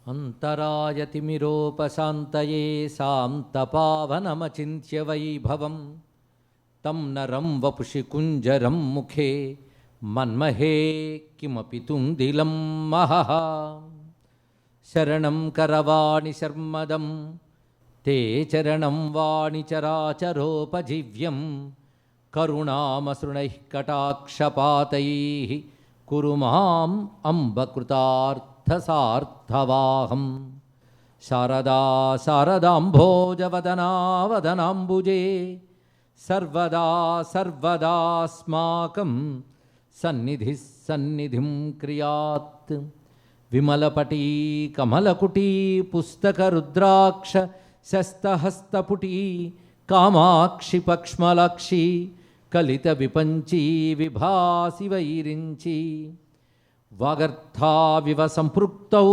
అంతరాయతిమిరోపశాంతయే శాంతపావనమచింత్య వైభవం తం నరం వపుషి కుంజరం ముఖే మన్మహే కిమపి తుందిలం మహః. శరణం కరవాణి శర్మదం తే చరణం వాణి చరాచరోపజీవ్యం కరుణామసృణైః కటాక్షపాతైః కురు మాం అంబకృతార్థసార్థవాహం. శారదా శారదాంభోజవదనా వదనాంబుజే సర్వదా సర్వదాస్మాకం సన్నిధిః సన్నిధిం క్రియాత్. విమలపటీ కమలకుటీ పుస్తకరుద్రాక్ష శస్తహస్తపుటీ కామాక్షి పక్ష్మలాక్షి కలిత విపంచీ విభాసి వైరించి. వాగర్థావివ సంపృక్తౌ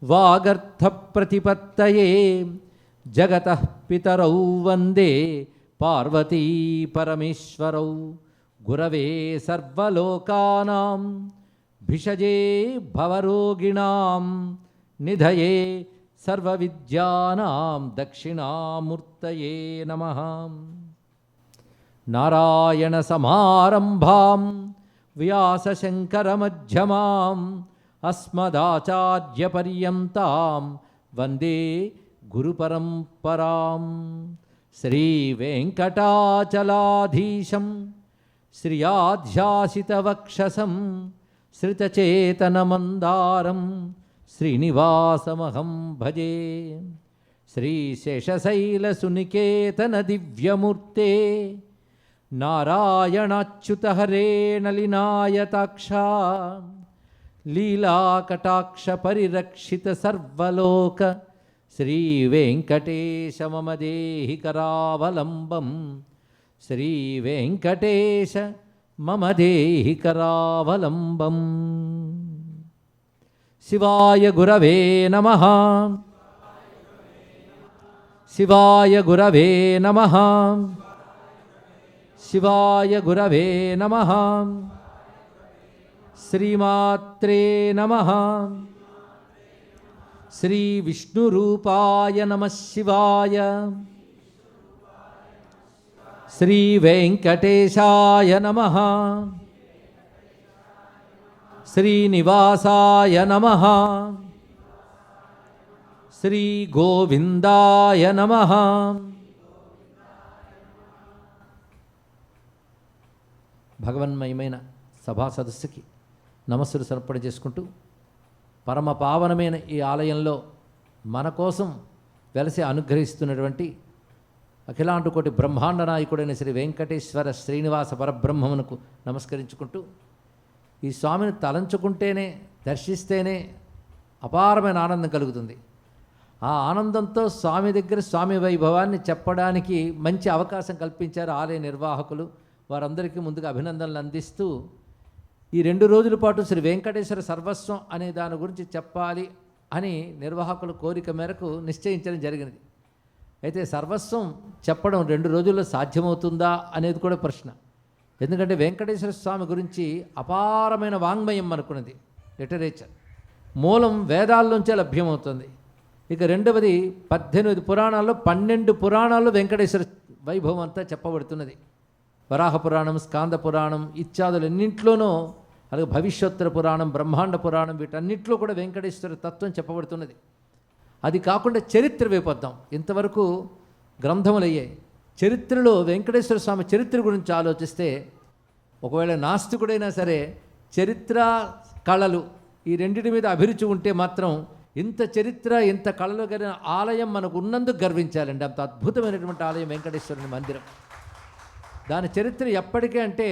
వాగర్థ ప్రతిపత్తయే జగతః పితరౌ వందే పార్వతీ పరమేశ్వరౌ. గురవే సర్వలోకానాం భిషజే భవరోగిణాం నిధయే సర్వవిద్యానాం దక్షిణామూర్తయే నమః. నారాయణ సమారంభాం వ్యాసశంకరమధ్యమాం అస్మదాచార్యపర్యంతాం వందే గురుపరంపరాం. శ్రీవేంకటాచలాధీశం శ్రియాధ్యాసితవక్షసం శ్రితచేతనమందారం శ్రీనివాసమహం భజే. శ్రీశేషశైలసునికేతన దివ్యమూర్తే నారాయణాచ్యుత హరే నలినాయతాక్ష లీలాకటాక్ష పరిరక్షిత సర్వలోక శ్రీవేంకటేశ మమ దేహి కరావలంబం. శ్రీవేంకటేశ మమ దేహి కరావలంబం. శివాయ గురవే నమః. శివాయ గురవే నమః. శివాయ గురవే నమః. శ్రీమాత్రే నమః. శ్రీ విష్ణురూపాయ నమః శివాయ. శ్రీ వెంకటేశాయ నమః. శ్రీనివాసాయ నమః. శ్రీ గోవిందాయ నమః. భగవన్మయమైన సభా సదస్సుకి నమస్సులు సమర్పణ చేసుకుంటూ, పరమ పావనమైన ఈ ఆలయంలో మన కోసం వెలసి అనుగ్రహిస్తున్నటువంటి అఖిలాంటుకోటి బ్రహ్మాండ నాయకుడైన శ్రీ వెంకటేశ్వర శ్రీనివాస పరబ్రహ్మమునకు నమస్కరించుకుంటూ, ఈ స్వామిని తలంచుకుంటేనే దర్శిస్తేనే అపారమైన ఆనందం కలుగుతుంది. ఆ ఆనందంతో స్వామి దగ్గర స్వామి వైభవాన్ని చెప్పడానికి మంచి అవకాశం కల్పించారు ఆలయ నిర్వాహకులు. వారందరికీ ముందుగా అభినందనలు అందిస్తూ, ఈ 2 రోజుల పాటు శ్రీ వెంకటేశ్వర సర్వస్వం అనే దాని గురించి చెప్పాలి అని నిర్వాహకుల కోరిక మేరకు నిశ్చయించడం జరిగినది. అయితే సర్వస్వం చెప్పడం 2 రోజుల్లో సాధ్యమవుతుందా అనేది కూడా ప్రశ్న. ఎందుకంటే వెంకటేశ్వర స్వామి గురించి అపారమైన వాంగ్మయం అనుకున్నది, లిటరేచర్ మూలం వేదాల్లోంచే లభ్యమవుతుంది. ఇక రెండవది 18 పురాణాల్లో 12 పురాణాల్లో వెంకటేశ్వర వైభవం అంతా చెప్పబడుతున్నది. వరాహ పురాణం, స్కాంద పురాణం ఇత్యాదులన్నింట్లోనూ, అలాగే భవిష్యోత్తర పురాణం, బ్రహ్మాండ పురాణం, వీటన్నింటిలో కూడా వెంకటేశ్వర తత్వం చెప్పబడుతున్నది. అది కాకుండా చరిత్ర వేపొద్దాం. ఇంతవరకు గ్రంథములయ్యాయి. చరిత్రలో వెంకటేశ్వర స్వామి చరిత్ర గురించి ఆలోచిస్తే, ఒకవేళ నాస్తికుడైనా సరే చరిత్ర కళలు ఈ రెండింటి మీద అభిరుచి ఉంటే మాత్రం ఇంత చరిత్ర ఇంత కళలు కలిగిన ఆలయం మనకు ఉన్నందుకు గర్వించాలండి. అంత అద్భుతమైనటువంటి ఆలయం వెంకటేశ్వరుని మందిరం. దాని చరిత్ర ఎప్పటికే అంటే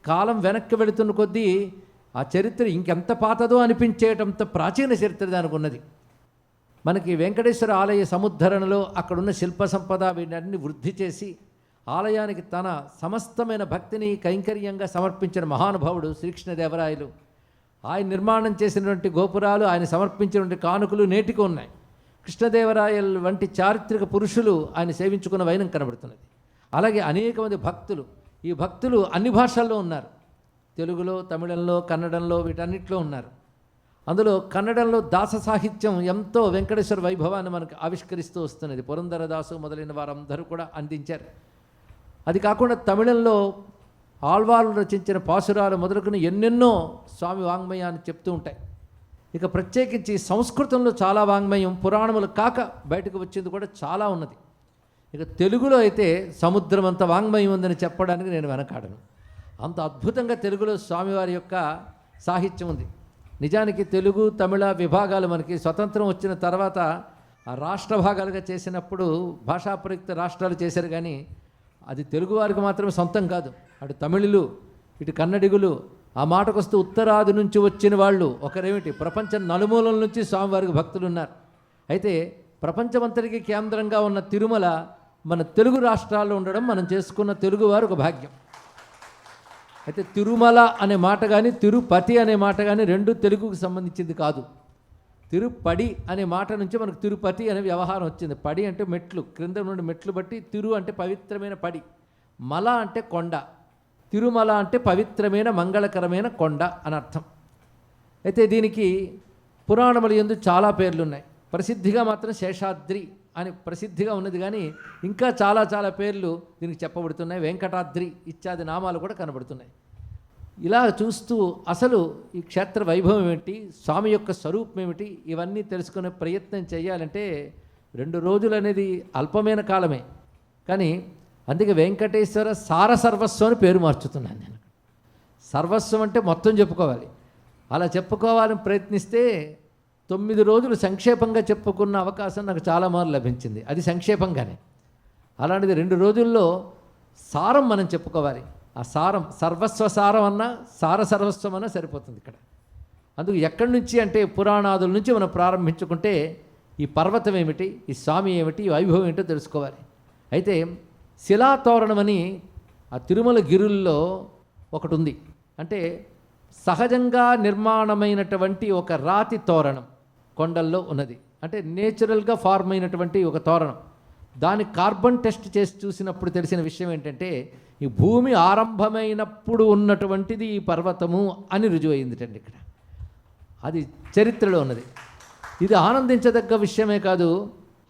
కాలం వెనక్కి వెళుతున్న కొద్దీ ఆ చరిత్ర ఇంకెంత పాతదో అనిపించేటంత ప్రాచీన చరిత్ర దానికి ఉన్నది. మనకి వెంకటేశ్వర ఆలయ సముద్ధరణలో అక్కడున్న శిల్ప సంపద వీటన్ని వృద్ధి చేసి ఆలయానికి తన సమస్తమైన భక్తిని కైంకర్యంగా సమర్పించిన మహానుభావుడు శ్రీకృష్ణదేవరాయలు. ఆయన నిర్మాణం చేసినటువంటి గోపురాలు, ఆయన సమర్పించినటువంటి కానుకలు నేటికి ఉన్నాయి. కృష్ణదేవరాయలు వంటి చారిత్రక పురుషులు ఆయన సేవించుకున్న వైనం కనబడుతున్నది. అలాగే అనేక మంది భక్తులు, ఈ భక్తులు అన్ని భాషల్లో ఉన్నారు. తెలుగులో, తమిళంలో, కన్నడంలో వీటన్నిటిలో ఉన్నారు. అందులో కన్నడంలో దాస సాహిత్యం ఎంతో వెంకటేశ్వర వైభవాన్ని మనకు ఆవిష్కరిస్తూ వస్తున్నది. పురంధరదాసు మొదలైన వారందరూ కూడా అందించారు. అది కాకుండా తమిళంలో ఆళ్వార్లు రచించిన పాసురాలు మొదలుకొని ఎన్నెన్నో స్వామి వాంగ్మయాన్ని చెప్తూ ఉంటాయి. ఇక ప్రత్యేకించి సంస్కృతంలో చాలా వాంగ్మయం పురాణములు కాక బయటకు వచ్చింది కూడా చాలా ఉన్నది. ఇక తెలుగులో అయితే సముద్రం అంత వాంగ్మయం ఉందని చెప్పడానికి నేను వెనకాడను. అంత అద్భుతంగా తెలుగులో స్వామివారి యొక్క సాహిత్యం ఉంది. నిజానికి తెలుగు తమిళ విభాగాలు మనకి స్వతంత్రం వచ్చిన తర్వాత ఆ రాష్ట్ర భాగాలుగా చేసినప్పుడు భాషా ప్రయుక్త రాష్ట్రాలు చేశారు, కానీ అది తెలుగువారికి మాత్రమే సొంతం కాదు. అటు తమిళులు ఇటు కన్నడిగులు, ఆ మాటకొస్తూ ఉత్తరాది నుంచి వచ్చిన వాళ్ళు ఒకరేమిటి ప్రపంచం నలుమూలల నుంచి స్వామివారికి భక్తులు ఉన్నారు. అయితే ప్రపంచమంతటికి కేంద్రంగా ఉన్న తిరుమల మన తెలుగు రాష్ట్రాల్లో ఉండడం మనం చేసుకున్న తెలుగువారు ఒక భాగ్యం. అయితే తిరుమల అనే మాట కానీ తిరుపతి అనే మాట కానీ రెండు తెలుగుకు సంబంధించింది కాదు. తిరుపడి అనే మాట నుంచి మనకు తిరుపతి అనే వ్యవహారం వచ్చింది. పడి అంటే మెట్లు, క్రింద నుండి మెట్లు బట్టి తిరు అంటే పవిత్రమైన పడి, మల అంటే కొండ, తిరుమల అంటే పవిత్రమైన మంగళకరమైన కొండ అని అర్థం. అయితే దీనికి పురాణములు యందు చాలా పేర్లు ఉన్నాయి. ప్రసిద్ధిగా మాత్రం శేషాద్రి అని ప్రసిద్ధిగా ఉన్నది, కానీ ఇంకా చాలా చాలా పేర్లు దీనికి చెప్పబడుతున్నాయి. వెంకటాద్రి ఇత్యాది నామాలు కూడా కనబడుతున్నాయి. ఇలా చూస్తూ అసలు ఈ క్షేత్ర వైభవం ఏమిటి, స్వామి యొక్క స్వరూపం ఏమిటి, ఇవన్నీ తెలుసుకునే ప్రయత్నం చేయాలంటే 2 రోజులు అనేది అల్పమైన కాలమే. కానీ అందుకే వెంకటేశ్వర సార సర్వస్వం అని పేరు మార్చుతున్నాను నేను. సర్వస్వం అంటే మొత్తం చెప్పుకోవాలి. అలా చెప్పుకోవాలని ప్రయత్నిస్తే 9 రోజులు సంక్షేపంగా చెప్పుకున్న అవకాశం నాకు చాలా మార్లు లభించింది. అది సంక్షేపంగానే. అలాంటిది 2 రోజుల్లో సారం మనం చెప్పుకోవాలి. ఆ సారం సర్వస్వ సారం అన్నా సార సర్వస్వం అన్నా సరిపోతుంది ఇక్కడ. అందుకు ఎక్కడి నుంచి అంటే పురాణాదుల నుంచి మనం ప్రారంభించుకుంటే ఈ పర్వతం ఏమిటి, ఈ స్వామి ఏమిటి, ఈ వైభవం ఏంటో తెలుసుకోవాలి. అయితే శిలాతోరణమని ఆ తిరుమల గిరుల్లో ఒకటి ఉంది. అంటే సహజంగా నిర్మాణమైనటువంటి ఒక రాతి తోరణం కొండల్లో ఉన్నది. అంటే నేచురల్గా ఫార్మ్ అయినటువంటి ఒక తోరణం. దాని కార్బన్ టెస్ట్ చేసి చూసినప్పుడు తెలిసిన విషయం ఏంటంటే ఈ భూమి ఆరంభమైనప్పుడు ఉన్నటువంటిది ఈ పర్వతము అని రుజువు అయిందిటండి ఇక్కడ. అది చరిత్రలో ఉన్నది. ఇది ఆనందించదగ్గ విషయమే కాదు,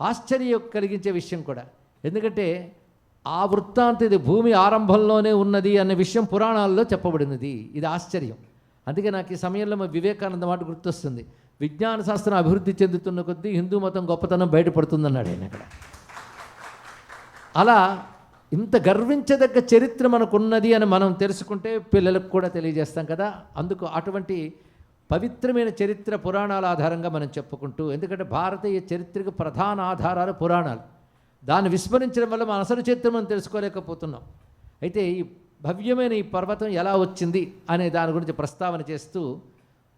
ఆశ్చర్యం కలిగించే విషయం కూడా. ఎందుకంటే ఆ వృత్తాంతం ఇది భూమి ఆరంభంలోనే ఉన్నది అనే విషయం పురాణాల్లో చెప్పబడినది. ఇది ఆశ్చర్యం. అందుకే నాకు ఈ సమయంలో మా వివేకానంద మాట గుర్తొస్తుంది. విజ్ఞాన శాస్త్రం అభివృద్ధి చెందుతున్న కొద్దీ హిందూ మతం గొప్పతనం బయటపడుతుందన్నాడు ఆయన అక్కడ. అలా ఇంత గర్వించదగ్గ చరిత్ర మనకున్నది అని మనం తెలుసుకుంటే పిల్లలకు కూడా తెలియజేస్తాం కదా. అందుకు అటువంటి పవిత్రమైన చరిత్ర పురాణాల ఆధారంగా మనం చెప్పుకుంటూ, ఎందుకంటే భారతీయ చరిత్రకు ప్రధాన ఆధారాలు పురాణాలు. దాన్ని విస్మరించడం వల్ల మన అసలు చరిత్ర మనం తెలుసుకోలేకపోతున్నాం. అయితే ఈ భవ్యమైన ఈ పర్వతం ఎలా వచ్చింది అనే దాని గురించి ప్రస్తావన చేస్తూ,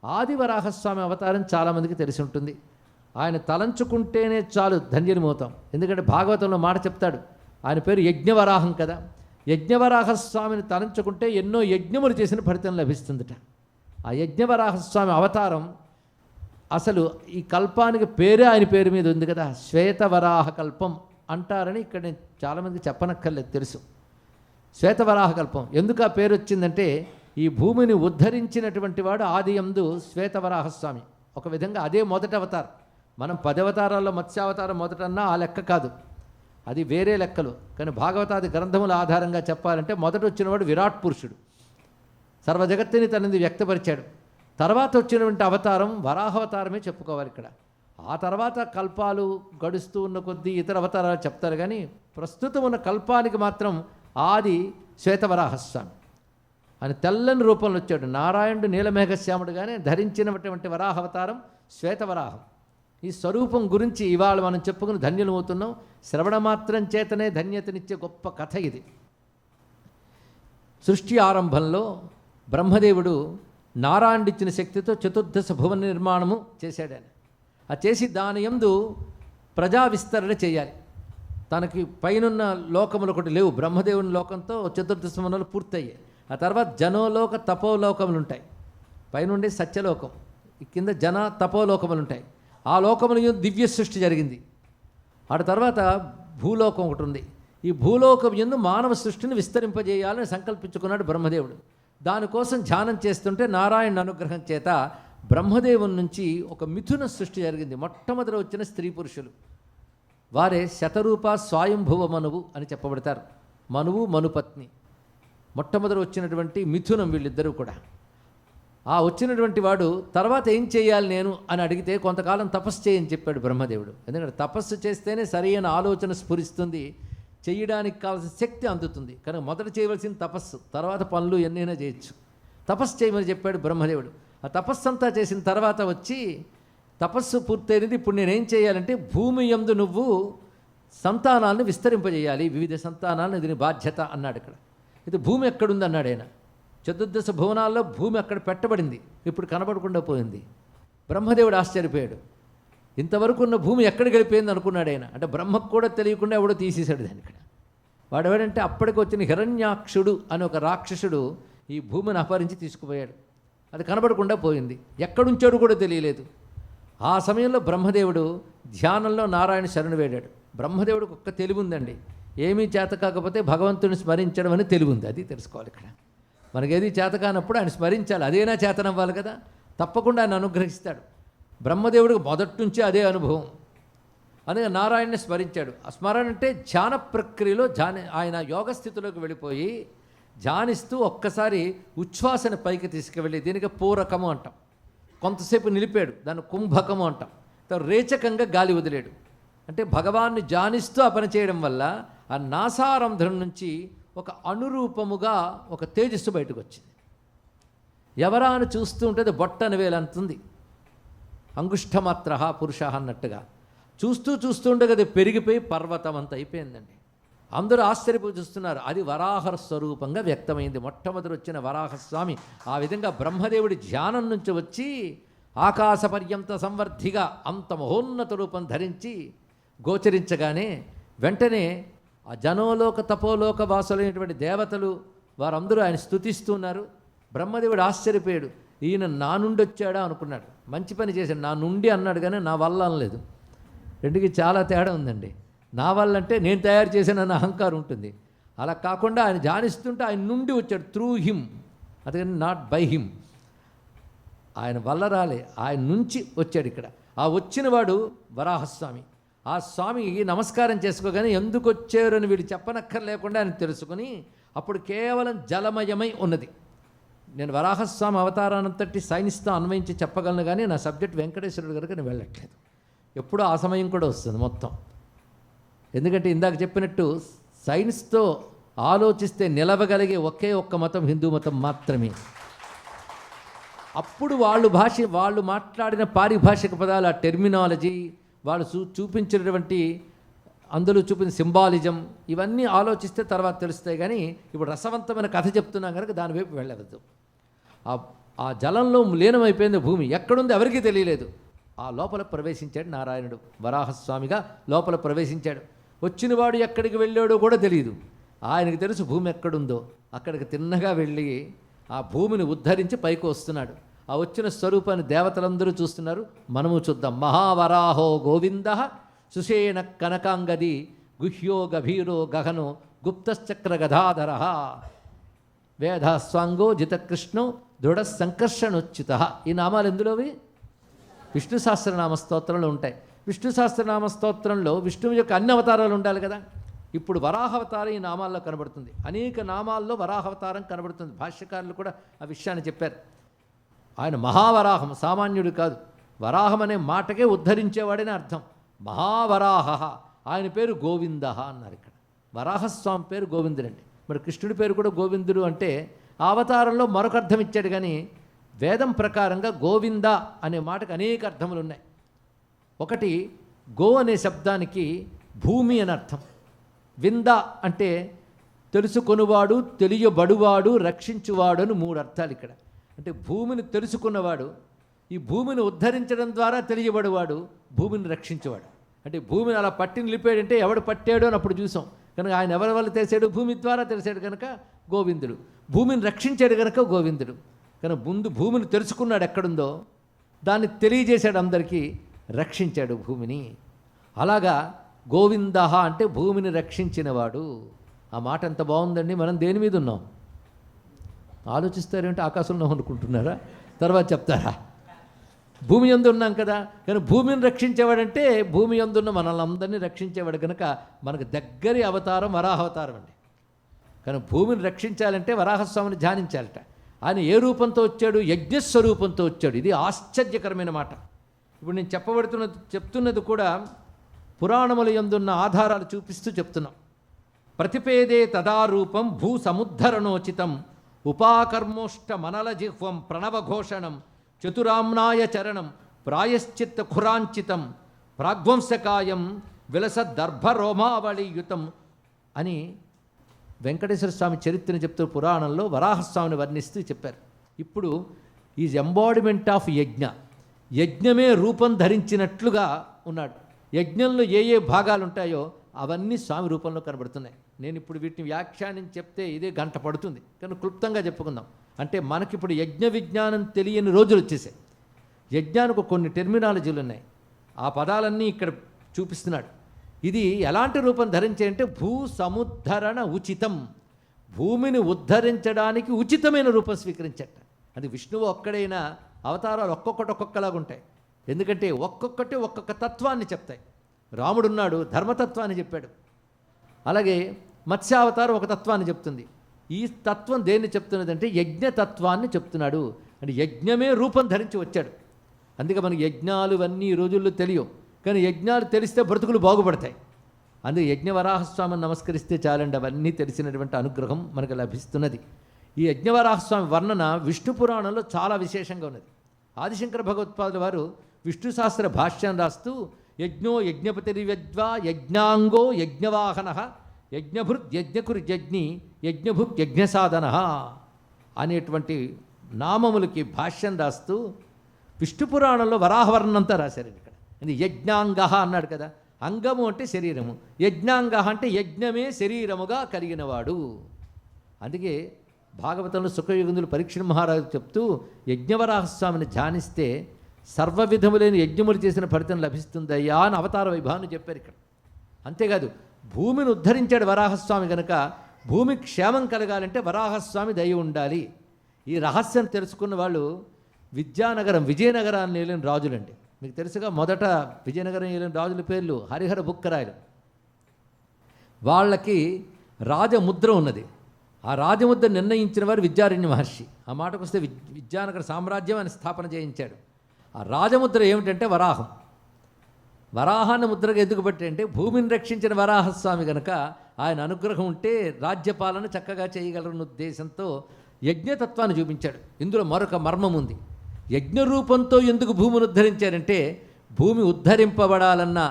ఆదివరాహస్వామి అవతారం చాలామందికి తెలిసి ఉంటుంది. ఆయన తలంచుకుంటేనే చాలు ధన్యమవుతాం. ఎందుకంటే భాగవతంలో మాట చెప్తాడు, ఆయన పేరు యజ్ఞవరాహం కదా. యజ్ఞవరాహస్వామిని తలంచుకుంటే ఎన్నో యజ్ఞములు చేసిన ఫలితం లభిస్తుందట. ఆ యజ్ఞవరాహస్వామి అవతారం అసలు ఈ కల్పానికి పేరే ఆయన పేరు మీద ఉంది కదా, శ్వేతవరాహ కల్పం అంటారని ఇక్కడ నేను చాలామందికి చెప్పనక్కర్లేదు, తెలుసు. శ్వేతవరాహ కల్పం ఎందుకు ఆ పేరు వచ్చిందంటే ఈ భూమిని ఉద్ధరించినటువంటి వాడు ఆది యందు శ్వేతవరాహస్వామి. ఒక విధంగా అదే మొదటి అవతారం. మనం 10 అవతారాల్లో మత్స్యావతారం మొదటన్నా ఆ లెక్క కాదు, అది వేరే లెక్కలు. కానీ భాగవతాది గ్రంథముల ఆధారంగా చెప్పాలంటే మొదట వచ్చినవాడు విరాట్ పురుషుడు, సర్వ జగత్తుని తనది వ్యక్తపరిచాడు. తర్వాత వచ్చినటువంటి అవతారం వరాహావతారమే చెప్పుకోవాలి ఇక్కడ. ఆ తర్వాత కల్పాలు గడుస్తూ ఉన్న కొద్దీ ఇతర అవతారాలు చెప్తారు, కానీ ప్రస్తుతం ఉన్న కల్పానికి మాత్రం ఆది శ్వేతవరాహస్వామి. ఆయన తెల్లని రూపంలో వచ్చాడు. నారాయణుడు నీలమేఘశ్యాముడుగానే ధరించినటువంటి వరాహావతారం శ్వేతవరాహం. ఈ స్వరూపం గురించి ఇవాళ మనం చెప్పుకుని ధన్యులమవుతున్నాం. శ్రవణ మాత్రం చేతనే ధన్యతనిచ్చే గొప్ప కథ ఇది. సృష్టి ఆరంభంలో బ్రహ్మదేవుడు నారాయణుడిచ్చిన శక్తితో చతుర్దశ భువన నిర్మాణము చేశాడు. ఆయన ఆ చేసి దాని యందు ప్రజా విస్తరణ చేయాలి. తనకి పైనున్న లోకములు ఒకటి లేవు. బ్రహ్మదేవుని లోకంతో చతుర్దశ భువనాలు పూర్తయ్యాయి. ఆ తర్వాత జనోలోక తపోలోకములు ఉంటాయి. పైనుండే సత్యలోకం, కింద జన తపోలోకములు ఉంటాయి. ఆ లోకముల దివ్య సృష్టి జరిగింది. ఆ తర్వాత భూలోకం ఒకటి ఉంది. ఈ భూలోకం యందు మానవ సృష్టిని విస్తరింపజేయాలని సంకల్పించుకున్నాడు బ్రహ్మదేవుడు. దానికోసం ధ్యానం చేస్తుంటే నారాయణ అనుగ్రహం చేత బ్రహ్మదేవుని నుంచి ఒక మిథున సృష్టి జరిగింది. మొట్టమొదట వచ్చిన స్త్రీ పురుషులు వారే శతరూప స్వయంభువ మనువు అని చెప్పబడతారు. మనువు మనుపత్ని మొట్టమొదట వచ్చినటువంటి మిథునం వీళ్ళిద్దరూ కూడా. ఆ వచ్చినటువంటి వాడు తర్వాత ఏం చేయాలి నేను అని అడిగితే కొంతకాలం తపస్సు చేయని చెప్పాడు బ్రహ్మదేవుడు. ఎందుకంటే తపస్సు చేస్తేనే సరైన ఆలోచన స్ఫురిస్తుంది, చేయడానికి కావాల్సిన శక్తి అందుతుంది. కనుక మొదట చేయవలసిన తపస్సు, తర్వాత పనులు ఎన్నైనా చేయొచ్చు. తపస్సు చేయమని చెప్పాడు బ్రహ్మదేవుడు. ఆ తపస్సు అంతా చేసిన తర్వాత వచ్చి తపస్సు పూర్తయినది, ఇప్పుడు నేనేం చేయాలంటే భూమి యందు నువ్వు సంతానాలను విస్తరింపజేయాలి, వివిధ సంతానాలను, ఇది నీ బాధ్యత అన్నాడు. ఇక్కడ ఇది భూమి ఎక్కడుంది అన్నాడు ఆయన. చతుర్దశ భువనాల్లో భూమి అక్కడ పెట్టబడింది, ఇప్పుడు కనబడకుండా పోయింది. బ్రహ్మదేవుడు ఆశ్చర్యపోయాడు. ఇంతవరకు ఉన్న భూమి ఎక్కడికి వెళ్ళిపోయింది అనుకున్నాడు ఆయన. అంటే బ్రహ్మకు కూడా తెలియకుండా ఎవడో తీసేశాడు దాన్ని. ఇక్కడ వాడు ఎవడంటే అప్పటికి వచ్చిన హిరణ్యాక్షుడు అని ఒక రాక్షసుడు ఈ భూమిని అపహరించి తీసుకుపోయాడు. అది కనబడకుండా పోయింది, ఎక్కడుంచాడు కూడా తెలియలేదు. ఆ సమయంలో బ్రహ్మదేవుడు ధ్యానంలో నారాయణ శరణు వేడాడు. బ్రహ్మదేవుడికి ఒక్క తెలివి ఉందండి, ఏమీ చేత కాకపోతే భగవంతుని స్మరించడం అని తెలివి ఉంది. అది తెలుసుకోవాలి. ఇక్కడ మనకేది చేత కానప్పుడు ఆయన స్మరించాలి, అదేనా చేతనవ్వాలి కదా, తప్పకుండా ఆయన అనుగ్రహిస్తాడు. బ్రహ్మదేవుడికి మొదటి నుంచే అదే అనుభవం. అందుకే నారాయణని స్మరించాడు. ఆ స్మరణ అంటే ధ్యాన ప్రక్రియలో ఆయన యోగస్థితిలోకి వెళ్ళిపోయి ధ్యానిస్తూ ఒక్కసారి ఉచ్ఛ్వాసన పైకి తీసుకువెళ్ళి, దీనికి పూరకము అంటాం. కొంతసేపు నిలిపాడు, దాన్ని కుంభకము అంటాం. రేచకంగా గాలి వదిలేడు. అంటే భగవాన్ని ధ్యానిస్తూ ఆ పని చేయడం వల్ల ఆ నాసారంధ్రం నుంచి ఒక అనురూపముగా ఒక తేజస్సు బయటకు వచ్చింది. ఎవరా అని చూస్తూ ఉంటే అది బొట్టన వేలంతుంది, అంగుష్ఠమాత్ర పురుష అన్నట్టుగా. చూస్తూ ఉండగా అది పెరిగిపోయి పర్వతం అంత అయిపోయిందండి. అందరూ ఆశ్చర్యపోయి చూస్తున్నారు. అది వరాహ స్వరూపంగా వ్యక్తమైంది. మొట్టమొదటి వచ్చిన వరాహస్వామి ఆ విధంగా బ్రహ్మదేవుడి ధ్యానం నుంచి వచ్చి ఆకాశ పర్యంత సంవర్ధిగా అంత మహోన్నత రూపం ధరించి గోచరించగానే వెంటనే ఆ జనోలోక తపోలోక వాసులైనటువంటి దేవతలు వారందరూ ఆయన స్తుతిస్తున్నారు. బ్రహ్మదేవుడు ఆశ్చర్యపోయాడు. ఈయన నా నుండి వచ్చాడా అనుకున్నాడు. మంచి పని చేశాడు. నా నుండి అన్నాడు కానీ నా వల్ల అనలేదు. రెండుకి చాలా తేడా ఉందండి. నా వల్ల అంటే నేను తయారు చేశానన్న అహంకారం ఉంటుంది. అలా కాకుండా ఆయన ధ్యానిస్తుంటే ఆయన నుండి వచ్చాడు, త్రూ హిమ్, అందుకని నాట్ బై హిమ్. ఆయన వల్ల రాలే, ఆయన నుంచి వచ్చాడు. ఇక్కడ ఆ వచ్చిన వాడు వరాహస్వామి. ఆ స్వామికి నమస్కారం చేసుకోగానే ఎందుకు వచ్చారని వీడు చెప్పనక్కర్లేకుండా ఆయన తెలుసుకుని అప్పుడు కేవలం జలమయమై ఉన్నది. నేను వరాహస్వామి అవతారానంతటి సైన్స్తో అన్వయించి చెప్పగలను, కానీ నా సబ్జెక్ట్ వెంకటేశ్వరుడు కనుక నేను వెళ్ళట్లేదు. ఎప్పుడూ ఆ సమయం కూడా వస్తుంది మొత్తం. ఎందుకంటే ఇందాక చెప్పినట్టు సైన్స్తో ఆలోచిస్తే నిలవగలిగే ఒకే ఒక్క మతం హిందూ మతం మాత్రమే. అప్పుడు వాళ్ళు మాట్లాడిన పారిభాషిక పదాలు, ఆ టెర్మినాలజీ, వాళ్ళు చూపించినటువంటి అందులో చూపిన సింబాలిజం, ఇవన్నీ ఆలోచిస్తే తర్వాత తెలుస్తాయి. కానీ ఇప్పుడు రసవంతమైన కథ చెప్తున్నాం కనుక దాని వైపు వెళ్ళవద్దు. ఆ జలంలో లీనమైపోయింది భూమి, ఎక్కడుంది ఎవరికీ తెలియలేదు. ఆ లోపల ప్రవేశించాడు నారాయణుడు, వరాహస్వామిగా లోపల ప్రవేశించాడు. వచ్చినవాడు ఎక్కడికి వెళ్ళాడో కూడా తెలియదు. ఆయనకు తెలుసు భూమి ఎక్కడుందో. అక్కడికి తిన్నగా వెళ్ళి ఆ భూమిని ఉద్ధరించి పైకి వస్తున్నాడు. ఆ వచ్చిన స్వరూపాన్ని దేవతలందరూ చూస్తున్నారు, మనము చూద్దాం. మహావరాహో గోవింద సుషేణ కనకాంగది గుహ్యో గభీరో గహనో గుప్తశ్చక్ర గదాధర వేధస్వాంగో జితకృష్ణో దృఢ సంకర్షణోచ్యుత. ఈ నామాలు ఎందులోవి? విష్ణు సహస్రనామ స్తోత్రంలో ఉంటాయి. విష్ణు సహస్రనామ స్తోత్రంలో విష్ణువు యొక్క అన్ని అవతారాలు ఉండాలి కదా. ఇప్పుడు వరాహవతారం ఈ నామాల్లో కనబడుతుంది. అనేక నామాల్లో వరాహవతారం కనబడుతుంది. భాష్యకారులు కూడా ఆ విషయాన్ని చెప్పారు. ఆయన మహావరాహం, సామాన్యుడు కాదు. వరాహం అనే మాటకే ఉద్ధరించేవాడని అర్థం. మహావరాహ, ఆయన పేరు గోవింద అన్నారు. ఇక్కడ వరాహస్వామి పేరు గోవిందుడండి. మరి కృష్ణుడి పేరు కూడా గోవిందుడు అంటే ఆ అవతారంలో మరొక అర్థం ఇచ్చాడు. కానీ వేదం ప్రకారంగా గోవింద అనే మాటకు అనేక అర్థములు ఉన్నాయి. ఒకటి, గో అనే శబ్దానికి భూమి అని అర్థం. వింద అంటే తెలుసుకొనువాడు, తెలియబడువాడు, రక్షించువాడు అని 3 అర్థాలు ఇక్కడ. అంటే భూమిని తెలుసుకున్నవాడు, ఈ భూమిని ఉద్ధరించడం ద్వారా తెలియబడువాడు, భూమిని రక్షించేవాడు. అంటే భూమిని అలా పట్టి నిలిపాడంటే ఎవడు పట్టాడు అని అప్పుడు చూసాం కనుక ఆయన ఎవరి వల్ల తెలిసాడు? భూమి ద్వారా తెలిసాడు కనుక గోవిందుడు. భూమిని రక్షించాడు కనుక గోవిందుడు. కనుక ముందు భూమిని తెలుసుకున్నాడు ఎక్కడుందో, దాన్ని తెలియజేశాడు అందరికీ, రక్షించాడు భూమిని. అలాగా గోవింద అంటే భూమిని రక్షించినవాడు. ఆ మాట ఎంత బాగుందండి. మనం దేని మీద ఉన్నాం ఆలోచిస్తారేంటి? ఆకాశంలో అనుకుంటున్నారా? తర్వాత చెప్తారా? భూమి యందు ఉన్నాం కదా, కానీ భూమిని రక్షించేవాడంటే భూమి యందున్న మనల్ని అందరినీ రక్షించేవాడు కనుక మనకు దగ్గరి అవతారం వరాహావతారం అండి. కానీ భూమిని రక్షించాలంటే వరాహస్వామిని ధ్యానించాలట. ఆయన ఏ రూపంతో వచ్చాడు? యజ్ఞస్వరూపంతో వచ్చాడు. ఇది ఆశ్చర్యకరమైన మాట. ఇప్పుడు నేను చెప్తున్నది కూడా పురాణముల యందున్న ఆధారాలు చూపిస్తూ చెప్తున్నాం. ప్రతిపేదే తదారూపం భూ సముద్ధరణోచితం ఉపాకర్మోష్ట మనల జిహ్వం ప్రణవఘోషణం చతురామ్నాయ చరణం ప్రాయశ్చిత్త ఖురాంచితం ప్రాగ్వంశకాయం విలసదర్భరోమావళియుతం అని వెంకటేశ్వర స్వామి చరిత్రను చెప్తూ పురాణంలో వరాహస్వామిని వర్ణిస్తూ చెప్పారు. ఇప్పుడు ఈజ్ ఎంబాడిమెంట్ ఆఫ్ యజ్ఞ. యజ్ఞమే రూపం ధరించినట్లుగా ఉన్నాడు. యజ్ఞంలో ఏ ఏ భాగాలు ఉంటాయో అవన్నీ స్వామి రూపంలో కనబడుతున్నాయి. నేను ఇప్పుడు వీటిని వ్యాఖ్యానించి చెప్తే ఇదే గంట పడుతుంది, కానీ క్లుప్తంగా చెప్పుకుందాం. అంటే మనకిప్పుడు యజ్ఞ విజ్ఞానం తెలియని రోజులు వచ్చేసాయి. యజ్ఞానికి కొన్ని టెర్మినాలజీలు ఉన్నాయి, ఆ పదాలన్నీ ఇక్కడ చూపిస్తున్నాడు. ఇది ఎలాంటి రూపం ధరించాయంటే భూ సముద్ధరణ ఉచితం, భూమిని ఉద్ధరించడానికి ఉచితమైన రూపం స్వీకరించట. అది విష్ణువు ఒక్కడైనా అవతారాలు ఒక్కొక్కలాగా ఉంటాయి. ఎందుకంటే ఒక్కొక్కటి ఒక్కొక్క తత్వాన్ని చెప్తాయి. రాముడున్నాడు, ధర్మతత్వాన్ని చెప్పాడు. అలాగే మత్స్యావతారం ఒక తత్వాన్ని చెప్తుంది. ఈ తత్వం దేన్ని చెప్తున్నదంటే యజ్ఞతత్వాన్ని చెప్తున్నాడు. అంటే యజ్ఞమే రూపం ధరించి వచ్చాడు. అందుకే మనకి యజ్ఞాలు ఇవన్నీ ఈ రోజుల్లో తెలియవు, కానీ యజ్ఞాలు తెలిస్తే బ్రతుకులు బాగుపడతాయి. అందుకే యజ్ఞవరాహస్వామిని నమస్కరిస్తే చాలండి, అవన్నీ తెలిసినటువంటి అనుగ్రహం మనకు లభిస్తున్నది. ఈ యజ్ఞవరాహస్వామి వర్ణన విష్ణు పురాణంలో చాలా విశేషంగా ఉన్నది. ఆదిశంకర భగవత్పాదుల వారు విష్ణు శాస్త్ర భాష్యం రాస్తూ యజ్ఞో యజ్ఞపతిర్యజ్వా యజ్ఞాంగో యజ్ఞవాహన యజ్ఞభృత్ యజ్ఞకురు యజ్ఞి యజ్ఞభుక్ యజ్ఞసాధన అనేటువంటి నామములకి భాష్యం రాస్తూ విష్ణు పురాణంలో వరాహవర్ణంతా రాశారు. ఇక్కడ ఇది యజ్ఞాంగ అన్నాడు కదా, అంగము అంటే శరీరము, యజ్ఞాంగ అంటే యజ్ఞమే శరీరముగా కలిగినవాడు. అందుకే భాగవతంలో సుఖయుగుందులు పరీక్షణ మహారాజు చెప్తూ యజ్ఞవరాహస్వామిని ధ్యానిస్తే సర్వ విధములైన యజ్ఞములు చేసిన ఫలితం లభిస్తుందయ్యా అని అవతార వైభవాన్ని చెప్పారు ఇక్కడ. అంతేకాదు భూమిని ఉద్ధరించాడు వరాహస్వామి కనుక భూమి క్షేమం కలగాలంటే వరాహస్వామి దయ ఉండాలి. ఈ రహస్యం తెలుసుకున్న వాళ్ళు విజయనగరాన్ని ఏలిన రాజులండి. మీకు తెలుసుగా, మొదట విజయనగరం ఏలిన రాజుల పేర్లు హరిహర బుక్కరాయలు. వాళ్ళకి రాజముద్ర ఉన్నది. ఆ రాజముద్ర నిర్ణయించిన వారు విద్యారణ్య మహర్షి. ఆ మాటకు వస్తే విద్యానగర సామ్రాజ్యం అని స్థాపన చేయించాడు. ఆ రాజముద్ర ఏమిటంటే వరాహం. వరాహాన్ని ముద్రగా ఎందుకు పెట్టంటే భూమిని రక్షించిన వరాహస్వామి కనుక ఆయన అనుగ్రహం ఉంటే రాజ్యపాలన చక్కగా చేయగలరన్న ఉద్దేశంతో యజ్ఞతత్వాన్ని చూపించాడు. ఇందులో మరొక మర్మం ఉంది. యజ్ఞరూపంతో ఎందుకు భూమిని ఉద్ధరించారంటే భూమి ఉద్ధరింపబడాలన్నా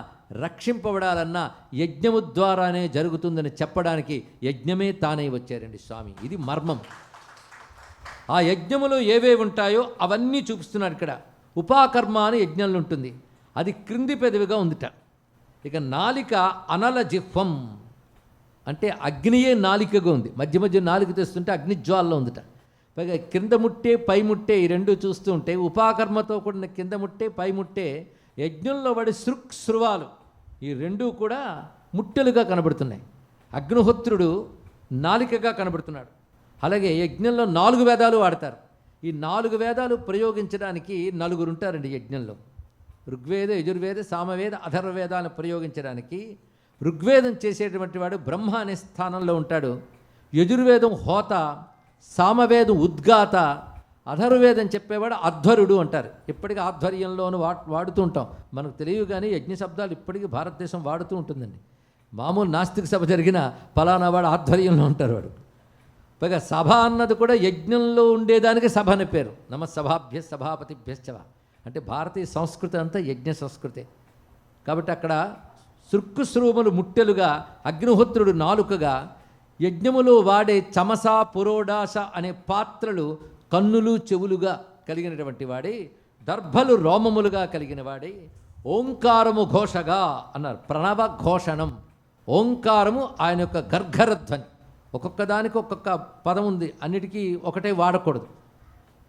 రక్షింపబడాలన్నా యజ్ఞము ద్వారానే జరుగుతుందని చెప్పడానికి యజ్ఞమే తానై వచ్చారండి స్వామి. ఇది మర్మం. ఆ యజ్ఞములో ఏవేవి ఉంటాయో అవన్నీ చూపిస్తున్నాడు ఇక్కడ. ఉపాకర్మ అని యజ్ఞంలో ఉంటుంది, అది క్రింది పెదవిగా ఉందిట. ఇక నాలిక అనల జిహ్వం అంటే అగ్నియే నాలికగా ఉంది, మధ్య మధ్య నాలిక తెస్తుంటే అగ్నిజ్వాలలో ఉందిట. పైగా కింద ముట్టే పై ముట్టే ఈ రెండు చూస్తూ ఉంటే ఉపాకర్మతో కూడిన కింద ముట్టే పై ముట్టే యజ్ఞంలో పడి శృవాలు ఈ రెండూ కూడా ముట్టెలుగా కనబడుతున్నాయి. అగ్నిహోత్రుడు నాలికగా కనబడుతున్నాడు. అలాగే యజ్ఞంలో 4 వేదాలు వాడతారు. ఈ 4 వేదాలు ప్రయోగించడానికి 4 ఉంటారండి యజ్ఞంలో. ఋగ్వేద యజుర్వేద సామవేద అథర్వవేదాలను ప్రయోగించడానికి ఋగ్వేదం చేసేటువంటి వాడు బ్రహ్మ అనే స్థానంలో ఉంటాడు. యజుర్వేదం హోత, సామవేదం ఉద్గాత, అధర్వేదం చెప్పేవాడు అధ్వరుడు అంటారు. ఇప్పటికీ ఆధ్వర్యంలోనూ వాడుతూ ఉంటాం, మనకు తెలియదు కానీ యజ్ఞ శబ్దాలు ఇప్పటికీ భారతదేశం వాడుతూ ఉంటుందండి. మామూలు నాస్తిక సభ జరిగిన ఫలానా వాడు ఆధ్వర్యంలో ఉంటారు వాడు. పైగా సభ అన్నది కూడా యజ్ఞంలో ఉండేదానికి సభ అని పేరు. నమ సభాభ్య సభాపతిభ్యశ్చ అంటే భారతీయ సంస్కృతి అంతా యజ్ఞ సంస్కృతే. కాబట్టి అక్కడ శృక్కుశ్రూములు ముట్టెలుగా, అగ్నిహోత్రుడు నాలుకగా, యజ్ఞములో వాడే చమస పురోడాస అనే పాత్రలు కన్నులు చెవులుగా కలిగినటువంటి వాడి, దర్భలు రోమములుగా కలిగిన వాడి, ఓంకారము ఘోషగా అన్నారు. ప్రణవ ఘోషణం. ఓంకారము ఆయన యొక్క గర్ఘరధ్వని. ఒక్కొక్క దానికి ఒక్కొక్క పదం ఉంది, అన్నిటికీ ఒకటే వాడకూడదు.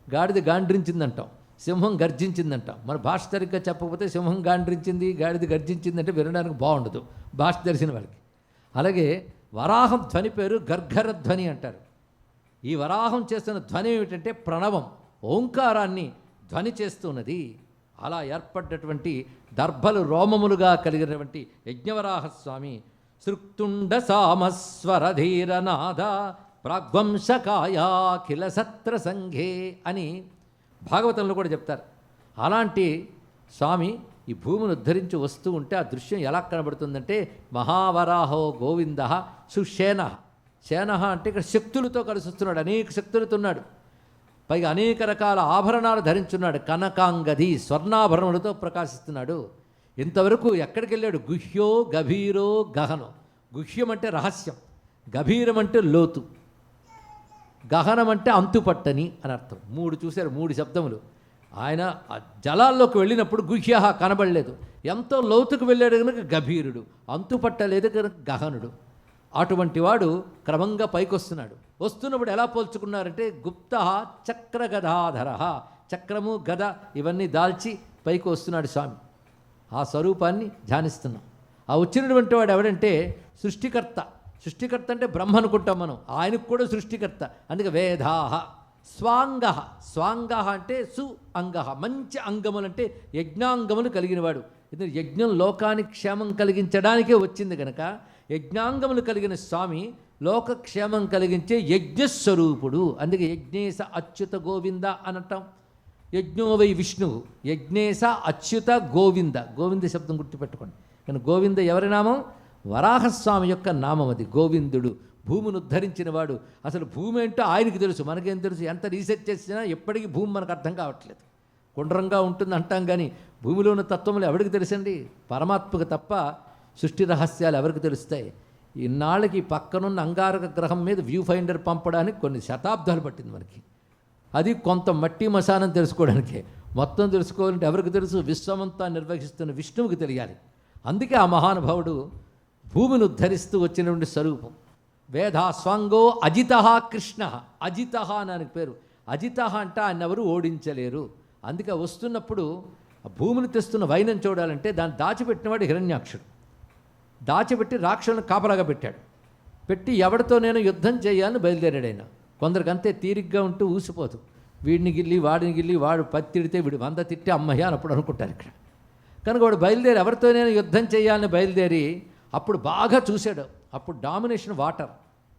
గాడిద గాండ్రించిందంటాం, సింహం గర్జించిందంటాం. మన భాష సరిగ్గా చెప్పకపోతే సింహం గాండ్రించింది, గాడిద గర్జించింది అంటే వినడానికి బాగుండదు భాష తెలిసిన వాళ్ళకి. అలాగే వరాహం ధ్వని పేరు గర్ఘరధ్వని అంటారు. ఈ వరాహం చేస్తున్న ధ్వని ఏమిటంటే ప్రణవం, ఓంకారాన్ని ధ్వని చేస్తున్నది. అలా ఏర్పడ్డటువంటి దర్భలు రోమములుగా కలిగినటువంటి యజ్ఞవరాహస్వామి సృక్తుండ సామస్వరధీరనాథ ప్రాగ్వంశకాయాఖిల సత్ర సంఘే అని భాగవతంలో కూడా చెప్తారు. అలాంటి స్వామి ఈ భూమిని ఉద్ధరించి వస్తూ ఉంటే ఆ దృశ్యం ఎలా కనబడుతుందంటే మహావరాహో గోవింద సుషేన. శేన అంటే ఇక్కడ శక్తులతో కలిసి వస్తున్నాడు, అనేక శక్తులతో ఉన్నాడు. పైగా అనేక రకాల ఆభరణాలు ధరించున్నాడు. కనకాంగది స్వర్ణాభరణములతో ప్రకాశిస్తున్నాడు. ఇంతవరకు ఎక్కడికి వెళ్ళాడు? గుహ్యో గభీరో గహనం. గుహ్యం అంటే రహస్యం, గభీరం అంటే లోతు, గహనం అంటే అంతుపట్టని అని అర్థం. 3 చూశారు, 3 శబ్దములు. ఆయన జలాల్లోకి వెళ్ళినప్పుడు గుహ్య కనబడలేదు. ఎంతో లోతుకు వెళ్ళాడు కనుక గభీరుడు, అంతుపట్టలేదు కనుక గహనుడు. అటువంటి వాడు క్రమంగా పైకి వస్తున్నాడు. వస్తున్నప్పుడు ఎలా పోల్చుకున్నారంటే గుప్త చక్ర గదాధర, చక్రము గద ఇవన్నీ దాల్చి పైకి వస్తున్నాడు స్వామి. ఆ స్వరూపాన్ని ధ్యానిస్తున్నాం. ఆ వచ్చినటువంటి వాడు ఎవడంటే సృష్టికర్త. సృష్టికర్త అంటే బ్రహ్మ అనుకుంటాం మనం, ఆయనకు కూడా సృష్టికర్త. అందుకే వేదాహ స్వాంగ. స్వాంగ అంటే సు అంగ, మంచి అంగములంటే యజ్ఞాంగములు కలిగినవాడు. ఇది యజ్ఞం లోకానికి క్షేమం కలిగించడానికే వచ్చింది కనుక యజ్ఞాంగములు కలిగిన స్వామి లోకక్షేమం కలిగించే యజ్ఞస్వరూపుడు. అందుకే యజ్ఞేశ అచ్యుత గోవింద అనటం. యజ్ఞో వై విష్ణువు, యజ్ఞేశ అచ్యుత గోవింద. గోవింద శబ్దం గుర్తుపెట్టుకోండి. కానీ గోవింద ఎవరి నామం? వరాహస్వామి యొక్క నామం అది. గోవిందుడు భూమిని ఉద్ధరించిన వాడు. అసలు భూమి ఏంటో ఆయనకి తెలుసు, మనకేం తెలుసు? ఎంత రీసెర్చ్ చేసినా ఎప్పటికీ భూమి మనకు అర్థం కావట్లేదు. గుండ్రంగా ఉంటుంది అంటాం కానీ భూమిలో ఉన్న తత్వములు ఎవరికి తెలుసండి? పరమాత్మకు తప్ప సృష్టి రహస్యాలు ఎవరికి తెలుస్తాయి? ఇన్నాళ్ళకి పక్కనున్న అంగారక గ్రహం మీద వ్యూ ఫైండర్ పంపడానికి కొన్ని శతాబ్దాలు పట్టింది మనకి. అది కొంత మట్టి మశానం తెలుసుకోవడానికే. మొత్తం తెలుసుకోవాలంటే ఎవరికి తెలుసు? విశ్వమంతా నిర్వహిస్తున్న విష్ణువుకి తెలియాలి. అందుకే ఆ మహానుభావుడు భూమిని ఉద్ధరిస్తూ వచ్చినటువంటి స్వరూపం. వేదాస్వాంగో అజిత కృష్ణ. అజిత అని ఆయనకు పేరు. అజిత అంటే ఆయన ఎవరు ఓడించలేరు. అందుకే వస్తున్నప్పుడు ఆ భూమిని తెస్తున్న వైనం చూడాలంటే దాన్ని దాచిపెట్టినవాడు హిరణ్యాక్షుడు. దాచిపెట్టి రాక్షసులను కాపలాగా పెట్టాడు. పెట్టి ఎవరితో నేను యుద్ధం చేయాలని బయలుదేరాడు ఆయన. కొందరికి అంతే తీరిగ్గా ఉంటూ ఊసిపోతూ వీడిని గిల్లి వాడిని గిల్లి, వాడు 10 తిడితే వీడు 100 తిట్టి అమ్మయ్య అని అప్పుడు అనుకుంటారు ఇక్కడ. కనుక వాడు బయలుదేరి ఎవరితో నేను యుద్ధం చేయాలని బయలుదేరి అప్పుడు బాగా చూశాడు. అప్పుడు డామినేషన్ వాటర్,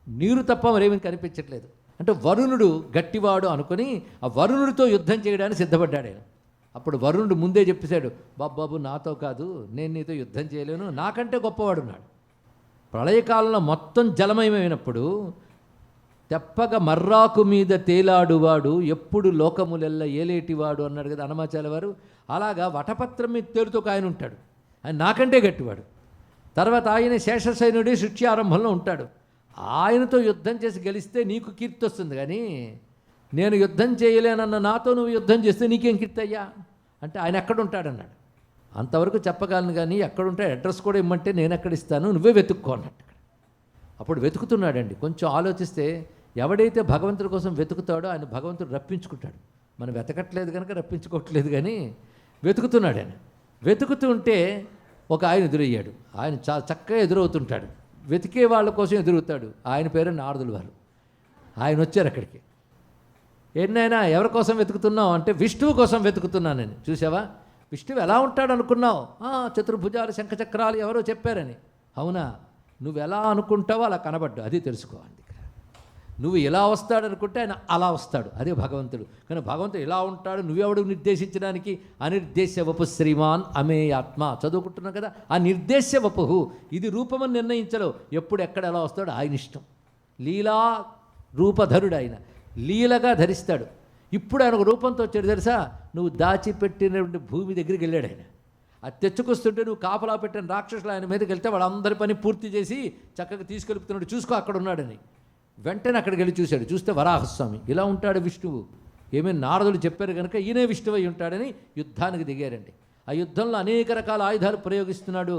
నీరు తప్ప మరేమీ కనిపించట్లేదు. అంటే వరుణుడు గట్టివాడు అనుకుని ఆ వరుణుడితో యుద్ధం చేయడానికి సిద్ధపడ్డాడు ఆయన. అప్పుడు వరుణుడు ముందే చెప్పేశాడు, బాబు నాతో కాదు, నేను నీతో యుద్ధం చేయలేను, నాకంటే గొప్పవాడున్నాడు. ప్రళయకాలంలో మొత్తం జలమయమైనప్పుడు తెప్పగా మర్రాకు మీద తేలాడువాడు ఎప్పుడు లోకములెల్ల ఏలేటివాడు అన్నాడు కదా అన్నమాచార్య వారు. అలాగా వటపత్రం మీద తేలుతో ఆయన ఉంటాడు. ఆయన నాకంటే గట్టివాడు. తర్వాత ఆయన శేషసైనుడి సృష్టి ఆరంభంలో ఉంటాడు. ఆయనతో యుద్ధం చేసి గెలిస్తే నీకు కీర్తి వస్తుంది, కానీ నేను యుద్ధం చేయలేనన్న నాతో నువ్వు యుద్ధం చేస్తే నీకేం కీర్తి అయ్యా అంటే ఆయన ఎక్కడుంటాడన్నాడు. అంతవరకు చెప్పగలను, కానీ ఎక్కడుంటాడు అడ్రస్ కూడా ఇమ్మంటే నేను ఎక్కడ ఇస్తాను, నువ్వే వెతుక్కో అన్నట్టు. అప్పుడు వెతుకుతున్నాడండి. కొంచెం ఆలోచిస్తే ఎవడైతే భగవంతుడి కోసం వెతుకుతాడో ఆయన భగవంతుడు రప్పించుకుంటాడు. మనం వెతకట్లేదు కనుక రప్పించుకోవట్లేదు, కానీ వెతుకుతున్నాడు ఆయన. వెతుకుతూ ఉంటే ఒక ఆయన ఎదురయ్యాడు. ఆయన చక్కగా ఎదురవుతుంటాడు. వెతికే వాళ్ళ కోసం ఎదురుతాడు. ఆయన పేరు నారదుల వారు. ఆయన వచ్చారు అక్కడికి. ఎన్నైనా ఎవరి కోసం వెతుకుతున్నావు అంటే విష్ణువు కోసం వెతుకుతున్నానని. చూసావా, విష్ణువు ఎలా ఉంటాడు అనుకున్నావు? చతుర్భుజాలు శంఖచక్రాలు ఎవరో చెప్పారని. అవునా, నువ్వు ఎలా అనుకుంటావో అలా కనబడ్డు, అది తెలుసుకోవాలి. నువ్వు ఎలా వస్తాడనుకుంటే ఆయన అలా వస్తాడు, అదే భగవంతుడు. కానీ భగవంతుడు ఎలా ఉంటాడు నువ్వెవడు నిర్దేశించడానికి? అనిర్దేశ్య వపు శ్రీమాన్ అమేయాత్మ చదువుకుంటున్నావు కదా. ఆ నిర్దేశ్య వపుహు, ఇది రూపమని నిర్ణయించలేవు. ఎప్పుడు ఎక్కడ ఎలా వస్తాడో ఆయన ఇష్టం. లీలా రూపధరుడు ఆయన, లీలగా ధరిస్తాడు. ఇప్పుడు ఆయన ఒక రూపంతో వచ్చాడు తెలుసా. నువ్వు దాచిపెట్టినటువంటి భూమి దగ్గరికి వెళ్ళాడు ఆయన. అది తెచ్చుకొస్తుంటే నువ్వు కాపలా పెట్టిన రాక్షసులు ఆయన మీదకి వెళ్తే వాళ్ళందరి పని పూర్తి చేసి చక్కగా తీసుకెళ్తున్నాడు. చూసుకో అక్కడ ఉన్నాడని. వెంటనే అక్కడికి వెళ్ళి చూశాడు. చూస్తే వరాహస్వామి. ఇలా ఉంటాడు విష్ణువు. ఏమైనా నారదులు చెప్పారు కనుక ఈయనే విష్ణువు అయి ఉంటాడని యుద్ధానికి దిగారండి. ఆ యుద్ధంలో అనేక రకాల ఆయుధాలు ప్రయోగిస్తున్నాడు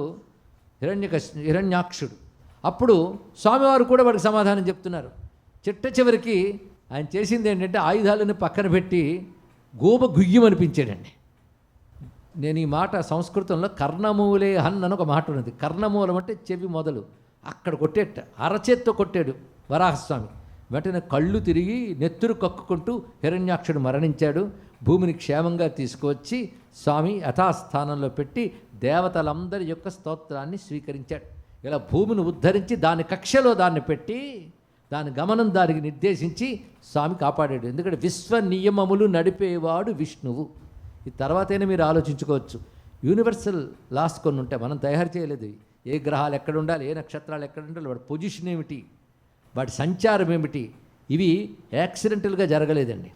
హిరణ్యాక్షుడు. అప్పుడు స్వామివారు కూడా వాడికి సమాధానం చెప్తున్నారు. చిట్ట చివరికి ఆయన చేసింది ఏంటంటే ఆయుధాలను పక్కన పెట్టి గోబ గుయ్యమనిపించాడండి. నేను ఈ మాట సంస్కృతంలో కర్ణమూలే హన్ అని ఒక మాట ఉన్నది. కర్ణమూలం అంటే చెవి మొదలు. అక్కడ కొట్టేట అరచేత్తో కొట్టాడు వరాహస్వామి. వెంటనే కళ్ళు తిరిగి నెత్తురు కక్కుకుంటూ హిరణ్యాక్షుడు మరణించాడు. భూమిని క్షేమంగా తీసుకువచ్చి స్వామి యథాస్థానంలో పెట్టి దేవతలందరి యొక్క స్తోత్రాన్ని స్వీకరించాడు. ఇలా భూమిని ఉద్ధరించి దాని కక్షలో దాన్ని పెట్టి దాని గమనం దానికి నిర్దేశించి స్వామి కాపాడాడు. ఎందుకంటే విశ్వ నియమములు నడిపేవాడు విష్ణువు. ఈ తర్వాతైనా మీరు ఆలోచించుకోవచ్చు. యూనివర్సల్ లాస్ కొన్ని ఉంటాయి, మనం తయారు చేయలేదు. ఏ గ్రహాలు ఎక్కడ ఉండాలి, ఏ నక్షత్రాలు ఎక్కడ ఉండాలి, వాటి పొజిషన్ ఏమిటి, వాటి సంచారం ఏమిటి, ఇవి యాక్సిడెంటల్గా జరగలేదండి.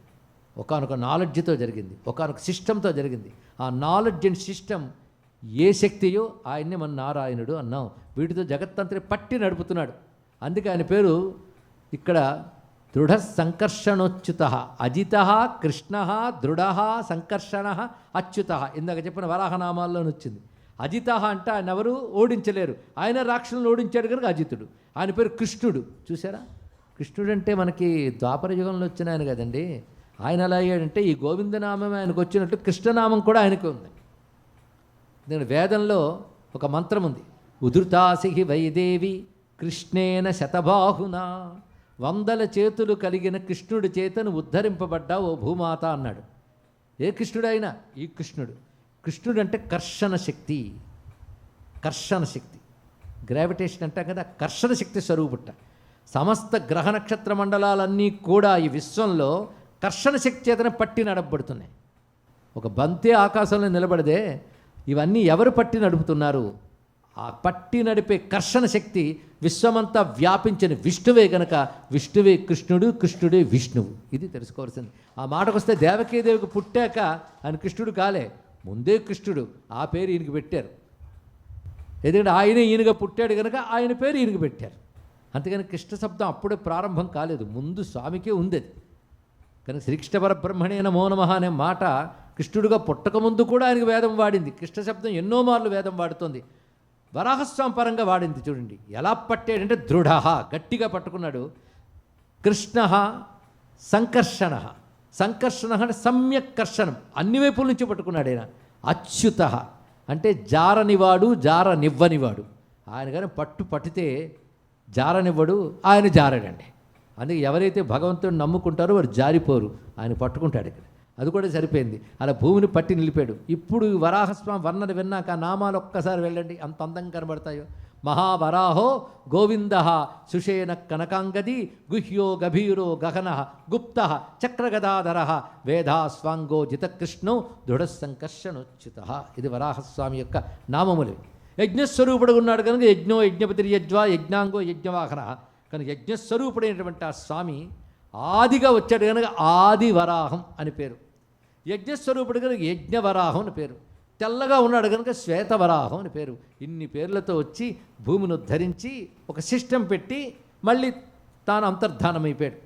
ఒకానొక నాలెడ్జ్తో జరిగింది, ఒకానొక సిస్టంతో జరిగింది. ఆ నాలెడ్జ్ అండ్ సిస్టమ్ ఏ శక్తియో ఆయన్నే మన నారాయణుడు అన్నాం. వీటితో జగత్తంతరి పట్టి నడుపుతున్నాడు. అందుకే ఆయన పేరు ఇక్కడ దృఢ సంకర్షణోచ్యుత, అజిత కృష్ణ, దృఢ సంకర్షణ అచ్యుత. ఇందాక చెప్పిన వరాహనామాల్లోనే వచ్చింది. అజిత అంటే ఆయన ఎవరు ఓడించలేరు, ఆయన రాక్షసులను ఓడించాడు కనుక అజితుడు. ఆయన పేరు కృష్ణుడు. చూసారా, కృష్ణుడు అంటే మనకి ద్వాపర యుగంలో వచ్చిన ఆయన కదండి. ఆయన ఎలా అయ్యాడంటే ఈ గోవిందనామం ఆయనకు వచ్చినట్టు కృష్ణనామం కూడా ఆయనకు ఉంది. నేను వేదంలో ఒక మంత్రం ఉంది, ఉధృతాసిహి వైదేవి కృష్ణేన శతబాహున, 100 చేతులు కలిగిన కృష్ణుడి చేతను ఉద్ధరింపబడ్డా ఓ భూమాత అన్నాడు. ఏ కృష్ణుడైనా ఈ కృష్ణుడు. కృష్ణుడు అంటే కర్షణ శక్తి, కర్షణ శక్తి, గ్రావిటేషన్ అంటాం కదా, కర్షణ శక్తి స్వరూపుట. సమస్త గ్రహ నక్షత్ర మండలాలన్నీ కూడా ఈ విశ్వంలో కర్షణ శక్తి చేతనే పట్టి నడపబడుతున్నాయి. ఒక బంతే ఆకాశంలో నిలబడితే ఇవన్నీ ఎవరు పట్టి నడుపుతున్నారు? ఆ పట్టి నడిపే కర్షణ శక్తి విశ్వమంతా వ్యాపించిన విష్ణువే గనక విష్ణువే కృష్ణుడు, కృష్ణుడే విష్ణువు. ఇది తెలుసుకోవాల్సింది. ఆ మాటకు వస్తే దేవకీదేవికి పుట్టాక ఆయన కృష్ణుడు కాలే, ముందే కృష్ణుడు. ఆ పేరు ఈయనకి పెట్టారు. ఎందుకంటే ఆయన ఈయనగా పుట్టాడు కనుక ఆయన పేరు ఈయనకి పెట్టారు. అంతేగాని కృష్ణ శబ్దం అప్పుడే ప్రారంభం కాలేదు, ముందు స్వామికే ఉంది అది. కానీ శ్రీకృష్ణ పరబ్రహ్మణే నమో నమః అనే మాట కృష్ణుడిగా పుట్టకముందు కూడా ఆయనకు వేదం వాడింది. కృష్ణ శబ్దం ఎన్నో మార్లు వేదం వాడుతోంది. వరాహస్వామి పరంగా వాడింది. చూడండి ఎలా పట్టాడంటే దృఢ, గట్టిగా పట్టుకున్నాడు. కృష్ణ సంకర్షణ, సంకర్షణ అంటే సమ్యక్ కర్షణం, అన్ని వైపుల నుంచి పట్టుకున్నాడు ఆయన. అచ్యుత అంటే జారనివాడు, జారనివ్వనివాడు. ఆయన కానీ పట్టితే జారనివ్వడు, ఆయన జారడండి. అందుకే ఎవరైతే భగవంతుడిని నమ్ముకుంటారో వారు జారిపోరు, ఆయన పట్టుకుంటాడు. ఇక్కడ అది కూడా సరిపోయింది. అలా భూమిని పట్టి నిలిపాడు. ఇప్పుడు వరాహస్వామి వర్ణన విన్నాక ఆ నామాలు ఒక్కసారి వెళ్ళండి, అంత అందంగా కనబడతాయో. మహావరాహో గోవింద సుషేణ కనకాంగది గుహ్యో గభీరో గగన గుప్త చక్రగదాధర వేదాస్వాంగో జితకృష్ణో దృఢ సంకర్షణోచ్యుత. ఇది వరాహస్వామి యొక్క నామములు. యజ్ఞస్వరూపుడు ఉన్నాడు కనుక యజ్ఞో యజ్ఞపతిర్యజ్వా యజ్ఞాంగో యజ్ఞవాహన. కానీ యజ్ఞస్వరూపుడైనటువంటి ఆ స్వామి ఆదిగా వచ్చాడు కనుక ఆది వరాహం అని పేరు. యజ్ఞస్వరూపుడు కనుక యజ్ఞవరాహం అని పేరు. తెల్లగా ఉన్నాడు కనుక శ్వేతవరాహం అని పేరు. ఇన్ని పేర్లతో వచ్చి భూమిని ఉద్ధరించి ఒక సిస్టమ్ పెట్టి మళ్ళీ తాను అంతర్ధానమైపోయాడు.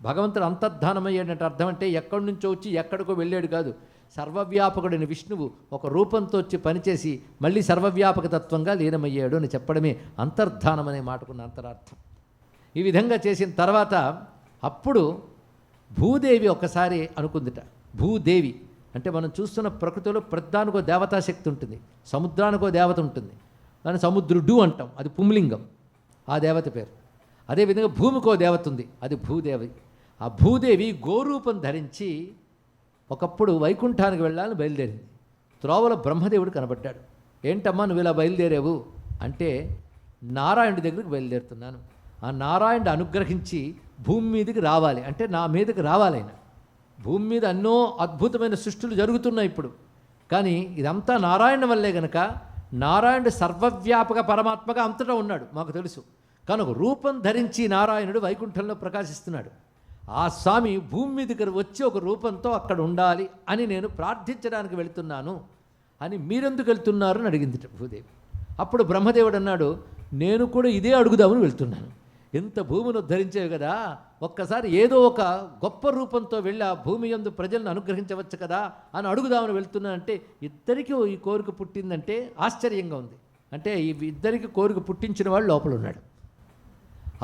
భగవంతుడు అంతర్ధానమయ్యాడంటే అర్థం అంటే ఎక్కడి నుంచో వచ్చి ఎక్కడికో వెళ్ళాడు కాదు. సర్వవ్యాపకుడైన విష్ణువు ఒక రూపంతో వచ్చి పనిచేసి మళ్ళీ సర్వవ్యాపక తత్వంగా లీనమయ్యాడు అని చెప్పడమే అంతర్ధానం అనే మాటకున్న అంతరార్థం. ఈ విధంగా చేసిన తర్వాత అప్పుడు భూదేవి ఒకసారి అనుకుందిట. భూదేవి అంటే మనం చూస్తున్న ప్రకృతిలో ప్రతిదానికో దేవతాశక్తి ఉంటుంది. సముద్రానికో దేవత ఉంటుంది, దాన్ని సముద్రుడు అంటాం, అది పుంలింగం, ఆ దేవత పేరు. అదేవిధంగా భూమికో దేవత ఉంది, అది భూదేవి. ఆ భూదేవి గోరూపం ధరించి ఒకప్పుడు వైకుంఠానికి వెళ్ళాలని బయలుదేరింది. త్రోవలో బ్రహ్మదేవుడు కనబడ్డాడు. ఏంటమ్మా నువ్వు ఇలా బయలుదేరావు అంటే, నారాయణుడి దగ్గరికి బయలుదేరుతున్నాను, ఆ నారాయణుడు అనుగ్రహించి భూమి మీదకి రావాలి అంటే నా మీదకి రావాలి. ఆయన భూమి మీద ఎన్నో అద్భుతమైన సృష్టిలు జరుగుతున్నాయి ఇప్పుడు, కానీ ఇదంతా నారాయణ వల్లే గనక నారాయణుడు సర్వవ్యాపక పరమాత్మగా అంతటా ఉన్నాడు మాకు తెలుసు. కనుక రూపం ధరించి నారాయణుడు వైకుంఠంలో ప్రకాశిస్తున్నాడు. ఆ స్వామి భూమి మీదకి వచ్చి ఒక రూపంతో అక్కడ ఉండాలి అని నేను ప్రార్థించడానికి వెళుతున్నాను అని మీరెందుకు వెళ్తున్నారు అని అడిగింది భూదేవి. అప్పుడు బ్రహ్మదేవుడు అన్నాడు, నేను కూడా ఇదే అడుగుదామని వెళ్తున్నాను. ఎంత భూమిని ఉద్ధరించేవి కదా, ఒక్కసారి ఏదో ఒక గొప్ప రూపంతో వెళ్ళి ఆ భూమి యందు ప్రజలను అనుగ్రహించవచ్చు కదా అని అడుగుదామని వెళ్తున్నానంటే ఇద్దరికీ ఈ కోరిక పుట్టిందంటే ఆశ్చర్యంగా ఉంది. అంటే ఈ ఇద్దరికి కోరిక పుట్టించిన వాడు లోపల ఉన్నాడు.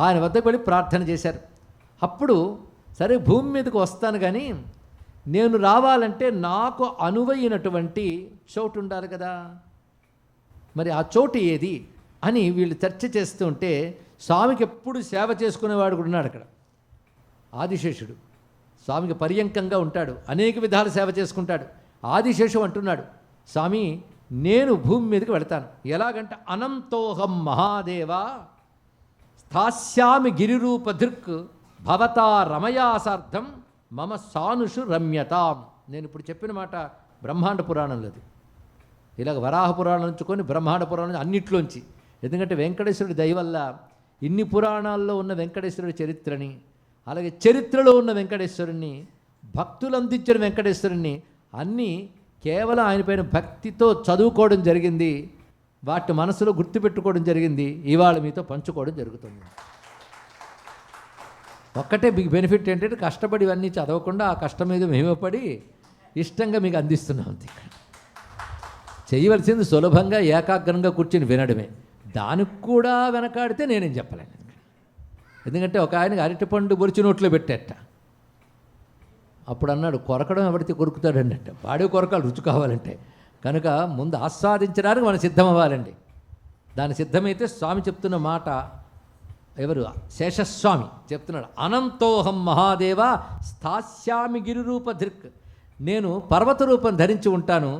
ఆయన వద్దకు వెళ్ళి ప్రార్థన చేశారు. అప్పుడు సరే భూమి మీదకి వస్తాను, కానీ నేను రావాలంటే నాకు అనువైనటువంటి చోటు ఉండాలి కదా, మరి ఆ చోటు ఏది అని వీళ్ళు చర్చ చేస్తూ ఉంటే స్వామికి ఎప్పుడు సేవ చేసుకునేవాడు కూడా ఉన్నాడు అక్కడ, ఆదిశేషుడు. స్వామికి పర్యంకంగా ఉంటాడు, అనేక విధాల సేవ చేసుకుంటాడు. ఆదిశేషు అంటున్నాడు, స్వామి నేను భూమి మీదకి వెళతాను, ఎలాగంటే అనంతోహం మహాదేవ స్థాస్యామి గిరిరూపధృక్ భవతా రమయాసార్థం మమ సానుషు రమ్యతాం. నేను ఇప్పుడు చెప్పిన మాట బ్రహ్మాండ పురాణంలోది. ఇలాగ వరాహ పురాణం నుంచుకొని బ్రహ్మాండ పురాణం అన్నిట్లోంచి. ఎందుకంటే వెంకటేశ్వరుడి దయ వల్ల ఇన్ని పురాణాల్లో ఉన్న వెంకటేశ్వరుడి చరిత్రని, అలాగే చరిత్రలో ఉన్న వెంకటేశ్వరుణ్ణి, భక్తులు అందించిన వెంకటేశ్వరుణ్ణి అన్నీ కేవలం ఆయన పైన భక్తితో చదువుకోవడం జరిగింది, వాటి మనసులో గుర్తుపెట్టుకోవడం జరిగింది, ఇవాళ మీతో పంచుకోవడం జరుగుతుంది. ఒక్కటే మీకు బెనిఫిట్ ఏంటంటే కష్టపడి ఇవన్నీ చదవకుండా ఆ కష్టం మీద మేమపడి ఇష్టంగా మీకు అందిస్తున్నాం. అంతే. చేయవలసింది సులభంగా ఏకాగ్రంగా కూర్చొని వినడమే. దానికి కూడా వెనకాడితే నేనేం చెప్పలేను. ఎందుకంటే ఒక ఆయనకి అరటిపండు బొరిచి నోట్లో పెట్టేట. అప్పుడు అన్నాడు, కొరకడం ఎవరితే కొరుకుతాడండి అంటే, వాడే కొరకాలి రుచి కావాలంటే. కనుక ముందు ఆస్వాదించడానికి మనం సిద్ధం అవ్వాలండి. దాని సిద్ధమైతే స్వామి చెప్తున్న మాట, ఎవరు శేషస్వామి చెప్తున్నాడు, అనంతోహం మహాదేవ స్థాస్యామి గిరిరూపధృక్. నేను పర్వత రూపం ధరించి ఉంటాను,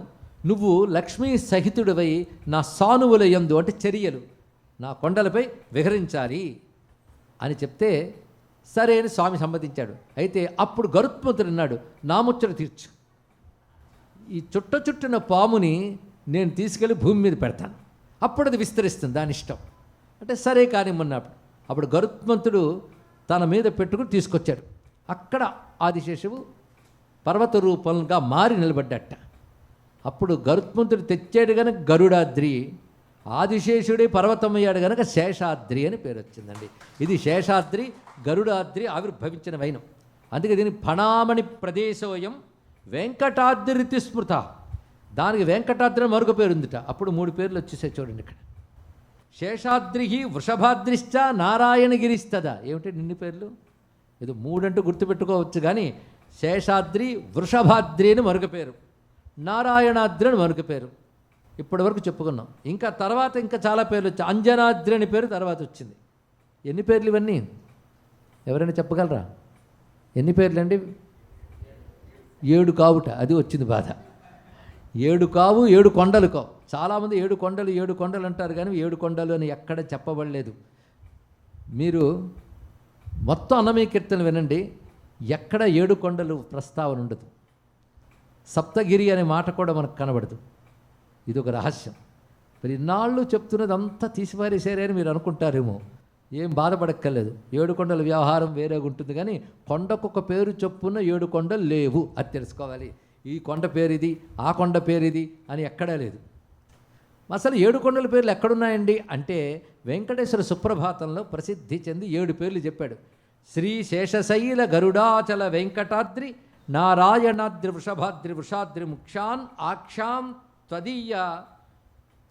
నువ్వు లక్ష్మీ సహితుడివై నా సానువుల యందు అంటే చర్యలు నా కొండలపై విహరించాలి అని చెప్తే సరే అని స్వామి సమ్మతించాడు. అయితే అప్పుడు గరుత్మంతుడు అన్నాడు, నా ముచ్చట తీర్చు, ఈ చుట్టున పాముని నేను తీసుకెళ్ళి భూమి మీద పెడతాను, అప్పుడు అది విస్తరిస్తుంది, దాని ఇష్టం అంటే సరే కానిమ్మన్నప్పుడు. అప్పుడు గరుత్మంతుడు తన మీద పెట్టుకుని తీసుకొచ్చాడు. అక్కడ ఆదిశేషువు పర్వత రూపంగా మారి నిలబడ్డట. అప్పుడు గరుత్మంతుడు తెచ్చాడు కనుక గరుడాద్రి, ఆదిశేషుడే పర్వతమయ్యాడు కనుక శేషాద్రి అని పేరు వచ్చిందండి. ఇది శేషాద్రి గరుడాద్రి ఆవిర్భవించిన వైనం. అందుకే దీని ఫణామణి ప్రదేశోయం వెంకటాద్రి స్మృత. దానికి వెంకటాద్రి మరొక పేరు ఉందిట. అప్పుడు 3 పేర్లు వచ్చేసాయి చూడండి ఇక్కడ. శేషాద్రి వృషభాద్రిశ్చ నారాయణగిరిస్తదా. ఏమిటి నిన్ని పేర్లు? ఇది 3 అంటూ గుర్తుపెట్టుకోవచ్చు, కానీ శేషాద్రి వృషభాద్రి అని మరొక పేరు, నారాయణాద్రి అని మరొక పేరు ఇప్పటి వరకు చెప్పుకున్నాం. ఇంకా తర్వాత ఇంకా చాలా పేర్లు వచ్చాయి. అంజనాద్రి అని పేరు తర్వాత వచ్చింది. ఎన్ని పేర్లు ఇవన్నీ? ఎవరైనా చెప్పగలరా? ఎన్ని పేర్లు అండి? 7 కావుట, అది వచ్చింది బాధ. 7 కావు, 7 కొండలు కావు. చాలామంది 7 కొండలు 7 కొండలు అంటారు, కానీ 7 కొండలు అని ఎక్కడ చెప్పబడలేదు. మీరు మొత్తం అన్నమయ్య కీర్తన వినండి, ఎక్కడ 7 కొండలు ప్రస్తావన ఉండదు. సప్తగిరి అనే మాట కూడా మనకు కనబడదు. ఇది ఒక రహస్యం. మరి ఇన్నాళ్ళు చెప్తున్నది అంతా తీసిపారేసారే అని మీరు అనుకుంటారేమో. ఏం బాధపడక్కర్లేదు. 7 కొండల వ్యవహారం వేరేగా ఉంటుంది, కానీ కొండకొక పేరు చొప్పున 7 కొండలు లేవు, అది తెలుసుకోవాలి. ఈ కొండ పేరిది, ఆ కొండ పేరిది అని ఎక్కడా లేదు. అసలు 7 కొండల పేర్లు ఎక్కడున్నాయండి అంటే, వెంకటేశ్వర సుప్రభాతంలో ప్రసిద్ధి చెంది 7 పేర్లు చెప్పాడు. శ్రీ శేషశైల గరుడాచల వెంకటాద్రి నారాయణాద్రి వృషభాద్రి వృషాద్రి ముక్షాన్ ఆక్షాం త్వదీయ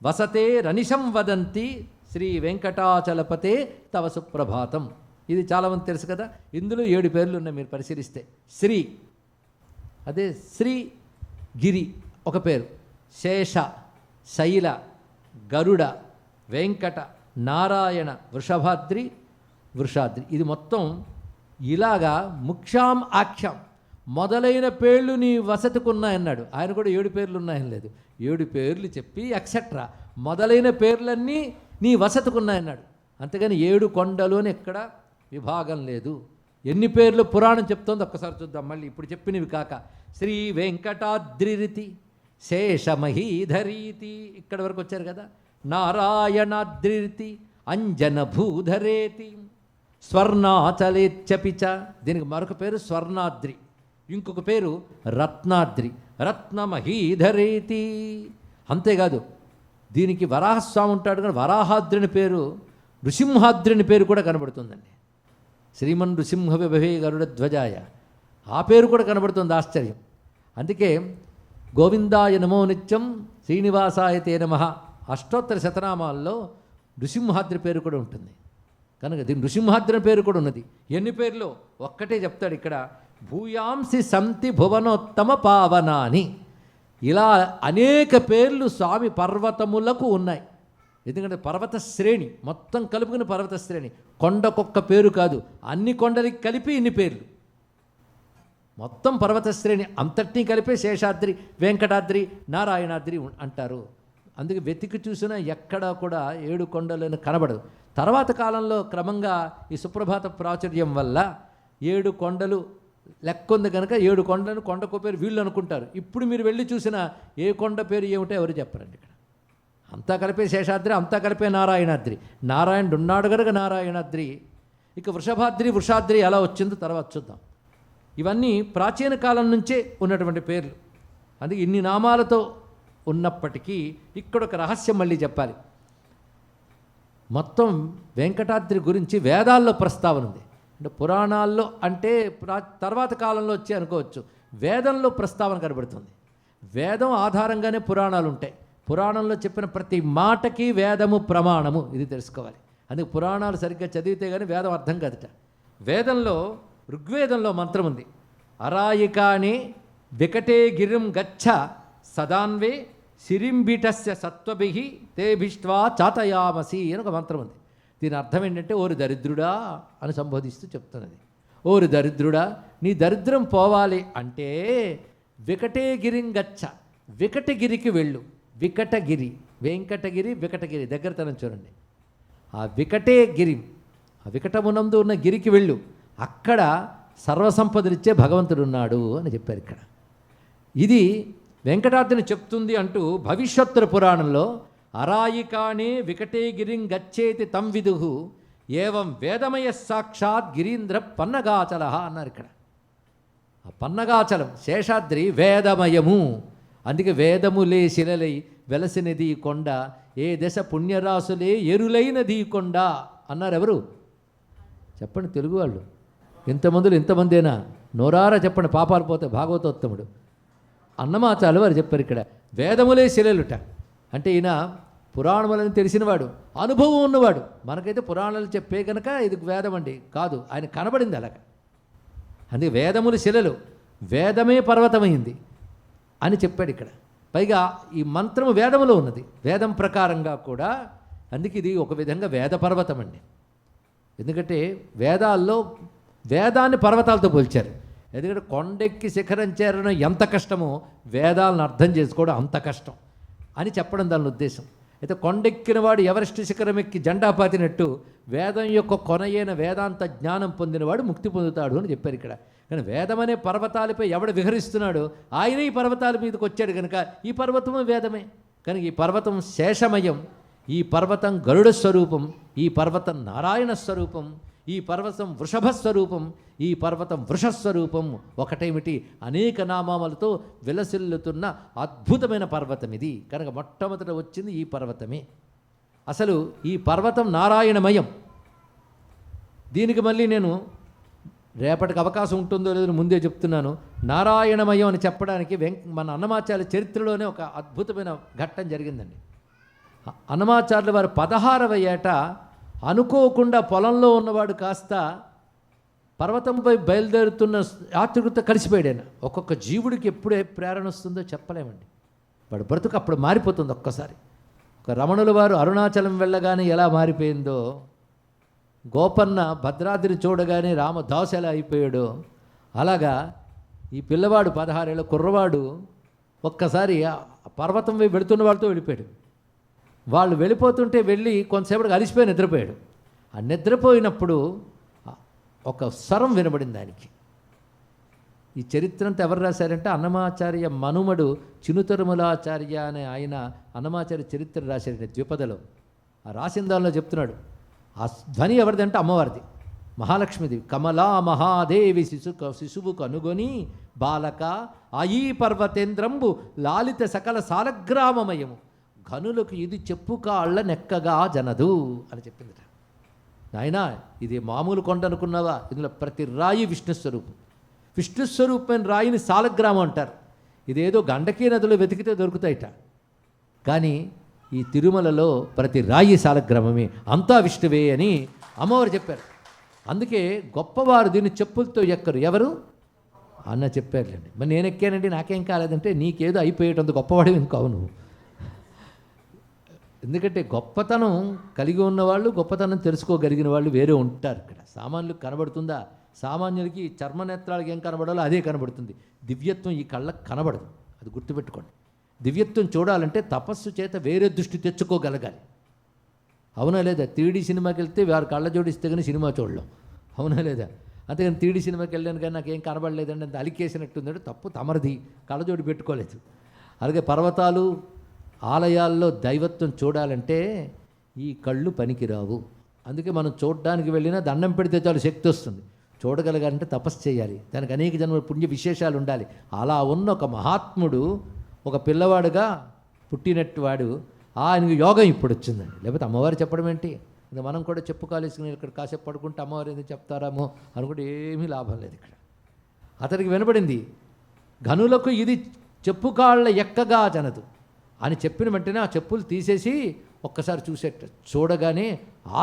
వసతే రనిశం వదంతి శ్రీ వెంకటాచలపతే తవ సుప్రభాతం. ఇది చాలామంది తెలుసు కదా. ఇందులో 7 పేర్లు ఉన్నాయి మీరు పరిశీలిస్తే. శ్రీ, అదే శ్రీ గిరి ఒక పేరు, శేష, శైల, గరుడ, వెంకట, నారాయణ, వృషభాద్రి, వృషాద్రి. ఇది మొత్తం ఇలాగా ముక్షాం ఆఖ్యాం మొదలైన పేర్లు నీ వసతికున్నాయన్నాడు. ఆయన కూడా 7 పేర్లు ఉన్నాయని లేదు, 7 పేర్లు చెప్పి ఎక్సెట్రా మొదలైన పేర్లన్నీ నీ వసతికున్నాయన్నాడు. అంతేగాని 7 కొండలు అని ఎక్కడ విభాగం లేదు. ఎన్ని పేర్లు పురాణం చెప్తోంది ఒక్కసారి చూద్దాం. మళ్ళీ ఇప్పుడు చెప్పినవి కాక, శ్రీ వెంకటాద్రిరితి, శేషమహీధరీతి, ఇక్కడ వరకు వచ్చారు కదా. నారాయణాద్రిరితి, అంజనభూధరేతి, స్వర్ణాచలేచ్చపిచ, దీనికి మరొక పేరు స్వర్ణాద్రి, ఇంకొక పేరు రత్నాద్రి, రత్నమహీధరేతి. అంతేకాదు దీనికి వరాహస్వామి ఉంటాడు, కానీ వరాహాద్రి అని పేరు, నృసింహాద్రి అని పేరు కూడా కనబడుతుందండి. శ్రీమన్ నృసింహ విభవే గరుడ ధ్వజాయ, ఆ పేరు కూడా కనబడుతుంది. ఆశ్చర్యం. అందుకే గోవిందాయ నమో నిత్యం శ్రీనివాసాయ తే నమః అష్టోత్తర శతనామాల్లో నృసింహాద్రి పేరు కూడా ఉంటుంది. కనుక దీని నృసింహాద్రి పేరు కూడా ఉన్నది. ఎన్ని పేర్లు ఒక్కటే చెప్తాడు ఇక్కడ. భూయాంసి సంతి భువనోత్తమ పావనాని. ఇలా అనేక పేర్లు స్వామి పర్వతములకు ఉన్నాయి. ఎందుకంటే పర్వత శ్రేణి మొత్తం కలుపుకుని పర్వత శ్రేణి, కొండకొక్క పేరు కాదు, అన్ని కొండలకి కలిపి ఇన్ని పేర్లు. మొత్తం పర్వత శ్రేణి అంతటినీ కలిపే శేషాద్రి, వెంకటాద్రి, నారాయణాద్రి అంటారు. అందుకే వెతికి చూసినా ఎక్కడా కూడా 7 కొండలను కనబడదు. తర్వాత కాలంలో క్రమంగా ఈ సుప్రభాత ప్రాచుర్యం వల్ల 7 కొండలు లెక్కొంది కనుక 7 కొండలను కొండకో పేరు వీళ్ళు అనుకుంటారు. ఇప్పుడు మీరు వెళ్ళి చూసినా ఏ కొండ పేరు ఏమిటో ఎవరు చెప్పరండి. ఇక్కడ అంతా కలిపే శేషాద్రి, అంతా కలిపే నారాయణాద్రి. నారాయణుడు ఉన్నాడు కనుక నారాయణాద్రి. ఇక వృషభాద్రి, వృషాద్రి ఎలా వచ్చిందో తర్వాత చూద్దాం. ఇవన్నీ ప్రాచీన కాలం నుంచే ఉన్నటువంటి పేర్లు. అందుకే ఇన్ని నామాలతో ఉన్నప్పటికీ ఇక్కడ ఒక రహస్యం మళ్ళీ చెప్పాలి. మొత్తం వెంకటాద్రి గురించి వేదాల్లో ప్రస్తావన ఉంది. అంటే పురాణాల్లో అంటే తర్వాత కాలంలో వచ్చి అనుకోవచ్చు. వేదంలో ప్రస్తావన కనబడుతుంది. వేదం ఆధారంగానే పురాణాలు ఉంటాయి. పురాణంలో చెప్పిన ప్రతి మాటకి వేదము ప్రమాణము, ఇది తెలుసుకోవాలి. అందుకే పురాణాలు సరిగ్గా చదివితే కానీ వేదం అర్థం కాదుట. వేదంలో ఋగ్వేదంలో మంత్రం ఉంది. అరాయికాని వికటే గిరిం గచ్చ సదాన్వే సిరింబిటస్య సత్వభిహి తేభిష్ట్వా చాతయామసి అని ఒక మంత్రం ఉంది. దీని అర్థం ఏంటంటే, ఓరి దరిద్రుడా అని సంబోధిస్తూ చెప్తున్నది. ఓరి దరిద్రుడా, నీ దరిద్రం పోవాలి అంటే వికటే గిరిం గచ్చ, వికటగిరికి వెళ్ళు. వికటగిరి, వెంకటగిరి, వికటగిరి దగ్గరతనం చూడండి. ఆ వికటే గిరి, ఆ వికటమునందు ఉన్న గిరికి వెళ్ళు. అక్కడ సర్వసంపదనిచ్చే భగవంతుడు ఉన్నాడు అని చెప్పారు ఇక్కడ. ఇది వెంకటాద్రిని చెప్తుంది అంటూ భవిష్యత్తు పురాణంలో అరాయికాణే వికటే గిరిం గచ్చేతి తం విదుహు ఏవం వేదమయ సాక్షాత్ గిరీంద్ర పన్నగాచల అన్నారు ఇక్కడ. ఆ పన్నగాచలం శేషాద్రి వేదమయము. అందుకే వేదములే శిలలై వెలసినది కొండ, ఏ దశ పుణ్యరాసులే ఎరులైనది కొండ అన్నారు. ఎవరు చెప్పండి? తెలుగు వాళ్ళు. ఇంతమందేనా? నోరారా చెప్పండి, పాపాలు పోతే. భాగవతోత్తముడు అన్నమాచార్యులు వారు చెప్పారు ఇక్కడ వేదములే శిలలుట. అంటే ఈయన పురాణములని తెలిసినవాడు, అనుభవం ఉన్నవాడు. మనకైతే పురాణాలు చెప్పే కనుక ఇది వేదం అండి కాదు, ఆయన కనబడింది అలాగ. అందుకే వేదములు శిలలు, వేదమే పర్వతమైంది అని చెప్పాడు ఇక్కడ. పైగా ఈ మంత్రము వేదములో ఉన్నది, వేదం ప్రకారంగా కూడా. అందుకే ఇది ఒక విధంగా వేద పర్వతం అండి. ఎందుకంటే వేదాల్లో వేదాన్ని పర్వతాలతో పోల్చారు. ఎందుకంటే కొండెక్కి శిఖరం చేరడం ఎంత కష్టమో వేదాలను అర్థం చేసుకోవడం అంత కష్టం అని చెప్పడం దాని ఉద్దేశం. అయితే కొండెక్కిన వాడు ఎవరెస్ట్ శిఖరం ఎక్కి జెండా పాతినట్టు వేదం యొక్క కొనయైన వేదాంత జ్ఞానం పొందినవాడు ముక్తి పొందుతాడు అని చెప్పారు ఇక్కడ. కానీ వేదం అనే పర్వతాలపై ఎవడు విహరిస్తున్నాడో ఆయన ఈ పర్వతాల మీదకి వచ్చాడు కనుక ఈ పర్వతము వేదమే. కనుక ఈ పర్వతం శేషమయం, ఈ పర్వతం గరుడ స్వరూపం, ఈ పర్వతం నారాయణ స్వరూపం, ఈ పర్వతం వృషభ స్వరూపం, ఈ పర్వతం వృషస్వరూపం. ఒకటేమిటి, అనేక నామాలతో విలసిల్లుతున్న అద్భుతమైన పర్వతం ఇది. కనుక మొట్టమొదట వచ్చింది ఈ పర్వతమే. అసలు ఈ పర్వతం నారాయణమయం. దీనికి మళ్ళీ నేను రేపటికి అవకాశం ఉంటుందో లేదో ముందే చెప్తున్నాను. నారాయణమయం అని చెప్పడానికి మన అన్నమాచార్య చరిత్రలోనే ఒక అద్భుతమైన ఘట్టం జరిగిందండి. అన్నమాచార్యుల వారు 16వ ఏట అనుకోకుండా పొలంలో ఉన్నవాడు కాస్త పర్వతంపై బయలుదేరుతున్న యాత్రికుడితో కలిసిపోయాడు. ఆయన ఒక్కొక్క జీవుడికి ఎప్పుడు ప్రేరణ వస్తుందో చెప్పలేమండి. వాడు బ్రతుకు అప్పుడు మారిపోతుంది ఒక్కసారి. ఒక రమణుల వారు అరుణాచలం వెళ్ళగానే ఎలా మారిపోయిందో, గోపన్న భద్రాద్రి చూడగానే రామదాసు ఎలా అయిపోయాడో, అలాగా ఈ పిల్లవాడు 16 ఏళ్ళ కుర్రవాడు ఒక్కసారి పర్వతం వైపు వెళుతున్న వాళ్ళతో వెళ్ళిపోయాడు. వాళ్ళు వెళ్ళిపోతుంటే వెళ్ళి కొంతసేపటికి అలిసిపోయి నిద్రపోయాడు. ఆ నిద్రపోయినప్పుడు ఒక స్వరం వినబడింది ఆయనకి. ఈ చరిత్ర అంతా ఎవరు రాశారంటే అన్నమాచార్య మనుమడు చినుతరుమలాచార్య అనే ఆయన అన్నమాచార్య చరిత్ర రాశారంటే ద్విపదలో. ఆ రాసిన దానిలో చెప్తున్నాడు, ఆ ధ్వని ఎవరిదంటే అమ్మవారిది, మహాలక్ష్మిది. కమలా మహాదేవి శిశువుకు అనుగొని బాలక అయీ పర్వతేంద్రంబు లాలిత సకల సాలగ్రామమయము ఘనులకు ఇది చెప్పు కాళ్ళ నెక్కగా జనదు అని చెప్పిందిట. నాయనా, ఇది మామూలు కొండ అనుకున్నావా? ఇందులో ప్రతి రాయి విష్ణుస్వరూపం. విష్ణుస్వరూపమైన రాయిని సాలగ్రామం అంటారు. ఇదేదో గండకీ నదిలో వెతికితే దొరుకుతాయిట. కానీ ఈ తిరుమలలో ప్రతి రాయి సాలగ్రామమే, అంతా విష్ణువే అని అమ్మవారు చెప్పారు. అందుకే గొప్పవారు దీన్ని చెప్పులతో ఎక్కరు. ఎవరు అన్న చెప్పారులేండి. మరి నేను ఎక్కానండి, నాకేం కాలేదంటే నీకేదో అయిపోయేటందుకు గొప్పవాడు ఇంకావు నువ్వు. ఎందుకంటే గొప్పతనం కలిగి ఉన్నవాళ్ళు, గొప్పతనం తెలుసుకోగలిగిన వాళ్ళు వేరే ఉంటారు. ఇక్కడ సామాన్యులకు కనబడుతుందా? సామాన్యులకి చర్మనేత్రాలకి ఏం కనబడాలో అదే కనబడుతుంది. దివ్యత్వం ఈ కళ్ళకు కనబడదు, అది గుర్తుపెట్టుకోండి. దివ్యత్వం చూడాలంటే తపస్సు చేత వేరే దృష్టి తెచ్చుకోగలగాలి. అవునా లేదా? 3D సినిమాకి వెళ్తే వారు కళ్ళ జోడిస్తే కానీ సినిమా చూడలేం, అవునా లేదా? అంతేగాని 3D సినిమాకి వెళ్ళాను కానీ నాకేం కనబడలేదండి, అంత అలికేసినట్టుందంటే తప్పు తమరిది, కళ్ళజోడి పెట్టుకోలేదు. అలాగే పర్వతాలు ఆలయాల్లో దైవత్వం చూడాలంటే ఈ కళ్ళు పనికిరావు. అందుకే మనం చూడడానికి వెళ్ళినా దండం పెడితే చాలు శక్తి వస్తుంది. చూడగలగాలంటే తపస్సు చేయాలి, దానికి అనేక జన్మ పుణ్య విశేషాలు ఉండాలి. అలా ఉన్న ఒక మహాత్ముడు ఒక పిల్లవాడుగా పుట్టినట్టు వాడు, ఆయనకు యోగం ఇప్పుడు వచ్చిందండి. లేకపోతే అమ్మవారు చెప్పడం ఏంటి? ఇంకా మనం కూడా చెప్పుకోవాల్సిన ఇక్కడ కాసేపు పడుకుంటే అమ్మవారు ఎందుకు చెప్తారామో అనుకుంటే ఏమీ లాభం లేదు. ఇక్కడ అతనికి వినపడింది, ఘనులకు ఇది చెప్పు కాళ్ళ ఎక్కగా జనదు అని చెప్పిన వెంటనే ఆ చెప్పులు తీసేసి ఒక్కసారి చూడగానే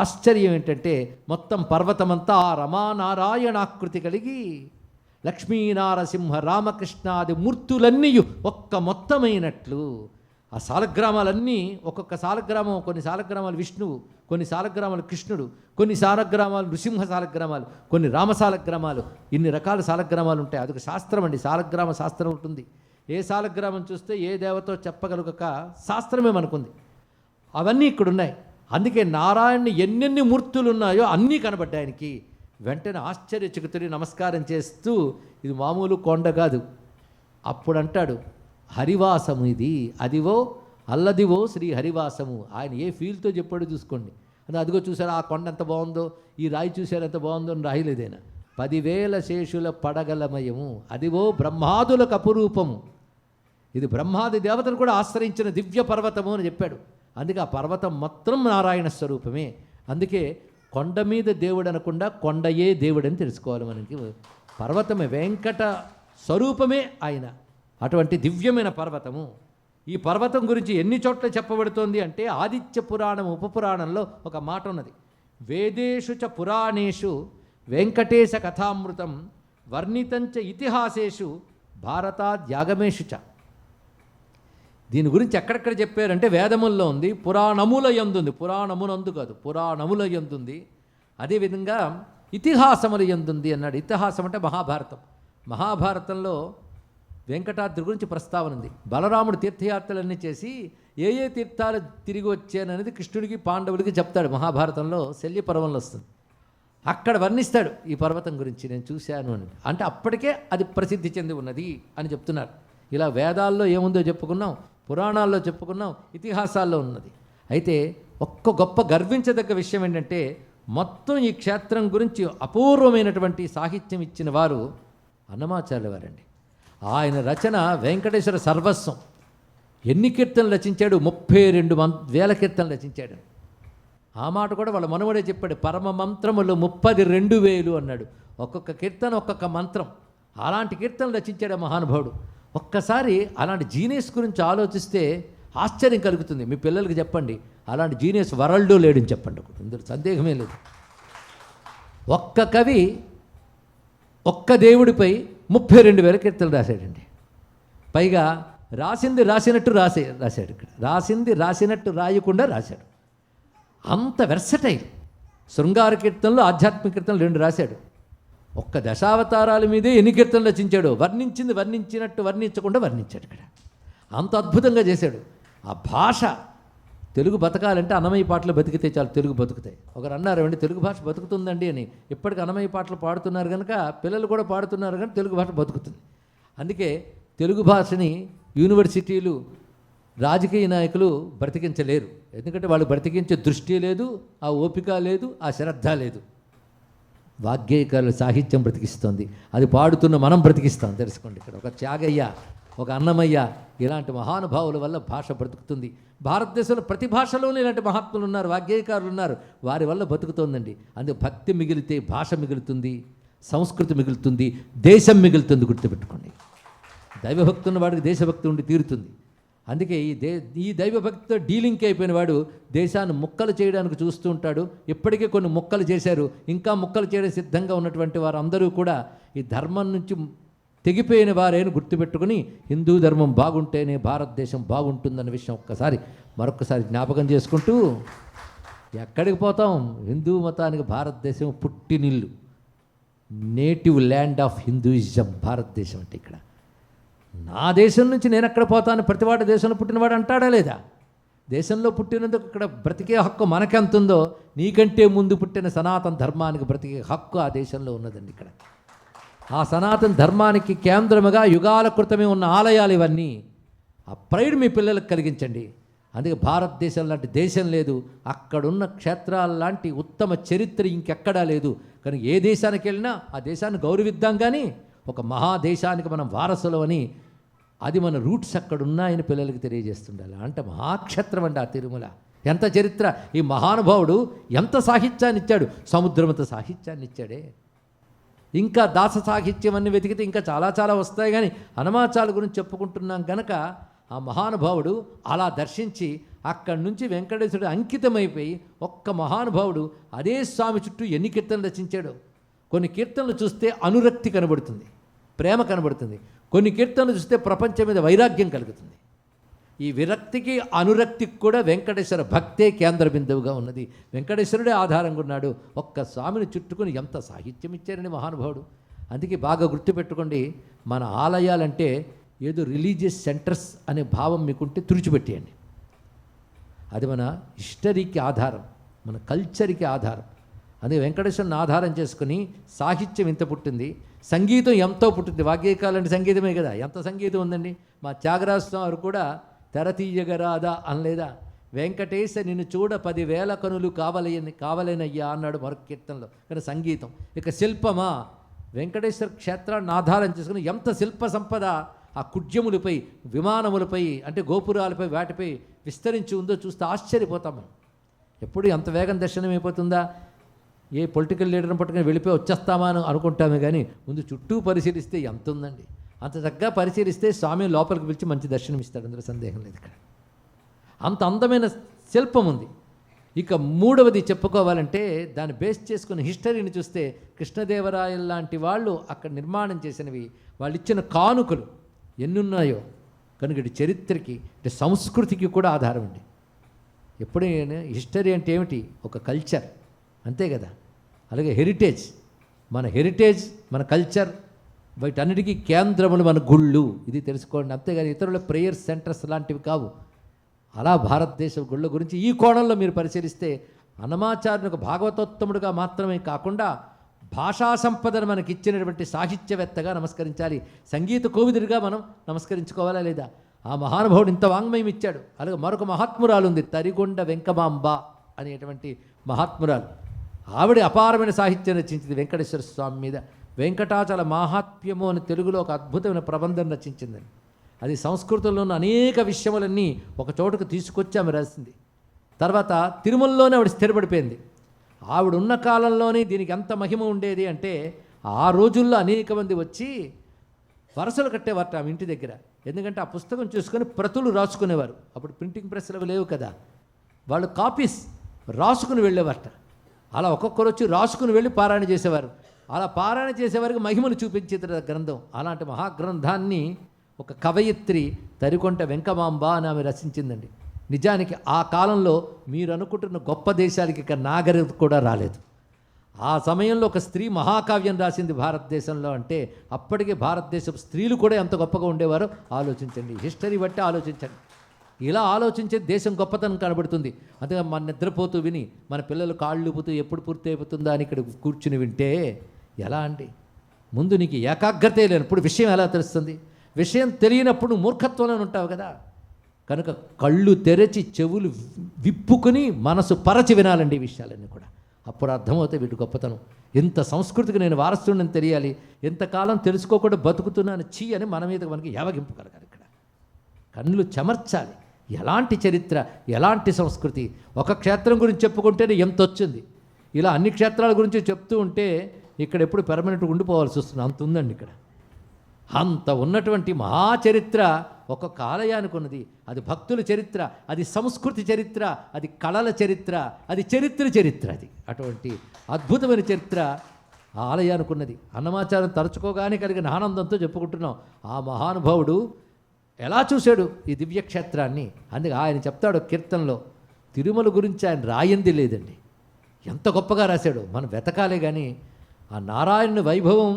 ఆశ్చర్యం ఏంటంటే మొత్తం పర్వతమంతా ఆ రమానారాయణాకృతి కలిగి లక్ష్మీనారసింహ రామకృష్ణాది మూర్తులన్నీ ఒక్క మొత్తమైనట్లు. ఆ సాలగ్రామాలన్నీ ఒక్కొక్క సాలగ్రామం, కొన్ని సాలగ్రామాలు విష్ణువు, కొన్ని సాలగ్రామాలు కృష్ణుడు, కొన్ని సాలగ్రామాలు నృసింహ సాలగ్రామాలు, కొన్ని రామ సాలగ్రామాలు, ఇన్ని రకాల సాలగ్రామాలు ఉంటాయి. అదొక శాస్త్రం అండి, సాలగ్రామ శాస్త్రం ఉంటుంది. ఏ సాలగ్రామం చూస్తే ఏ దేవతో చెప్పగలగక శాస్త్రమే మనకుంది. అవన్నీ ఇక్కడ ఉన్నాయి. అందుకే నారాయణుని ఎన్నెన్ని మూర్తులు ఉన్నాయో అన్నీ కనబడ్డాయి ఆయనకి. వెంటనే ఆశ్చర్యచకితుడి నమస్కారం చేస్తూ, ఇది మామూలు కొండ కాదు. అప్పుడు అంటాడు, హరివాసము ఇది, అదివో అల్లదివో శ్రీ హరివాసము. ఆయన ఏ ఫీల్తో చెప్పాడో చూసుకోండి. అది అదిగో చూసారా ఆ కొండ ఎంత బాగుందో, ఈ రాయి చూసారా ఎంత బాగుందో అని రాయలేదైనా. 10,000 శేషుల పడగలమయము, అదివో బ్రహ్మాదులకు అపురూపము, ఇది బ్రహ్మాది దేవతలు కూడా ఆశ్రయించిన దివ్య పర్వతము అని చెప్పాడు. అందుకే ఆ పర్వతం మొత్తం నారాయణ స్వరూపమే. అందుకే కొండ మీద దేవుడు అనకుండా కొండయే దేవుడని తెలుసుకోవాలి మనకి. పర్వతమే వెంకట స్వరూపమే ఆయన, అటువంటి దివ్యమైన పర్వతము. ఈ పర్వతం గురించి ఎన్ని చోట్ల చెప్పబడుతోంది అంటే ఆదిత్య పురాణం ఉపపురాణంలో ఒక మాట ఉన్నది, వేదేషు చ పురాణేషు వెంకటేశ కథామృతం వర్ణితంచ ఇతిహాసేషు భారతాద్యాగమేషు చ. దీని గురించి ఎక్కడెక్కడ చెప్పారంటే వేదముల్లో ఉంది, పురాణముల యందుంది, పురాణమునందు కాదు పురాణముల యందుంది, అదేవిధంగా ఇతిహాసముల యందుంది అన్నాడు. ఇతిహాసం అంటే మహాభారతం. మహాభారతంలో వెంకటాద్రి గురించి ప్రస్తావన ఉంది. బలరాముడు తీర్థయాత్రలన్నీ చేసి ఏ ఏ తీర్థాలు తిరిగి వచ్చాననేది కృష్ణుడికి పాండవులకి చెప్తాడు. మహాభారతంలో శల్యపర్వంలో వస్తుంది. అక్కడ వర్ణిస్తాడు ఈ పర్వతం గురించి, నేను చూశాను అని. అంటే అప్పటికే అది ప్రసిద్ధి చెంది ఉన్నది అని చెప్తున్నారు. ఇలా వేదాల్లో ఏముందో చెప్పుకున్నాం, పురాణాల్లో చెప్పుకున్నాం, ఇతిహాసాల్లో ఉన్నది. అయితే ఒక్క గొప్ప గర్వించదగ్గ విషయం ఏంటంటే మొత్తం ఈ క్షేత్రం గురించి అపూర్వమైనటువంటి సాహిత్యం ఇచ్చిన వారు అన్నమాచార్యుల వారండి. ఆయన రచన వెంకటేశ్వర సర్వస్వం. ఎన్ని కీర్తనలు రచించాడు? 32,000 కీర్తనలు రచించాడు. ఆ మాట కూడా వాళ్ళ మనవడే చెప్పాడు, పరమ మంత్రములు 32,000 అన్నాడు. ఒక్కొక్క కీర్తన ఒక్కొక్క మంత్రం. అలాంటి కీర్తనలు రచించాడు మహానుభావుడు. ఒక్కసారి అలాంటి జీనియస్ గురించి ఆలోచిస్తే ఆశ్చర్యం కలుగుతుంది. మీ పిల్లలకి చెప్పండి, అలాంటి జీనియస్ వరల్డ్లో లేడని చెప్పండి, ఇందులో సందేహమే లేదు. ఒక్క కవి ఒక్క దేవుడిపై 32,000 కీర్తనలు రాశాడండి. పైగా రాసింది రాసినట్టు రాశాడు. ఇక్కడ రాసింది రాసినట్టు రాయకుండా రాశాడు. అంత వెర్సటైల్. శృంగార కీర్తనలు, ఆధ్యాత్మిక కీర్తనలు 2 రాశాడు. ఒక్క దశావతారాల మీదే ఎన్ని కీర్తనలు రచించాడు. వర్ణించింది వర్ణించినట్టు వర్ణించకుండా వర్ణించాడు. ఇక్కడ అంత అద్భుతంగా చేశాడు. ఆ భాష, తెలుగు బతకాలంటే అన్నమయ్య పాటలు బతికితే చాలు, తెలుగు బతుకుతాయి. ఒకరు అన్నారు, ఏమండి తెలుగు భాష బతుకుతుందండి అని. ఇప్పటికి అన్నమయ్య పాటలు పాడుతున్నారు కనుక పిల్లలు కూడా పాడుతున్నారు కనుక తెలుగు భాష బతుకుతుంది. అందుకే తెలుగు భాషని యూనివర్సిటీలు, రాజకీయ నాయకులు బ్రతికించలేరు. ఎందుకంటే వాళ్ళు బ్రతికించే దృష్టి లేదు, ఆ ఓపిక లేదు, ఆ శ్రద్ధ లేదు. వాగ్గేయకారుల సాహిత్యం బ్రతికిస్తుంది, అది పాడుతున్న మనం బ్రతికిస్తాం. తెలుసుకోండి, ఇక్కడ ఒక త్యాగయ్య, ఒక అన్నమయ్య, ఇలాంటి మహానుభావుల వల్ల భాష బ్రతుకుతుంది. భారతదేశంలో ప్రతి భాషలోనూ ఇలాంటి మహాత్ములు ఉన్నారు, వాగ్గేయకారులు ఉన్నారు, వారి వల్ల బతుకుతోందండి. అందుకే భక్తి మిగిలితే భాష మిగులుతుంది, సంస్కృతి మిగులుతుంది, దేశం మిగులుతుంది. గుర్తుపెట్టుకోండి, దైవభక్తి ఉన్న వాడికి దేశభక్తి ఉండి తీరుతుంది. అందుకే ఈ దైవభక్తితో డీలింక్ అయిపోయిన వాడు దేశాన్ని ముక్కలు చేయడానికి చూస్తూ ఉంటాడు. ఇప్పటికే కొన్ని ముక్కలు చేశారు, ఇంకా ముక్కలు చేయడం సిద్ధంగా ఉన్నటువంటి వారు అందరూ కూడా ఈ ధర్మం నుంచి తెగిపోయిన వారేని గుర్తుపెట్టుకుని హిందూ ధర్మం బాగుంటేనే భారతదేశం బాగుంటుందన్న విషయం మరొకసారి జ్ఞాపకం చేసుకుంటూ ఎక్కడికి పోతాం? హిందూ మతానికి భారతదేశం పుట్టినిల్లు. నేటివ్ ల్యాండ్ ఆఫ్ హిందూయిజం భారతదేశం అంటే. ఇక్కడ నా దేశం నుంచి నేను ఎక్కడ పోతాను, ప్రతివాడు దేశంలో పుట్టినవాడు అంటాడా లేదా? దేశంలో పుట్టినందుకు ఇక్కడ బ్రతికే హక్కు మనకెంత ఉందో, నీకంటే ముందు పుట్టిన సనాతన ధర్మానికి బ్రతికే హక్కు ఆ దేశంలో ఉన్నదండి. ఇక్కడ ఆ సనాతన ధర్మానికి కేంద్రముగా యుగాల క్రితమే ఉన్న ఆలయాలు ఇవన్నీ. ఆ ప్రైడ్ మీ పిల్లలకు కలిగించండి. అందుకే భారతదేశం లాంటి దేశం లేదు, అక్కడున్న క్షేత్రాల లాంటి ఉత్తమ చరిత్ర ఇంకెక్కడా లేదు. కానీ ఏ దేశానికి వెళ్ళినా ఆ దేశాన్ని గౌరవిద్దాం, కానీ ఒక మహాదేశానికి మనం వారసులం అని, అది మన రూట్స్ అక్కడ ఉన్నాయని పిల్లలకి తెలియజేస్తుండాలి. అంటే మహాక్షేత్రం అండి ఆ తిరుమల. ఎంత చరిత్ర! ఈ మహానుభావుడు ఎంత సాహిత్యాన్ని ఇచ్చాడు, సముద్రమంత సాహిత్యాన్ని ఇచ్చాడే. ఇంకా దాస సాహిత్యం అన్ని వెతికితే ఇంకా చాలా చాలా వస్తాయి, కానీ హనుమాచాల గురించి చెప్పుకుంటున్నాం కనుక ఆ మహానుభావుడు అలా దర్శించి అక్కడి నుంచి వెంకటేశ్వరుడు అంకితమైపోయి, ఒక్క మహానుభావుడు అదే స్వామి చుట్టూ ఎన్ని కీర్తనలు రచించాడో. కొన్ని కీర్తనలు చూస్తే అనురక్తి కనబడుతుంది, ప్రేమ కనబడుతుంది. కొన్ని కీర్తనలు చూస్తే ప్రపంచం మీద వైరాగ్యం కలుగుతుంది. ఈ విరక్తికి అనురక్తికి కూడా వెంకటేశ్వర భక్తే కేంద్ర బిందువుగా ఉన్నది. వెంకటేశ్వరుడే ఆధారంగా ఉన్నాడు. ఒక్క స్వామిని చుట్టుకుని ఎంత సాహిత్యం ఇచ్చారని మహానుభావుడు. అందుకే బాగా గుర్తుపెట్టుకోండి, మన ఆలయాలంటే ఏదో రిలీజియస్ సెంటర్స్ అనే భావం మీకుంటే తుడిచిపెట్టేయండి. అది మన హిస్టరీకి ఆధారం, మన కల్చర్కి ఆధారం. అందుకే వెంకటేశ్వరుని ఆధారం చేసుకుని సాహిత్యం ఇంత పుట్టింది, సంగీతం ఎంతో పుట్టింది. వాగ్గేయకాలంటే సంగీతమే కదా, ఎంత సంగీతం ఉందండి. మా త్యాగరాజ స్వామి వారు కూడా తెర తీయగరాదా అనలేదా? వెంకటేశ నిన్ను చూడ 10,000 కనులు కావలేనయ్యా అన్నాడు మరొక కీర్తనలో. కానీ సంగీతం. ఇక శిల్పమా, వెంకటేశ్వర క్షేత్రాన్ని ఆధారం చేసుకుని ఎంత శిల్ప సంపద ఆ కుడ్యములపై, విమానములపై, అంటే గోపురాలపై, వాటిపై విస్తరించి ఉందో చూస్తే ఆశ్చర్యపోతాం మనం. ఎప్పుడు అంత వేగం దర్శనమైపోతుందా? ఏ పొలిటికల్ లీడర్ని పట్టుకుని వెళ్ళిపోయి వచ్చేస్తామా అని అనుకుంటామే, కానీ ముందు చుట్టూ పరిశీలిస్తే ఎంత ఉందండి. అంత చక్కగా పరిశీలిస్తే స్వామి లోపలికి పిలిచి మంచి దర్శనం ఇస్తాడు, అందులో సందేహం లేదు. ఇక్కడ అంత అందమైన శిల్పం ఉంది. ఇక మూడవది చెప్పుకోవాలంటే దాన్ని బేస్ చేసుకుని హిస్టరీని చూస్తే కృష్ణదేవరాయలు లాంటి వాళ్ళు అక్కడ నిర్మాణం చేసినవి, వాళ్ళు ఇచ్చిన కానుకలు ఎన్నున్నాయో కనుక ఇటు చరిత్రకి, ఇటు సంస్కృతికి కూడా ఆధారం అండి. ఎప్పుడైనా హిస్టరీ అంటే ఏమిటి? ఒక కల్చర్, అంతే కదా. అలాగే హెరిటేజ్, మన హెరిటేజ్, మన కల్చర్, వీటన్నిటికీ కేంద్రములు మన గుళ్ళు. ఇది తెలుసుకోండి. అంతేగాని ఇతరుల ప్రేయర్ సెంటర్స్ లాంటివి కావు. అలా భారతదేశ గుళ్ళ గురించి ఈ కోణంలో మీరు పరిశీలిస్తే అన్నమాచార్యుని ఒక భాగవతోత్తముడుగా మాత్రమే కాకుండా భాషా సంపదను మనకి ఇచ్చినటువంటి సాహిత్యవేత్తగా నమస్కరించాలి, సంగీత కోవిదుడిగా మనం నమస్కరించుకోవాలా లేదా? ఆ మహానుభావుడు ఇంత వాంగ్మయం ఇచ్చాడు. అలాగే మరొక మహాత్మురాలు ఉంది, తరిగొండ వెంకమాంబ అనేటువంటి మహాత్మురాలు. ఆవిడ అపారమైన సాహిత్యం రచించింది వెంకటేశ్వర స్వామి మీద. వెంకటాచల మాహాత్మ్యము అని తెలుగులో ఒక అద్భుతమైన ప్రబంధం రచించిందని. అది సంస్కృతంలో ఉన్న అనేక విషయములన్నీ ఒక చోటుకు తీసుకొచ్చి ఆమె రాసింది. తర్వాత తిరుమలలోనే ఆవిడ స్థిరపడిపోయింది. ఆవిడ ఉన్న కాలంలోనే దీనికి ఎంత మహిమ ఉండేది అంటే, ఆ రోజుల్లో అనేక మంది వచ్చి వరసలు కట్టేవారట ఆమె ఇంటి దగ్గర. ఎందుకంటే ఆ పుస్తకం చూసుకొని ప్రతులు రాసుకునేవారు. అప్పుడు ప్రింటింగ్ ప్రెస్లు లేవు కదా, వాళ్ళు కాపీస్ రాసుకుని వెళ్ళేవారట. అలా ఒక్కొక్కరు వచ్చి రాసుకుని వెళ్ళి పారాయణ చేసేవారు. అలా పారాయణ చేసేవారికి మహిమను చూపించేది గ్రంథం. అలాంటి మహాగ్రంథాన్ని ఒక కవయిత్రి తరికొంట వెంకమాంబ అని ఆమె రచించిందండి. నిజానికి ఆ కాలంలో మీరు అనుకుంటున్న గొప్ప దేశాలకి ఇక నాగరికత కూడా రాలేదు. ఆ సమయంలో ఒక స్త్రీ మహాకావ్యం రాసింది భారతదేశంలో అంటే, అప్పటికే భారతదేశపు స్త్రీలు కూడా ఎంత గొప్పగా ఉండేవారో ఆలోచించండి. హిస్టరీ బట్టి ఆలోచించండి. ఇలా ఆలోచించే దేశం గొప్పతనం కనబడుతుంది. అందుకే మన నిద్రపోతూ విని మన పిల్లలు కాళ్ళు ఊపుతూ ఎప్పుడు పూర్తి అయిపోతుందా అని ఇక్కడ కూర్చుని వింటే ఎలా అండి? ముందు నీకు ఏకాగ్రతే లేనప్పుడు విషయం ఎలా తెలుస్తుంది? విషయం తెలియనప్పుడు మూర్ఖత్వంలో ఉంటావు కదా. కనుక కళ్ళు తెరచి చెవులు విప్పుకొని మనసు పరచి వినాలండి ఈ విషయాలన్నీ కూడా. అప్పుడు అర్థమవుతాయి వీటి గొప్పతనం. ఎంత సంస్కృతికి నేను వారసుడిని తెలియాలి, ఎంతకాలం తెలుసుకోకుండా బతుకుతున్నాను చీ అని మన మీద మనకి యావగింపు కలగాలి. ఇక్కడ కళ్ళు చెమర్చాలి. ఎలాంటి చరిత్ర, ఎలాంటి సంస్కృతి. ఒక క్షేత్రం గురించి చెప్పుకుంటేనే ఎంత వచ్చింది. ఇలా అన్ని క్షేత్రాల గురించి చెప్తూ ఉంటే ఇక్కడ ఎప్పుడు పెర్మనెంట్గా ఉండిపోవాల్సి వస్తుంది. అంత ఉందండి ఇక్కడ. అంత ఉన్నటువంటి మహాచరిత్ర ఒక్కొక్క ఆలయానికి ఉన్నది. అది భక్తుల చరిత్ర, అది సంస్కృతి చరిత్ర, అది కళల చరిత్ర, అది చరిత్ర. అది అటువంటి అద్భుతమైన చరిత్ర ఆ ఆలయానికి ఉన్నది. అన్నమాచారం తలుచుకోగానే కలిగిన ఆనందంతో చెప్పుకుంటున్నాం. ఆ మహానుభావుడు ఎలా చూశాడు ఈ దివ్యక్షేత్రాన్ని. అందుకే ఆయన చెప్తాడు కీర్తనలో, తిరుమల గురించి ఆయన రాయింది లేదండి, ఎంత గొప్పగా రాశాడు. మనం వెతకాలే కానీ ఆ నారాయణుని వైభవం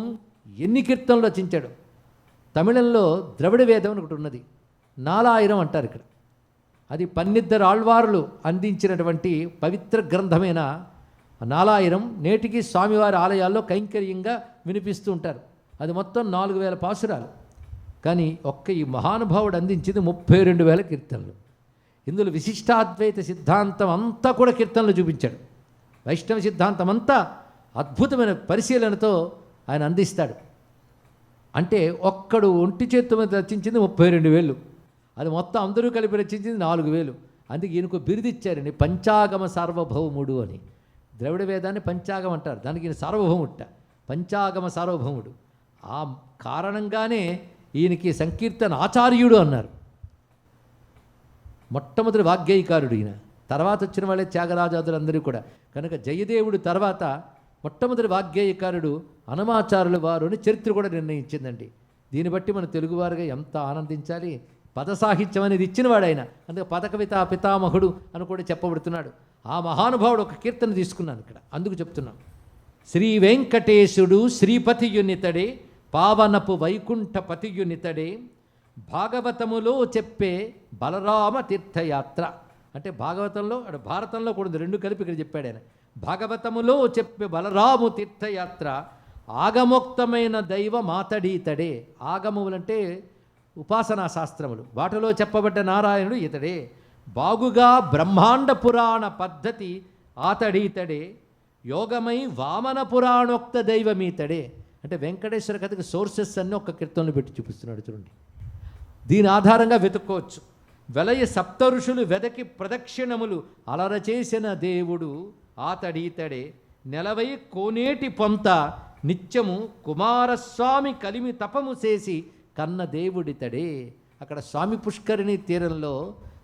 ఎన్ని కీర్తనలు రచించాడు. తమిళంలో ద్రవిడ వేదం అని ఒకటి ఉన్నది, 4000 అంటారు ఇక్కడ. అది 12 ఆళ్వారులు అందించినటువంటి పవిత్ర గ్రంథమైన 4000 నేటికి స్వామివారి ఆలయాల్లో కైంకర్యంగా వినిపిస్తూ ఉంటారు. అది మొత్తం 4000 పాసురాలు. కానీ ఒక్క ఈ మహానుభావుడు అందించింది 32,000 కీర్తనలు. ఇందులో విశిష్టాద్వైత సిద్ధాంతం అంతా కూడా కీర్తనలు చూపించాడు. వైష్ణవ సిద్ధాంతం అంతా అద్భుతమైన పరిశీలనతో ఆయన అందిస్తాడు. అంటే ఒక్కడు ఒంటి చేత్తు మీద రచించింది 32,000, అది మొత్తం అందరూ కలిపి రచించింది 4,000. అందుకే ఈయనకు బిరుదిచ్చారండి పంచాగమ సార్వభౌముడు అని. ద్రవిడ వేదాన్ని పంచాగం అంటారు, దానికి ఈయన సార్వభౌముట, పంచాగమ సార్వభౌముడు. ఆ కారణంగానే ఈయనకి సంకీర్తన ఆచార్యుడు అన్నారు. మొట్టమొదటి వాగ్గేయకారుడు ఈయన. తర్వాత వచ్చిన వాళ్ళే త్యాగరాజాదులందరూ కూడా. కనుక జయదేవుడు తర్వాత మొట్టమొదటి వాగ్గేయకారుడు అనమాచారుల వారు అని చరిత్ర కూడా నిర్ణయించిందండి. దీన్ని బట్టి మన తెలుగువారుగా ఎంత ఆనందించాలి. పద సాహిత్యం అనేది ఇచ్చినవాడు ఆయన. అందుకే పదకవిత పితామహుడు అని కూడా చెప్పబడుతున్నాడు. ఆ మహానుభావుడు ఒక కీర్తన తీసుకున్నాను ఇక్కడ, అందుకు చెప్తున్నాను. శ్రీ వెంకటేశుడు శ్రీపతియునితడే, పావనపు వైకుంఠపతియునితడే, భాగవతములో చెప్పే బలరామ తీర్థయాత్ర. అంటే భాగవతంలో భారతంలో కూడా 2 కలిపి ఇక్కడ చెప్పాడు ఆయన. భాగవతములో చెప్పే బలరాము తీర్థయాత్ర, ఆగమోక్తమైన దైవ మాతడీతడే. ఆగములంటే ఉపాసనా శాస్త్రములు, వాటిలో చెప్పబడ్డ నారాయణుడు ఇతడే. బాగుగా బ్రహ్మాండ పురాణ పద్ధతి ఆతడీతడే, యోగమై వామన పురాణోక్త దైవమీతడే. అంటే వెంకటేశ్వర కథకి సోర్సెస్ అన్నీ ఒక కీర్తనలు పెట్టి చూపిస్తున్నాడు చూడండి. దీని ఆధారంగా వెతుక్కోవచ్చు. వెలయ సప్త ఋషులు వెదకి ప్రదక్షిణములు అలరచేసిన దేవుడు ఆతడీతడే, నెలవై కోనేటి పొంత నిత్యము కుమారస్వామి కలిమి తపము చేసి కన్న దేవుడితడే. అక్కడ స్వామి పుష్కరిణి తీరంలో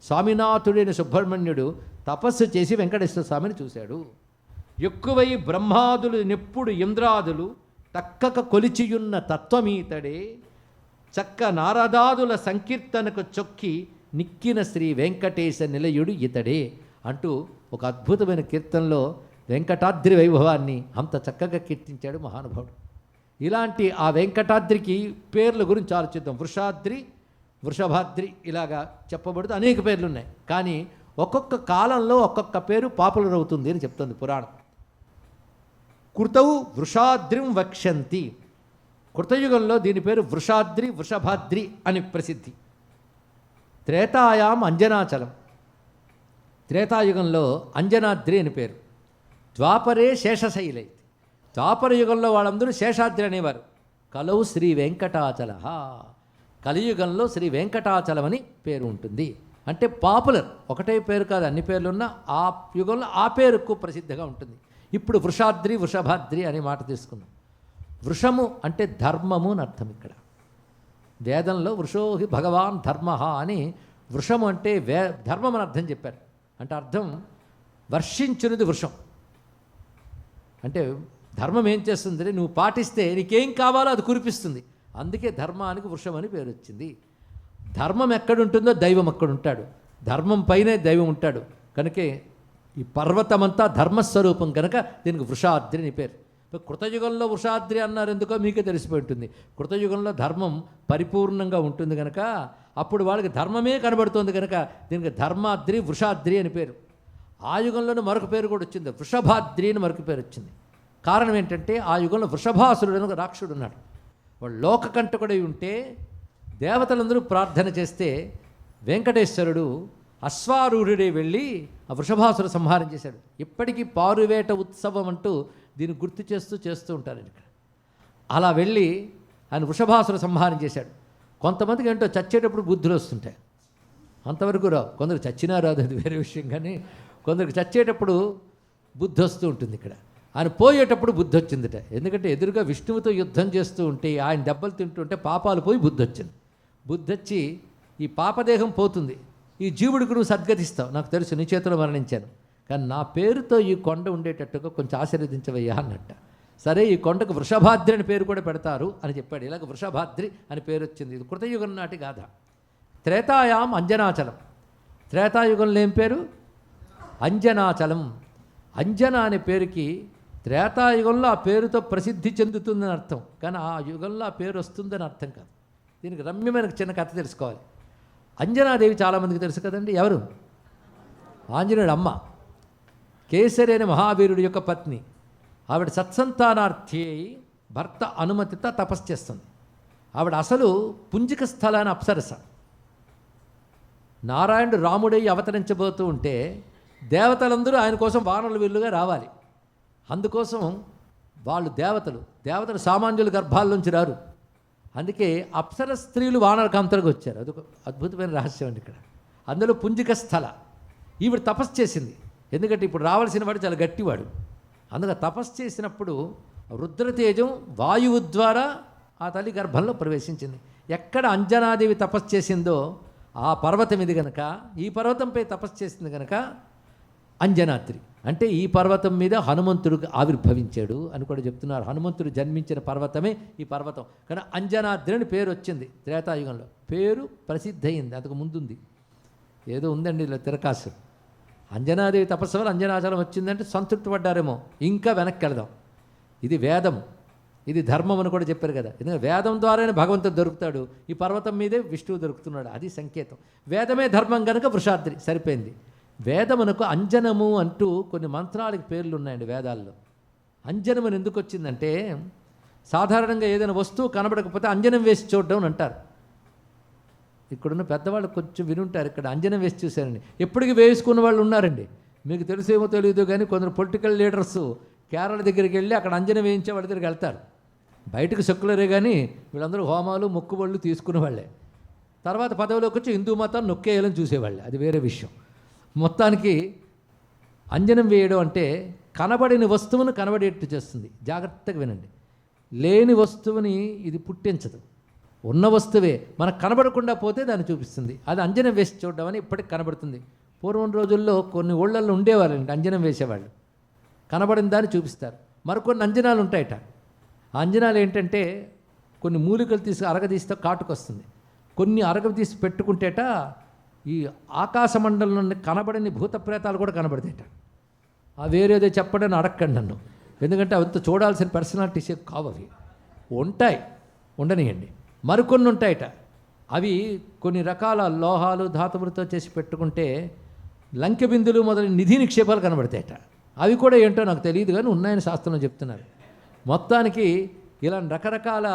స్వామినాథుడైన సుబ్రహ్మణ్యుడు తపస్సు చేసి వెంకటేశ్వర స్వామిని చూశాడు. ఎక్కువై బ్రహ్మాదులు నెప్పుడు ఇంద్రాదులు తక్కక కొలిచియున్న తత్వమీతడే, చక్క నారదాదుల సంకీర్తనకు చొక్కి నిక్కిన శ్రీ వెంకటేశ నిలయుడు ఇతడే అంటూ ఒక అద్భుతమైన కీర్తనలో వెంకటాద్రి వైభవాన్ని అంత చక్కగా కీర్తించాడు మహానుభావుడు. ఇలాంటి ఆ వెంకటాద్రికి పేర్ల గురించి ఆలోచిద్దాం. వృషాద్రి, వృషభాద్రి ఇలాగా చెప్పబడుతూ అనేక పేర్లు ఉన్నాయి. కానీ ఒక్కొక్క కాలంలో ఒక్కొక్క పేరు పాపులర్ అవుతుంది అని చెప్తుంది పురాణం. కృతౌ వృషాద్రిం వక్ష్యంతి. కృతయుగంలో దీని పేరు వృషాద్రి, వృషభాద్రి అని ప్రసిద్ధి. త్రేతాయాం అంజనాచలం, త్రేతాయుగంలో అంజనాద్రి అని పేరు. ద్వాపరే శేషశైలై, ద్వాపర యుగంలో వాళ్ళందరూ శేషాద్రి అనేవారు. కలౌ శ్రీ వెంకటాచల, కలియుగంలో శ్రీ వెంకటాచలం అని పేరు ఉంటుంది. అంటే పాపులర్, ఒకటే పేరు కాదు, అన్ని పేర్లున్నా ఆ యుగంలో ఆ పేరు ఎక్కువ ప్రసిద్ధిగా ఉంటుంది. ఇప్పుడు వృషాద్రి, వృషభాద్రి అనే మాట తీసుకుందాం. వృషము అంటే ధర్మము అని అర్థం. ఇక్కడ వేదంలో వృషోహి భగవాన్ ధర్మ అని వృషము అంటే ధర్మం అని అర్థం చెప్పారు. అంటే అర్థం వర్షించున్నది వృషం. అంటే ధర్మం ఏం చేస్తుంది, నువ్వు పాటిస్తే నీకేం కావాలో అది కురిపిస్తుంది. అందుకే ధర్మానికి వృషం అని పేరు వచ్చింది. ధర్మం ఎక్కడుంటుందో దైవం అక్కడ ఉంటాడు, ధర్మం పైనే దైవం ఉంటాడు. కనుకే ఈ పర్వతమంతా ధర్మస్వరూపం కనుక దీనికి వృషాద్రి అని పేరు. కృతయుగంలో వృషాద్రి అన్నారు ఎందుకో మీకే తెలిసిపోయి ఉంటుంది. కృతయుగంలో ధర్మం పరిపూర్ణంగా ఉంటుంది కనుక అప్పుడు వాళ్ళకి ధర్మమే కనబడుతుంది కనుక దీనికి ధర్మాద్రి, వృషాద్రి అని పేరు. ఆ యుగంలోనే మరొక పేరు కూడా వచ్చింది, వృషభాద్రి అని మరొక పేరు వచ్చింది. కారణం ఏంటంటే ఆ యుగంలో వృషభాసురుడు అని ఒక రాక్షసుడు ఉన్నాడు. వాడు లోకకంటకుడై ఉంటే దేవతలందరూ ప్రార్థన చేస్తే వెంకటేశ్వరుడు అశ్వారూఢుడే వెళ్ళి ఆ వృషభాసుర సంహారం చేశాడు. ఇప్పటికీ పారువేట ఉత్సవం అంటూ దీన్ని గుర్తు చేస్తూ ఉంటారు ఇక్కడ. అలా వెళ్ళి ఆయన వృషభాసుర సంహారం చేశాడు. కొంతమందికి ఏంటో చచ్చేటప్పుడు బుద్ధులు వస్తుంటాయి, అంతవరకు రావు. కొందరు చచ్చినా రాదు, అది వేరే విషయం. కానీ కొందరికి చచ్చేటప్పుడు బుద్ధి వస్తూ ఉంటుంది. ఇక్కడ ఆయన పోయేటప్పుడు బుద్ధి వచ్చిందిట. ఎందుకంటే ఎదురుగా విష్ణువుతో యుద్ధం చేస్తూ ఉంటే ఆయన దెబ్బలు తింటుంటే పాపాలు పోయి బుద్ధి వచ్చింది. బుద్ధి వచ్చి ఈ పాపదేహం పోతుంది, ఈ జీవుడికి నువ్వు సద్గతిస్తావు, నాకు తెలుసు నీ చేతిలో మరణించాను, కానీ నా పేరుతో ఈ కొండ ఉండేటట్టుగా కొంచెం ఆశీర్వదించవయ్యా అన్నట్ట. సరే ఈ కొండకు వృషభాద్రి అని పేరు కూడా పెడతారు అని చెప్పాడు. ఇలాగ వృషభాద్రి అని పేరు వచ్చింది. ఇది కృతయుగం నాటి గాథ. త్రేతాయాం అంజనాచలం, త్రేతాయుగంలో ఏం పేరు? అంజనాచలం. అంజన అనే పేరుకి త్రేతాయుగంలో ఆ పేరుతో ప్రసిద్ధి చెందుతుందని అర్థం, కానీ ఆ యుగంలో ఆ పేరు వస్తుందని అర్థం కాదు. దీనికి రమ్యమైన చిన్న కథ తెలుసుకోవాలి. అంజనాదేవి చాలామందికి తెలుసు కదండి. ఎవరు? ఆంజనేయుడు అమ్మ. కేసరి అనే మహావీరుడి యొక్క పత్ని. ఆవిడ సత్సంతానార్థి అయి భర్త అనుమతితో తపస్సు చేస్తుంది. ఆవిడ అసలు పుంజిక స్థలాన్ని అప్సరస. నారాయణుడు రాముడై అవతరించబోతూ ఉంటే దేవతలందరూ ఆయన కోసం వానల విల్లుగా రావాలి. అందుకోసం వాళ్ళు దేవతలు సామాన్యుల గర్భాల్లోంచి రారు. అందుకే అప్సర స్త్రీలు వానరకాంతలకు వచ్చారు. అదొక అద్భుతమైన రహస్యం అండి ఇక్కడ. అందులో పుంజిక స్థల ఈవిడ తపస్సు చేసింది. ఎందుకంటే ఇప్పుడు రావాల్సిన వాడు చాలా గట్టివాడు. అందుకే తపస్సు చేసినప్పుడు రుద్రతేజం వాయువు ద్వారా ఆ తల్లి గర్భంలో ప్రవేశించింది. ఎక్కడ అంజనాదేవి తపస్సు చేసిందో ఆ పర్వతం ఇది కనుక, ఈ పర్వతంపై తపస్సు చేసింది కనుక అంజనాద్రి. అంటే ఈ పర్వతం మీద హనుమంతుడు ఆవిర్భవించాడు అని కూడా చెప్తున్నారు. హనుమంతుడు జన్మించిన పర్వతమే ఈ పర్వతం. కానీ అంజనాద్రి అని పేరు వచ్చింది త్రేతాయుగంలో. పేరు ప్రసిద్ధి అయింది, అంతకు ముందుంది. ఏదో ఉందండి ఇలా తిరకాసు. అంజనాదేవి తపస్సు వల్ల అంజనాచలం వచ్చిందంటే సంతృప్తి పడ్డారేమో. ఇంకా వెనక్కి వెళదాం. ఇది వేదం, ఇది ధర్మం అని కూడా చెప్పారు కదా. ఎందుకంటే వేదం ద్వారానే భగవంతుడు దొరుకుతాడు. ఈ పర్వతం మీదే విష్ణువు దొరుకుతున్నాడు. అది సంకేతం. వేదమే ధర్మం కనుక వృషాద్రి సరిపోయింది. వేదమునకు అంజనము అంటూ కొన్ని మంత్రాలకి పేర్లు ఉన్నాయండి వేదాల్లో. అంజనం అని ఎందుకు వచ్చిందంటే, సాధారణంగా ఏదైనా వస్తువు కనబడకపోతే అంజనం వేసి చూడడం అని అంటారు. ఇక్కడున్న పెద్దవాళ్ళు కొంచెం వినుంటారు. ఇక్కడ అంజనం వేసి చూశారండి. ఎప్పటికీ వేసుకున్న వాళ్ళు ఉన్నారండి. మీకు తెలిసేమో తెలియదు కానీ కొందరు పొలిటికల్ లీడర్స్ కేరళ దగ్గరికి వెళ్ళి అక్కడ అంజనం వేయించే వాళ్ళ దగ్గరికి వెళ్తారు. బయటకు సెక్యులరే కానీ వీళ్ళందరూ హోమాలు మొక్కుబళ్ళు తీసుకునే వాళ్ళే. తర్వాత పదవిలోకి వచ్చి హిందూ మతాన్ని నొక్కేయాలని చూసేవాళ్ళే, అది వేరే విషయం. మొత్తానికి అంజనం వేయడం అంటే కనబడిన వస్తువును కనబడేట్టు చేస్తుంది. జాగ్రత్తగా వినండి. లేని వస్తువుని ఇది పుట్టించదు. ఉన్న వస్తువే మనకు కనబడకుండా పోతే దాన్ని చూపిస్తుంది. అది అంజనం వేసి చూడడం అని ఇప్పటికి కనబడుతుంది. పూర్వం రోజుల్లో కొన్ని ఊళ్ళల్లో ఉండేవాళ్ళండి అంజనం వేసేవాళ్ళు. కనబడిన దాన్ని చూపిస్తారు. మరికొన్ని అంజనాలు ఉంటాయట. ఆ అంజనాలు ఏంటంటే కొన్ని మూలికలు తీసి అరగదీస్తే కాటుకొస్తుంది. కొన్ని అరగదీసి పెట్టుకుంటేట ఈ ఆకాశ మండలంలో కనబడని భూత ప్రేతాలు కూడా కనబడతాయట. ఆ వేరేదో చెప్పడని అడగండి నన్ను, ఎందుకంటే అవంతా చూడాల్సిన పర్సనాలిటీస్ కావు. అవి ఉంటాయి, ఉండనియండి. మరికొన్ని ఉంటాయట. అవి కొన్ని రకాల లోహాలు ధాతువులతో చేసి పెట్టుకుంటే లంకె బిందులు మొదలైన నిధి నిక్షేపాలు కనబడతాయట. అవి కూడా ఏంటో నాకు తెలియదు కానీ ఉన్నాయని శాస్త్రంలో చెప్తున్నారు. మొత్తానికి ఇలా రకరకాల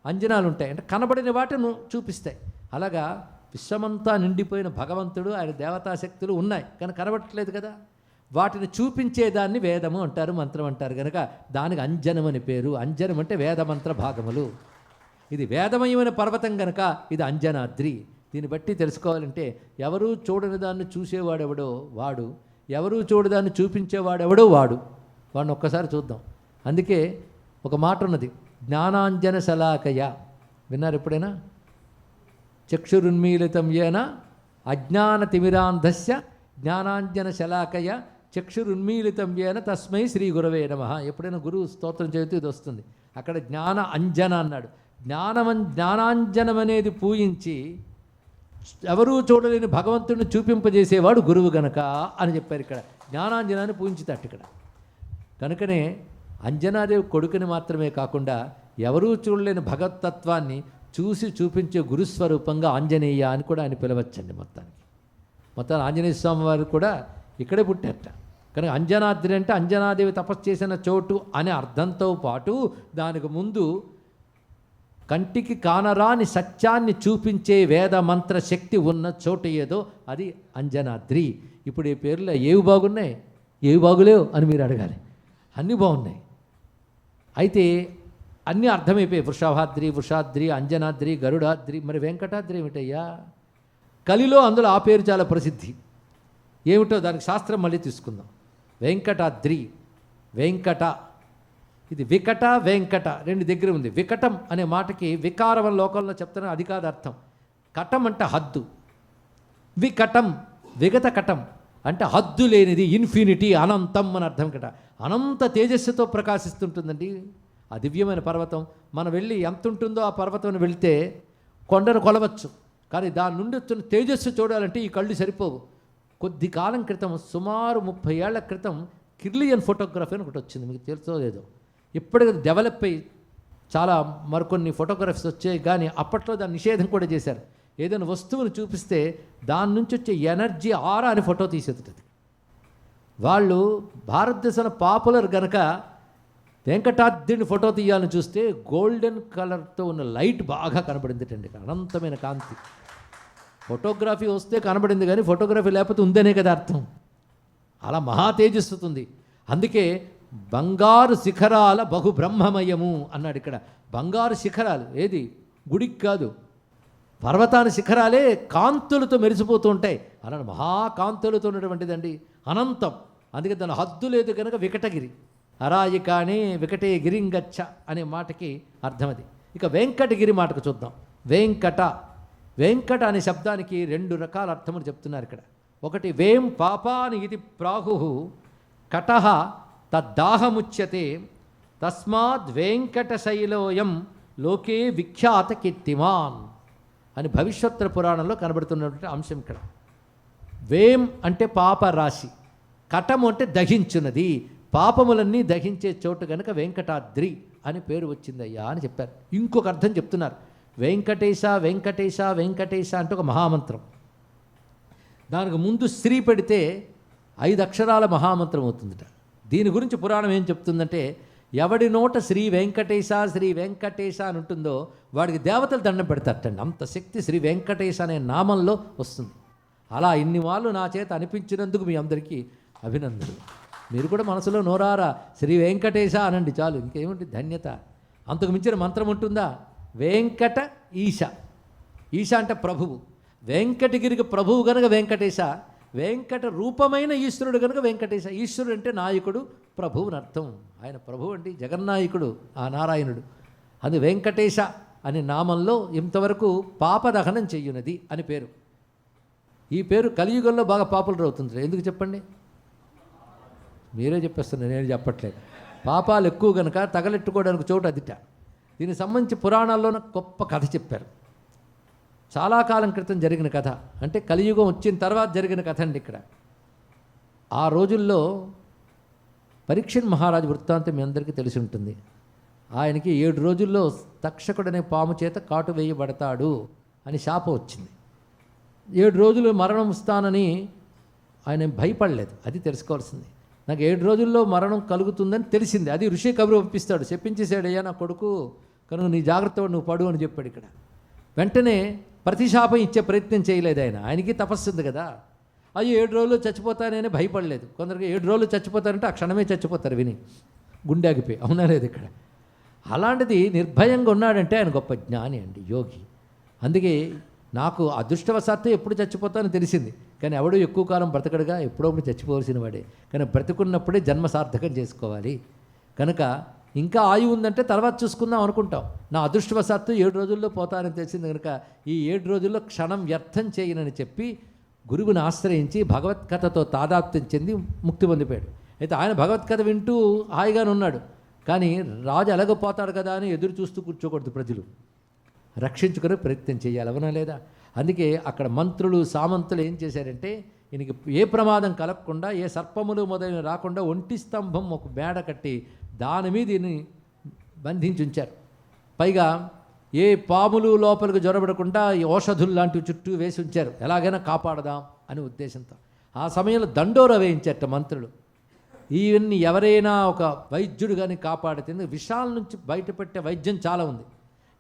అంజనాలు ఉంటాయి. అంటే కనబడిన వాటిని చూపిస్తాయి. అలాగా విశ్వమంతా నిండిపోయిన భగవంతుడు, ఆయన దేవతాశక్తులు ఉన్నాయి కానీ కనబడట్లేదు కదా. వాటిని చూపించేదాన్ని వేదము అంటారు, మంత్రం అంటారు కనుక దానికి అంజనం అని పేరు. అంజనం అంటే వేదమంత్ర భాగములు. ఇది వేదమయమైన పర్వతం కనుక ఇది అంజనాద్రి. దీన్ని బట్టి తెలుసుకోవాలంటే ఎవరూ చూడని దాన్ని చూసేవాడెవడో వాడు, ఎవరూ చూడదాన్ని చూపించేవాడెవడో వాడు. వాడిని ఒక్కసారి చూద్దాం. అందుకే ఒక మాట ఉన్నది, జ్ఞానాంజన శలాకయ. విన్నారు ఎప్పుడైనా? చక్షురున్మీలితం ఏన అజ్ఞానతిమిరాంధస్య జ్ఞానాంజన శలాకయ చక్షురున్మీలితం ఏన తస్మై శ్రీ గురవే నమః. ఎప్పుడైనా గురువు స్తోత్రం చదివితే ఇది వస్తుంది. అక్కడ జ్ఞాన అంజన అన్నాడు. జ్ఞానాంజనం అనేది పూయించి ఎవరూ చూడలేని భగవంతుడిని చూపింపజేసేవాడు గురువు గనక అని చెప్పారు. ఇక్కడ జ్ఞానాంజనాన్ని పూజించుతాడు ఇక్కడ. కనుకనే అంజనాదేవి కొడుకుని మాత్రమే కాకుండా ఎవరూ చూడలేని భగవతత్వాన్ని చూసి చూపించే గురుస్వరూపంగా ఆంజనేయ అని కూడా ఆయన పిలవచ్చండి. మొత్తాన్ని ఆంజనేయ స్వామి వారు కూడా ఇక్కడే పుట్టారట. కనుక అంజనాద్రి అంటే అంజనాదేవి తపస్సు చేసిన చోటు అనే అర్థంతో పాటు దానికి ముందు కంటికి కానరాని సత్యాన్ని చూపించే వేద మంత్ర శక్తి ఉన్న చోటు ఏదో అది అంజనాద్రి. ఇప్పుడు ఈ పేర్లో ఏవి బాగున్నాయి, ఏవి బాగులేవు అని మీరు అడగాలి. అన్నీ బాగున్నాయి. అయితే అన్నీ అర్థమైపోయాయి. వృషాద్రి, అంజనాద్రి, గరుడాద్రి. మరి వెంకటాద్రి ఏమిటయ్యా? కలిలో అందులో ఆ పేరు చాలా ప్రసిద్ధి. ఏమిటో దానికి శాస్త్రం మళ్ళీ తీసుకుందాం. వెంకటాద్రి, వెంకట, ఇది వికట వెంకట రెండు దగ్గర ఉంది. వికటం అనే మాటకి వికారం లోకంలో చెప్తున్నా, అది కాదు అర్థం. కటం అంటే హద్దు, వికటం విగత కటం అంటే హద్దు లేనిది, ఇన్ఫినిటీ, అనంతం అని అర్థం. కట అనంత తేజస్సుతో ప్రకాశిస్తుంటుందండి ఆ దివ్యమైన పర్వతం. మనం వెళ్ళి ఎంత ఉంటుందో ఆ పర్వతం వెళితే కొండను కొలవచ్చు, కానీ దాని నుండి వచ్చిన తేజస్సు చూడాలంటే ఈ కళ్ళు సరిపోవు. కొద్ది కాలం క్రితం, సుమారు 30 ఏళ్ల క్రితం కిర్లియన్ ఫోటోగ్రఫీ అని ఒకటి వచ్చింది, మీకు తెలుసో లేదో. ఇప్పటికి డెవలప్ అయ్యి చాలా మరికొన్ని ఫోటోగ్రఫీస్ వచ్చాయి, కానీ అప్పట్లో దాన్ని నిషేధం కూడా చేశారు. ఏదైనా వస్తువును చూపిస్తే దాని నుంచి వచ్చే ఎనర్జీ ఆరా అని ఫోటో తీసేది. వాళ్ళు భారతదేశంలో పాపులర్ గనక వెంకటాద్రిని ఫోటో తీయాలని చూస్తే గోల్డెన్ కలర్తో ఉన్న లైట్ బాగా కనబడింది అండి, అనంతమైన కాంతి. ఫోటోగ్రఫీ వస్తే కనబడింది, కానీ ఫోటోగ్రఫీ లేకపోతే ఉందనే కదా అర్థం. అలా మహా తేజస్సుతుంది. అందుకే బంగారు శిఖరాల బహుబ్రహ్మమయము అన్నాడు ఇక్కడ. బంగారు శిఖరాలు ఏది, గుడికి కాదు, పర్వతాల శిఖరాలే కాంతులతో మెరిసిపోతూ ఉంటాయి. అలాంటి మహాకాంతులతో ఉన్నటువంటిదండి, అనంతం. అందుకే దాని హద్దు లేదు కనుక వికటగిరి. అరాయికానే వికటే గిరింగచ్చ అనే మాటకి అర్థం అది. ఇక వెంకటగిరి మాటకు చూద్దాం. వెంకట అనే శబ్దానికి 2 రకాల అర్థములు చెప్తున్నారు ఇక్కడ. ఒకటి వేం పాపాని ఇది ప్రాహు కటహ తద్దాహముచ్యతే తస్మాద్ వెంకటశైలోయం లోకే విఖ్యాత కీర్తిమాన్ అని భవిష్యోత్తర పురాణంలో కనబడుతున్నటువంటి అంశం ఇక్కడ. వేం అంటే పాపరాశి, కటము అంటే దహించున్నది, పాపములన్నీ దహించే చోటు కనుక వెంకటాద్రి అని పేరు వచ్చిందయ్యా అని చెప్పారు. ఇంకొక అర్థం చెప్తున్నారు. వెంకటేశ వెంకటేశ వెంకటేశ అంటే ఒక మహామంత్రం. దానికి ముందు శ్రీ పెడితే 5 అక్షరాల మహామంత్రం అవుతుందట. దీని గురించి పురాణం ఏం చెప్తుందంటే, ఎవడి నోట శ్రీ వెంకటేశ అని ఉంటుందో వాడికి దేవతలు దండం పెడతారటండి. అంత శక్తి శ్రీ వెంకటేశ అనే నామంలో వస్తుంది. అలా ఇన్ని వాళ్ళు నా చేత అనిపించినందుకు మీ అందరికీ అభినందనలు. మీరు కూడా మనసులో నోరారా శ్రీ వెంకటేశ అనండి చాలు, ఇంకేముంటుంది ధన్యత. అంతకు మించిన మంత్రం ఉంటుందా? వెంకట ఈశ. ఈశ అంటే ప్రభువు. వెంకటగిరికి ప్రభువు కనుక వెంకటేశ, వెంకట రూపమైన ఈశ్వరుడు కనుక వెంకటేశ. ఈశ్వరుడు అంటే నాయకుడు, ప్రభువు అని అర్థం. ఆయన ప్రభువు అంటే జగన్నాయకుడు, ఆ నారాయణుడు. అది వెంకటేశ అనే నామంలో ఇంతవరకు పాపదహనం చెయ్యునది అని పేరు. ఈ పేరు కలియుగంలో బాగా పాపులర్ అవుతుంది. ఎందుకు చెప్పండి? మీరే చెప్పేస్తున్నారు, నేను చెప్పట్లేదు. పాపాలు ఎక్కువ కనుక తగలెట్టుకోవడానికి చోటు అదిట. దీనికి సంబంధించి పురాణాల్లోనే గొప్ప కథ చెప్పారు. చాలా కాలం క్రితం జరిగిన కథ, అంటే కలియుగం వచ్చిన తర్వాత జరిగిన కథ అండి. ఇక్కడ ఆ రోజుల్లో పరీక్షణ్ మహారాజు వృత్తాంతం మీ అందరికీ తెలిసి ఉంటుంది. ఆయనకి 7 రోజుల్లో తక్షకుడనే పాము చేత కాటు వేయబడతాడు అని శాపం వచ్చింది. 7 రోజులు మరణం వస్తానని ఆయన భయపడలేదు. అది తెలుసుకోవాల్సింది. నాకు 7 రోజుల్లో మరణం కలుగుతుందని తెలిసింది. అది ఋషి కబురు పంపిస్తాడు, చెప్పించేసాడయ్యా నా కొడుకు, కనుక నీ జాగ్రత్త నువ్వు పడు అని చెప్పాడు. ఇక్కడ వెంటనే ప్రతిశాపం ఇచ్చే ప్రయత్నం చేయలేదు ఆయన. ఆయనకి తపస్సు ఉంది కదా. అయ్యో 7 రోజులు చచ్చిపోతానని భయపడలేదు. కొందరికి 7 రోజులు చచ్చిపోతారంటే ఆ క్షణమే చచ్చిపోతారు విని, గుండె ఆగిపోయి. అవునా లేదు ఇక్కడ? అలాంటిది నిర్భయంగా ఉన్నాడంటే ఆయన గొప్ప జ్ఞాని అండి, యోగి. అందుకే నాకు అదృష్టవశాత్తు ఎప్పుడు చచ్చిపోతానని తెలిసింది, కానీ ఎవడో ఎక్కువ కాలం బ్రతకడుగా, ఎప్పుడప్పుడు చచ్చిపోవలసిన వాడే. కానీ బ్రతుకున్నప్పుడే జన్మ సార్థకం చేసుకోవాలి. కనుక ఇంకా ఆయువు ఉందంటే తర్వాత చూసుకుందాం అనుకుంటాం. నా అదృష్టవశాత్తు 7 రోజుల్లో పోతానని తెలిసింది కనుక ఈ 7 రోజుల్లో క్షణం వ్యర్థం చేయనని చెప్పి గురువుని ఆశ్రయించి భగవత్కథతో తాదాత్మ్యం చెంది ముక్తి పొందిపోయాడు. అయితే ఆయన భగవత్కథ వింటూ హాయిగానే ఉన్నాడు. కానీ రాజు ఎలాగపోతాడు కదా అని ఎదురు చూస్తూ కూర్చోకూడదు. ప్రజలు రక్షించుకునే ప్రయత్నం చేయాలి, అవునా లేదా? అందుకే అక్కడ మంత్రులు సామంతులు ఏం చేశారంటే, ఈయనకి ఏ ప్రమాదం కలగకుండా, ఏ సర్పములు మొదలైన రాకుండా ఒంటి స్తంభం ఒక మేడ కట్టి దాని మీద ఈయన్ని బంధించి ఉంచారు. పైగా ఏ పాములు లోపలికి జొరబడకుండా ఈ ఔషధులు లాంటివి చుట్టూ వేసి ఉంచారు, ఎలాగైనా కాపాడదాం అనే ఉద్దేశంతో. ఆ సమయంలో దండోర వేయించారట మంత్రులు. ఇవన్నీ ఎవరైనా ఒక వైద్యుడు కానీ కాపాడితే, విషాల నుంచి బయటపెట్టే వైద్యం చాలా ఉంది,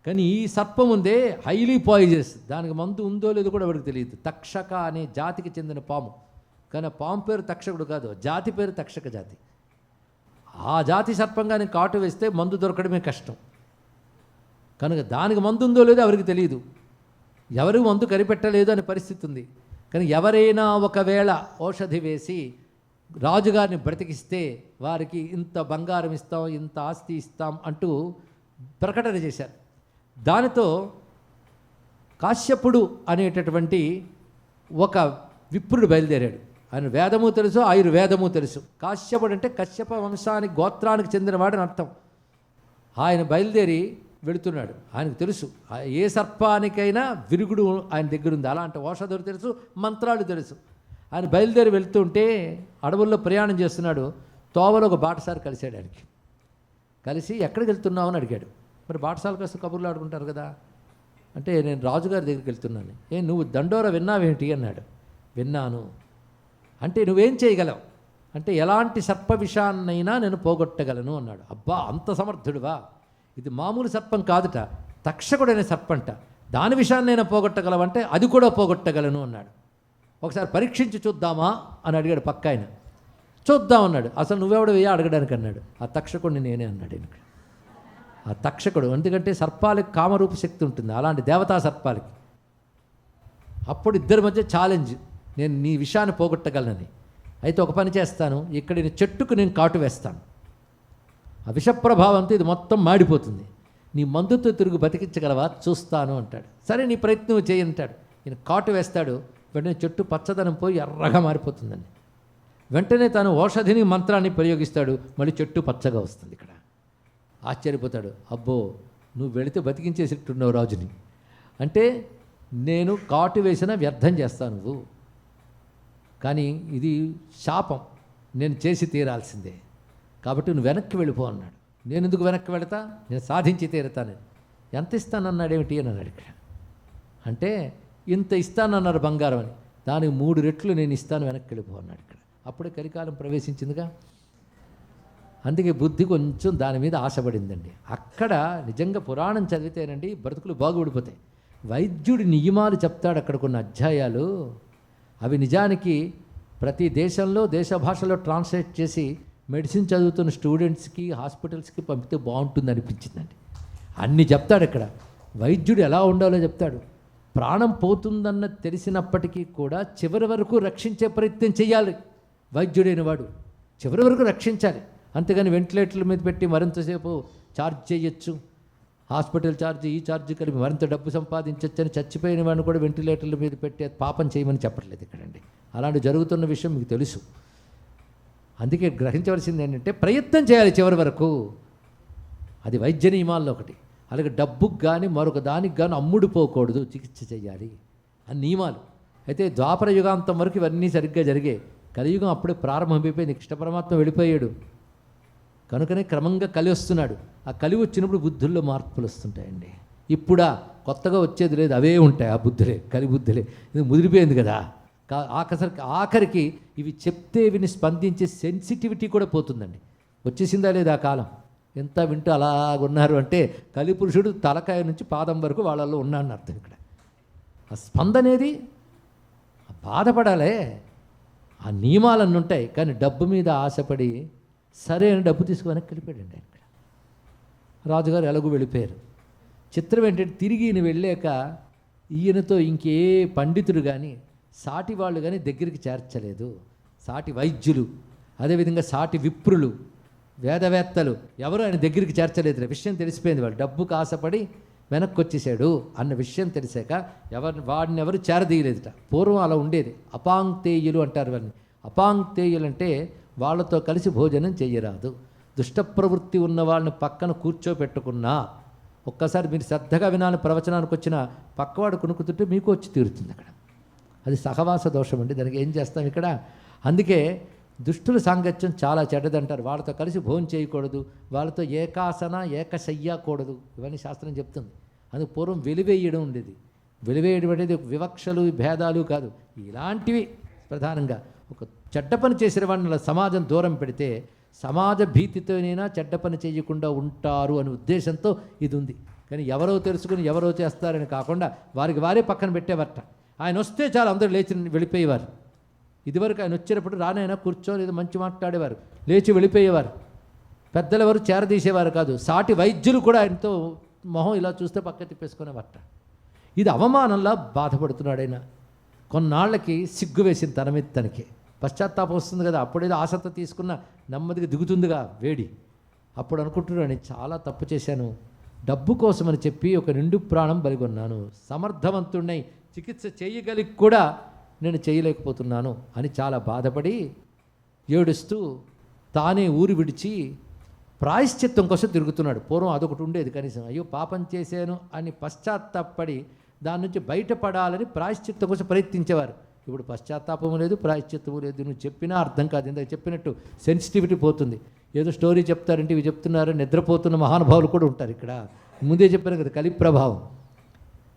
కానీ ఈ సర్పం ఉందే హైలీ పాయిజనస్, దానికి మందు ఉందో లేదో కూడా ఎవరికి తెలియదు. తక్షక అనే జాతికి చెందిన పాము, కానీ పాము పేరు తక్షకుడు కాదు, జాతి పేరు తక్షక జాతి. ఆ జాతి సర్పంగానే కాటు వేస్తే మందు దొరకడమే కష్టం. కనుక దానికి మందు ఉందో లేదో ఎవరికి తెలియదు, ఎవరు మందు కనిపెట్టలేదు అనే పరిస్థితి ఉంది. కానీ ఎవరైనా ఒకవేళ ఔషధి వేసి రాజుగారిని బ్రతికిస్తే వారికి ఇంత బంగారం ఇస్తాం, ఇంత ఆస్తి ఇస్తాం అంటూ ప్రకటన చేశారు. దానితో కాశ్యపుడు అనేటటువంటి ఒక విప్రుడు బయలుదేరాడు. ఆయన వేదము తెలుసు, ఆయుర్వేదము తెలుసు. కాశ్యపుడు అంటే కశ్యప వంశానికి గోత్రానికి చెందినవాడని అర్థం. ఆయన బయలుదేరి వెళుతున్నాడు. ఆయనకు తెలుసు ఏ సర్పానికైనా విరుగుడు ఆయన దగ్గర ఉంది, అలాంటి ఔషధాలు తెలుసు, మంత్రాలు తెలుసు. ఆయన బయలుదేరి వెళ్తుంటే అడవుల్లో ప్రయాణం చేస్తున్నాడు. తోవలో ఒక బాటసారి కలిశాడు ఆయనకి. కలిసి ఎక్కడికి వెళ్తున్నావు అని అడిగాడు. మరి బాటసాల కోసం కబుర్లు ఆడుకుంటారు కదా. అంటే నేను రాజుగారి దగ్గరికి వెళ్తున్నాను. నువ్వు దండోర విన్నావేంటి అన్నాడు. విన్నాను. అంటే నువ్వేం చేయగలవు అంటే ఎలాంటి సర్ప విషాన్నైనా నేను పోగొట్టగలను అన్నాడు. అబ్బా, అంత సమర్థుడువా? ఇది మామూలు సర్పం కాదుట, తక్షకుడైన సర్పంట. దాని విషయాన్నైనా పోగొట్టగలవంటే అది కూడా పోగొట్టగలను అన్నాడు. ఒకసారి పరీక్షించి చూద్దామా అని అడిగాడు పక్క ఆయన. చూద్దాం అన్నాడు. అసలు నువ్వెవడు వేయ అడగడానికి అన్నాడు. ఆ తక్షకుడిని నేనే అన్నాడు ఈయనకి. ఆ తక్షకుడు, ఎందుకంటే సర్పాలకి కామరూప శక్తి ఉంటుంది, అలాంటి దేవతా సర్పాలకి. అప్పుడు ఇద్దరి మధ్య ఛాలెంజ్, నేను నీ విషయాన్ని పోగొట్టగలనని. అయితే ఒక పని చేస్తాను, ఇక్కడి చెట్టుకు నేను కాటు వేస్తాను, ఆ విషప్రభావంతో ఇది మొత్తం మాడిపోతుంది, నీ మందుతో తిరుగు బతికించగలవా చూస్తాను అంటాడు. సరే నీ ప్రయత్నం చేయి అంటాడు. ఈయన కాటు వేస్తాడు. వెంటనే చెట్టు పచ్చదనం పోయి ఎర్రగా మారిపోతుందండి. వెంటనే తాను ఔషధిని మంత్రాన్ని ప్రయోగిస్తాడు. మళ్ళీ చెట్టు పచ్చగా వస్తుంది. ఇక్కడ ఆశ్చర్యపోతాడు. అబ్బో, నువ్వు వెళితే బతికించేసిట్టున్నావు రాజుని. అంటే నేను కాటు వేసిన వ్యర్థం చేస్తాను నువ్వు, కానీ ఇది శాపం, నేను చేసి తీరాల్సిందే, కాబట్టి నువ్వు వెనక్కి వెళ్ళిపో అన్నాడు. నేను ఎందుకు వెనక్కి వెళతా, నేను సాధించి తీరుతాను. ఎంత ఇస్తానన్నాడేమిటి అని అన్నాడు ఇక్కడ. అంటే ఇంత ఇస్తానన్నారు బంగారం అని, దానికి 3 రెట్లు నేను ఇస్తాను, వెనక్కి వెళ్ళిపో అన్నాడు ఇక్కడ. అప్పుడే కలికాలం ప్రవేశించిందిగా. అందుకే బుద్ధి కొంచెం దాని మీద ఆశపడిందండి. అక్కడ నిజంగా పురాణం చదివితేనండి బ్రతుకులు బాగుపడిపోతాయి. వైద్యుడి నియమాలు చెప్తాడు అక్కడ కొన్ని అధ్యాయాలు. అవి నిజానికి ప్రతి దేశంలో దేశ భాషలో ట్రాన్స్లేట్ చేసి మెడిసిన్ చదువుతున్న స్టూడెంట్స్కి హాస్పిటల్స్కి పంపితే బాగుంటుంది అనిపించిందండి. అన్నీ చెప్తాడు ఇక్కడ. వైద్యుడు ఎలా ఉండాలో చెప్తాడు. ప్రాణం పోతుందన్న తెలిసినప్పటికీ కూడా చివరి వరకు రక్షించే ప్రయత్నం చేయాలి వైద్యుడైన వాడు. చివరి వరకు రక్షించాలి. అంతేగాని వెంటిలేటర్ల మీద పెట్టి మరింతసేపు ఛార్జ్ చేయొచ్చు, హాస్పిటల్ ఛార్జ్ ఈ ఛార్జ్ కలిపి మరింత డబ్బు సంపాదించవచ్చు అని చచ్చిపోయిన వాడిని కూడా వెంటిలేటర్ల మీద పెట్టి పాపం చేయమని చెప్పట్లేదు ఇక్కడండి. అలాంటి జరుగుతున్న విషయం మీకు తెలుసు. అందుకే గ్రహించవలసింది ఏంటంటే ప్రయత్నం చేయాలి చివరి వరకు. అది వైద్య నియమాల్లో ఒకటి. అలాగే డబ్బుకు కానీ మరొక దానికి కానీ అమ్ముడుపోకూడదు, చికిత్స చేయాలి అని నియమాలు. అయితే ద్వాపర యుగాంతం వరకు ఇవన్నీ సరిగ్గా జరిగాయి. కలియుగం అప్పుడే ప్రారంభమైపోయింది. కృష్ణ పరమాత్మ వెళ్ళిపోయాడు కనుకనే క్రమంగా కలి వస్తున్నాడు. ఆ కలి వచ్చినప్పుడు బుద్ధుల్లో మార్పులు వస్తుంటాయండి. ఇప్పుడా కొత్తగా వచ్చేది లేదు, అవే ఉంటాయి ఆ బుద్ధులే, కలి బుద్ధులే. ఇది ముదిరిపోయింది కదా. ఆఖరికి ఇవి చెప్తే విని స్పందించే సెన్సిటివిటీ కూడా పోతుందండి. వచ్చేసిందా లేదా ఆ కాలం. ఎంత వింటూ అలాగున్నారు అంటే కలిపురుషుడు తలకాయ నుంచి పాదం వరకు వాళ్ళల్లో ఉన్నాడని అర్థం. ఇక్కడ ఆ స్పందనేది బాధపడాలే. ఆ నియమాలన్నీ ఉంటాయి. కానీ డబ్బు మీద ఆశపడి సరే అని డబ్బు తీసుకు వెనక్కి వెళ్ళిపోయాడండి. ఇక్కడ రాజుగారు ఎలాగూ వెళ్ళిపోయారు. చిత్రం ఏంటంటే తిరిగి ఈయన వెళ్ళాక ఈయనతో ఇంకే పండితుడు కానీ సాటి వాళ్ళు కానీ దగ్గరికి చేర్చలేదు. సాటి వైద్యులు, అదేవిధంగా సాటి విప్రులు, వేదవేత్తలు ఎవరు ఆయన దగ్గరికి చేర్చలేదు. విషయం తెలిసిపోయింది. వాళ్ళు డబ్బుకు ఆశపడి వెనక్కి వచ్చేసాడు అన్న విషయం తెలిసాక వాడిని ఎవరు చేరదీయలేదుట. పూర్వం అలా ఉండేది. అపాంక్తేయులు అంటారు వాళ్ళని. అపాంక్తేయులు అంటే వాళ్ళతో కలిసి భోజనం చేయరాదు. దుష్ట ప్రవృత్తి ఉన్న వాళ్ళని పక్కన కూర్చోపెట్టుకున్నా, ఒక్కసారి మీరు శ్రద్ధగా వినాలని ప్రవచనానికి వచ్చిన పక్కవాడు కొనుక్కుతుంటే మీకు వచ్చి తీరుతుంది అక్కడ. అది సహవాస దోషం అండి. దానికి ఏం చేస్తాం ఇక్కడ. అందుకే దుష్టుల సాంగత్యం చాలా చెడ్డదంటారు. వాళ్ళతో కలిసి భోజనం చేయకూడదు, వాళ్ళతో ఏకాసన ఏకశయ్యకూడదు, ఇవన్నీ శాస్త్రం చెప్తుంది. అందుకు పూర్వం వెలివేయడం ఉండేది. వెలివేయడం అనేది వివక్షలు భేదాలు కాదు, ఇలాంటివి ప్రధానంగా. ఒక చెడ్డ పని చేసిన వాళ్ళని సమాజం దూరం పెడితే సమాజ భీతితోనైనా చెడ్డ పని చేయకుండా ఉంటారు అనే ఉద్దేశంతో ఇది ఉంది. కానీ ఎవరో తెలుసుకుని ఎవరో చేస్తారని కాకుండా వారికి వారే పక్కన పెట్టేవారట. ఆయన వస్తే చాలా అందరూ లేచి వెళ్ళిపోయేవారు. ఇదివరకు ఆయన వచ్చినప్పుడు రానైనా కూర్చొని ఏదో మంచి మాట్లాడేవారు, లేచి వెళ్ళిపోయేవారు. పెద్దలు ఎవరు చేరదీసేవారు కాదు. సాటి వైద్యులు కూడా ఆయనతో మొహం ఇలా చూస్తే పక్క తిప్పేసుకునేవారట. ఇది అవమానంలా బాధపడుతున్నాడు ఆయన. కొన్నాళ్ళకి సిగ్గు వేసిన తన మీద తనకి పశ్చాత్తాపం వస్తుంది కదా. అప్పుడేదో ఆసక్తి తీసుకున్న నెమ్మదిగా దిగుతుందిగా వేడి. అప్పుడు అనుకుంటున్నాడు, నేను చాలా తప్పు చేశాను, డబ్బు కోసమని చెప్పి ఒక నిండు ప్రాణం బలిగొన్నాను, సమర్థవంతుడినై చికిత్స చేయగలిగి కూడా నేను చేయలేకపోతున్నాను అని చాలా బాధపడి ఏడుస్తూ తానే ఊరు విడిచి ప్రాయశ్చిత్తం కోసం తిరుగుతున్నాడు. పూర్వం అదొకటి ఉండేది. కనీసం అయ్యో పాపం చేశాను అని పశ్చాత్తాపడి దాని నుంచి బయటపడాలని ప్రాయశ్చిత్తం కోసం ప్రయత్నించేవారు. ఇప్పుడు పశ్చాత్తాపము లేదు, ప్రాయశ్చిత్తము లేదు. నువ్వు చెప్పినా అర్థం కాదు. ఇందాక చెప్పినట్టు సెన్సిటివిటీ పోతుంది. ఏదో స్టోరీ చెప్తారంటే ఇవి చెప్తున్నారు, నిద్రపోతున్న మహానుభావులు కూడా ఉంటారు ఇక్కడ. ముందే చెప్పాను కదా, కలి ప్రభావం.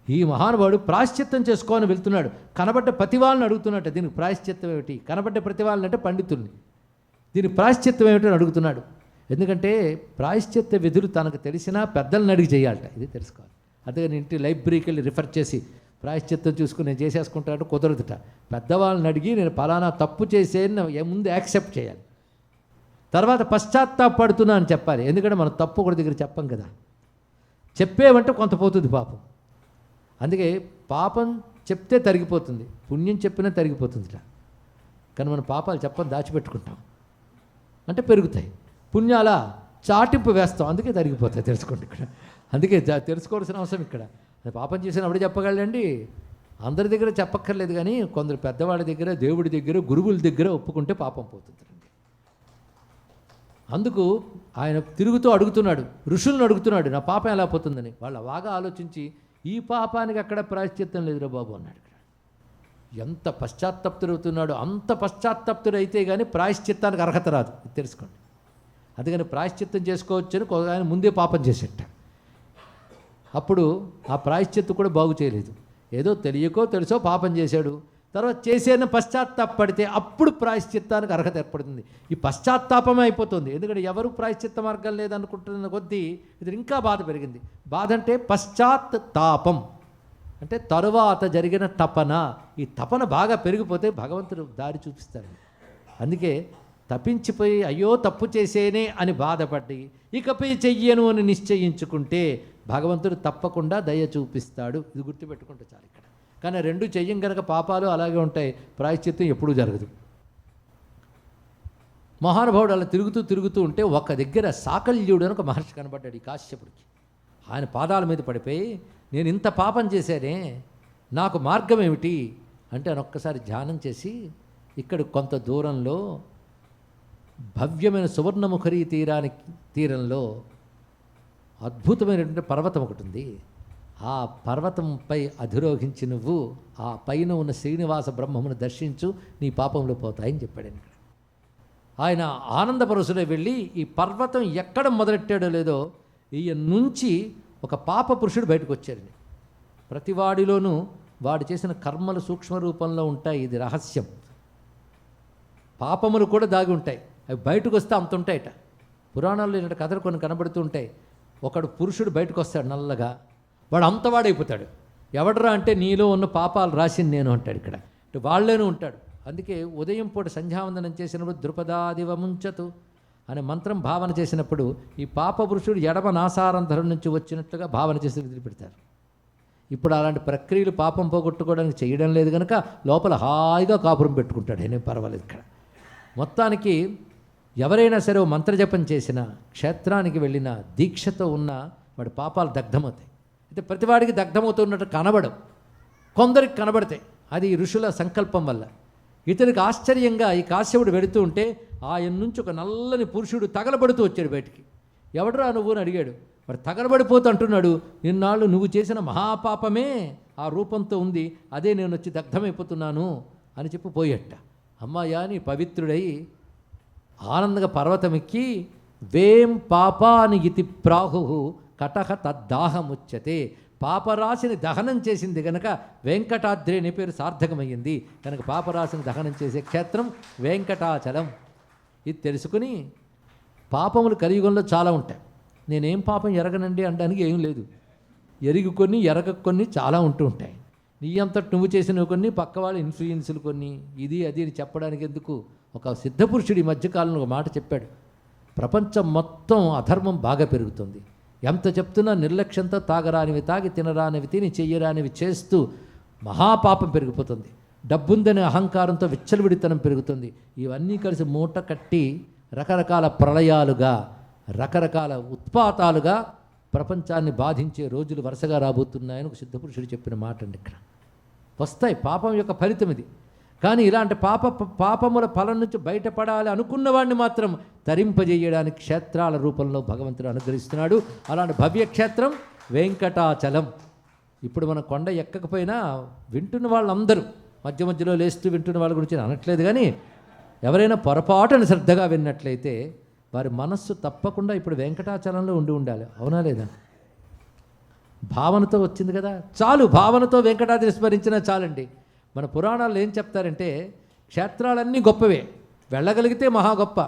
ఈ మహానుభావుడు ప్రాయశ్చిత్తం చేసుకోవాలని వెళ్తున్నాడు. కనబడ్డ ప్రతి వాళ్ళని అడుగుతున్నట్టు, దీనికి ప్రాయశ్చిత్తం ఏమిటి? కనబడ్డ ప్రతి వాళ్ళని అంటే పండితుల్ని, దీని ప్రాయశ్చిత్తం ఏమిటని అడుగుతున్నాడు. ఎందుకంటే ప్రాయశ్చిత్త విధులు తనకు తెలిసినా పెద్దలను అడిగి చేయాలట. ఇది తెలుసుకోవాలి. అందుకని ఇంటి లైబ్రరీకి వెళ్ళి రిఫర్ చేసి ప్రాయశ్చిత్తం చూసుకుని నేను చేసేసుకుంటాను కుదరదుట. పెద్దవాళ్ళని అడిగి నేను పలానా తప్పు చేసేది ముందు యాక్సెప్ట్ చేయాలి, తర్వాత పశ్చాత్తాపడుతున్నా అని చెప్పాలి. ఎందుకంటే మనం తప్పు ఒకటి దగ్గర చెప్పం కదా, చెప్పేవంటే కొంత పోతుంది పాపం. అందుకే పాపం చెప్తే తరిగిపోతుంది, పుణ్యం చెప్పినా తరిగిపోతుందిట. కానీ మనం పాపాలు చెప్పని దాచిపెట్టుకుంటాం అంటే పెరుగుతాయి, పుణ్యాల చాటింపు వేస్తాం అందుకే తరిగిపోతాయి. తెలుసుకోండి ఇక్కడ. అందుకే తెలుసుకోవాల్సిన అవసరం ఇక్కడ. పాపం చేసినప్పుడు చెప్పగలండి, అందరి దగ్గర చెప్పక్కర్లేదు. కానీ కొందరు పెద్దవాళ్ళ దగ్గర, దేవుడి దగ్గర, గురువుల దగ్గర ఒప్పుకుంటే పాపం పోతుంది. అందుకు ఆయన తిరుగుతూ అడుగుతున్నాడు, ఋషులను అడుగుతున్నాడు, నా పాపం ఎలా పోతుందని. వాళ్ళు బాగా ఆలోచించి ఈ పాపానికి అక్కడ ప్రాయశ్చిత్తం లేదురా బాబు అన్నాడు. ఇక్కడ ఎంత పశ్చాత్తప్తుడవుతున్నాడు, అంత పశ్చాత్తప్తుడైతే కానీ ప్రాయశ్చిత్తానికి అర్హత రాదు, ఇది తెలుసుకోండి. అందుకని ప్రాయశ్చిత్తం చేసుకోవచ్చని ఆయన ముందే పాపం చేసేట. అప్పుడు ఆ ప్రాయశ్చిత్తం కూడా బాగు చేయలేదు. ఏదో తెలియకో తెలుసో పాపం చేశాడు, తర్వాత చేసేన పశ్చాత్తాపడితే అప్పుడు ప్రాయశ్చిత్తానికి అర్హత ఏర్పడుతుంది. ఈ పశ్చాత్తాపమే అయిపోతుంది. ఎందుకంటే ఎవరు ప్రాయశ్చిత్త మార్గం లేదనుకుంటున్న కొద్దీ ఇది ఇంకా బాధ పెరిగింది. బాధ అంటే పశ్చాత్తాపం అంటే తరువాత జరిగిన తపన. ఈ తపన బాగా పెరిగిపోతే భగవంతుడు దారి చూపిస్తాడు. అందుకే తప్పించిపోయి అయ్యో తప్పు చేసేనే అని బాధపడి ఇకపై చెయ్యను అని నిశ్చయించుకుంటే భగవంతుడు తప్పకుండా దయ చూపిస్తాడు. ఇది గుర్తుపెట్టుకుంటే చాలు ఇక్కడ. కానీ రెండు చెయ్యం కనుక పాపాలు అలాగే ఉంటాయి, ప్రాయశ్చిత్తం ఎప్పుడూ జరగదు. మహానుభావుడు అలా తిరుగుతూ ఉంటే ఒక దగ్గర సాకల్యుడు అని ఒక మహర్షి కనబడ్డాడు ఈ కాశ్యపుడికి. ఆయన పాదాల మీద పడిపోయి నేను ఇంత పాపం చేశానే, నాకు మార్గం ఏమిటి అంటే ఆయన ఒక్కసారి ధ్యానం చేసి ఇక్కడ కొంత దూరంలో భవ్యమైన సువర్ణముఖరి తీరంలో అద్భుతమైనటువంటి పర్వతం ఒకటి ఉంది. ఆ పర్వతంపై అధిరోహించి నువ్వు ఆ పైన ఉన్న శ్రీనివాస బ్రహ్మమును దర్శించు, నీ పాపంలో పోతాయని చెప్పాడు. ఇక్కడ ఆయన ఆనందపరసులో వెళ్ళి ఈ పర్వతం ఎక్కడ మొదలెట్టాడో లేదో ఈయన నుంచి ఒక పాప పురుషుడు బయటకు వచ్చాడు. ప్రతివాడిలోనూ వాడు చేసిన కర్మలు సూక్ష్మ రూపంలో ఉంటాయి, ఇది రహస్యం. పాపములు కూడా దాగి ఉంటాయి, అవి బయటకు వస్తే అంత ఉంటాయట. పురాణాల్లో ఇలాంటి కథలు కొన్ని కనబడుతూ ఉంటాయి. ఒకడు పురుషుడు బయటకు వస్తాడు నల్లగా, వాడు అంతవాడైపోతాడు. ఎవడరా అంటే నీలో ఉన్న పాపాలు రాసింది నేను అంటాడు. ఇక్కడ వాళ్ళేనూ ఉంటాడు. అందుకే ఉదయం పూట సంధ్యావందనం చేసినప్పుడు ద్రుపదాదివముంచతు అనే మంత్రం భావన చేసినప్పుడు ఈ పాప పురుషుడు ఎడమ నాసారంధ్రం నుంచి వచ్చినట్లుగా భావన చేసి వదిలిపెడతారు. ఇప్పుడు అలాంటి ప్రక్రియలు పాపం పోగొట్టుకోవడానికి చేయడం లేదు కనుక లోపల హాయిగా కాపురం పెట్టుకుంటాడు, ఏమీ పర్వాలేదు. ఇక్కడ మొత్తానికి ఎవరైనా సరే మంత్రజపం చేసిన, క్షేత్రానికి వెళ్ళిన, దీక్షతో ఉన్న వాడి పాపాలు దగ్ధమవుతాయి. అయితే ప్రతివాడికి దగ్ధమవుతున్నట్టు కనబడవు, కొందరికి కనబడతాయి. అది ఋషుల సంకల్పం వల్ల. ఇతనికి ఆశ్చర్యంగా ఈ కాశ్యపుడు వెళుతూ ఉంటే ఆయన నుంచి ఒక నల్లని పురుషుడు తగలబడుతూ వచ్చాడు బయటికి. ఎవడరా నువ్వు అని అడిగాడు. మరి తగలబడిపోతూ అంటున్నాడు, నిన్నాళ్ళు నువ్వు చేసిన మహాపాపమే ఆ రూపంతో ఉంది, అదే నేను వచ్చి దగ్ధమైపోతున్నాను అని చెప్పి పోయట. అమ్మాయా నీ పవిత్రుడై ఆనందంగా పర్వతమెక్కి వేం పాపాని ఇతి ప్రాహు కటహ తద్దాహముచ్యతే, పాపరాశిని దహనం చేసింది కనుక వెంకటాద్రి అనే పేరు సార్థకమయ్యింది. కనుక పాపరాశిని దహనం చేసే క్షేత్రం వెంకటాచలం. ఇది తెలుసుకుని పాపములు కలియుగంలో చాలా ఉంటాయి. నేనేం పాపం ఎరగనండి అనడానికి ఏం లేదు. ఎరిగి కొన్ని ఎరగ కొన్ని చాలా ఉంటూ ఉంటాయి. నీ అంతటి నువ్వు చేసినవి కొన్ని, పక్క వాళ్ళ ఇన్ఫ్లుయెన్సులు కొన్ని, ఇది అది అని చెప్పడానికి ఎందుకు. ఒక సిద్ధపురుషుడు ఈ మధ్యకాలంలో ఒక మాట చెప్పాడు, ప్రపంచం మొత్తం అధర్మం బాగా పెరుగుతుంది. ఎంత చెప్తున్నా నిర్లక్ష్యంతో తాగరానివి తాగి, తినరానివి తిని, చెయ్యరానివి చేస్తూ మహాపాపం పెరిగిపోతుంది. డబ్బుందనే అహంకారంతో విచ్చలవిడితనం పెరుగుతుంది. ఇవన్నీ కలిసి మూట కట్టి రకరకాల ప్రళయాలుగా, రకరకాల ఉత్పాతాలుగా ప్రపంచాన్ని బాధించే రోజులు వరుసగా రాబోతున్నాయని ఒక సిద్ధపురుషుడు చెప్పిన మాట అండి. ఇక్కడ వస్తాయి, పాపం యొక్క ఫలితం ఇది. కానీ ఇలాంటి పాపముల ఫలం నుంచి బయటపడాలి అనుకున్న వాడిని మాత్రం తరింపజేయడానికి క్షేత్రాల రూపంలో భగవంతుడు అనుగ్రహిస్తున్నాడు. అలాంటి భవ్యక్షేత్రం వెంకటాచలం. ఇప్పుడు మన కొండ ఎక్కకపోయినా వింటున్న వాళ్ళందరూ మధ్య మధ్యలో లేస్తూ వింటున్న వాళ్ళ గురించి నేను అనట్లేదు, కానీ ఎవరైనా పొరపాటున శ్రద్ధగా విన్నట్లయితే వారి మనస్సు తప్పకుండా ఇప్పుడు వెంకటాచలంలో ఉండాలి. అవునా లేదా? భావనతో వచ్చింది కదా, చాలు. భావనతో వెంకటాద్రి స్మరించినా చాలండి. మన పురాణాల్లో ఏం చెప్తారంటే, క్షేత్రాలన్నీ గొప్పవే, వెళ్ళగలిగితే మహా గొప్ప.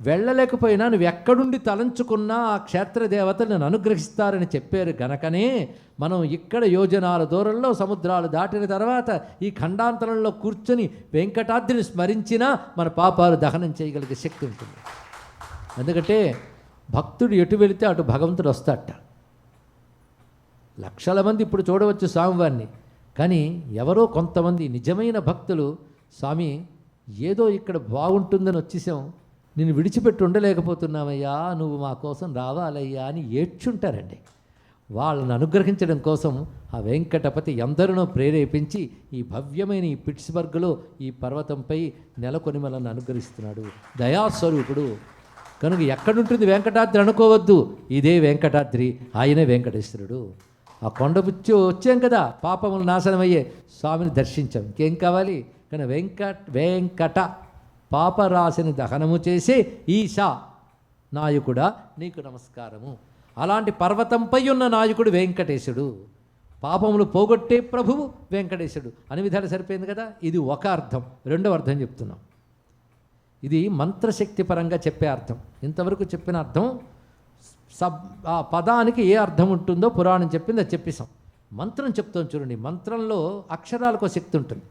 వెళ్ళలేకపోయినా నువ్వు ఎక్కడుండి తలంచుకున్నా ఆ క్షేత్ర దేవతలు నన్ను అనుగ్రహిస్తారని చెప్పారు గనకనే మనం ఇక్కడ యోజనాల దూరంలో సముద్రాలు దాటిన తర్వాత ఈ ఖండాంతరంలో కూర్చొని వెంకటాద్రిని స్మరించినా మన పాపాలు దహనం చేయగలిగే శక్తి ఉంటుంది. ఎందుకంటే భక్తుడు ఎటు వెళితే అటు భగవంతుడు వస్తాడట. లక్షల మంది ఇప్పుడు చూడవచ్చు స్వామివారిని, కానీ ఎవరో కొంతమంది నిజమైన భక్తులు, స్వామి ఏదో ఇక్కడ బాగుంటుందని వచ్చేసాం, నేను విడిచిపెట్టి ఉండలేకపోతున్నామయ్యా, నువ్వు మా కోసం రావాలయ్యా అని ఏడ్చుంటారండి. వాళ్ళని అనుగ్రహించడం కోసం ఆ వెంకటపతి ఎందరినో ప్రేరేపించి ఈ భవ్యమైన ఈ పిట్స్బర్గ్లో ఈ పర్వతంపై నెలకొని మనల్ని అనుగ్రహిస్తున్నాడు. దయాస్వరూపుడు కనుక ఎక్కడుంటుంది వెంకటాద్రి అనుకోవద్దు, ఇదే వెంకటాద్రి, ఆయనే వెంకటేశ్వరుడు. ఆ కొండపుచ్చి వచ్చాం కదా, పాపములు నాశనమయ్యే స్వామిని దర్శించాం, ఇంకేం కావాలి? కానీ వెంకట పాపరాశిని దహనము చేసే ఈశా నాయకుడా నీకు నమస్కారము. అలాంటి పర్వతంపై ఉన్న నాయకుడు వెంకటేశుడు, పాపములు పోగొట్టే ప్రభువు వెంకటేశుడు అని విధాలు సరిపోయింది కదా. ఇది ఒక అర్థం. రెండవ అర్థం చెప్తున్నాం. ఇది మంత్రశక్తి పరంగా చెప్పే అర్థం. ఇంతవరకు చెప్పిన అర్థం ఆ పదానికి ఏ అర్థం ఉంటుందో పురాణం చెప్పింది, అది చెప్పేశాం. మంత్రం చెప్తాం చూడండి, మంత్రంలో అక్షరాలకు శక్తి ఉంటుంది.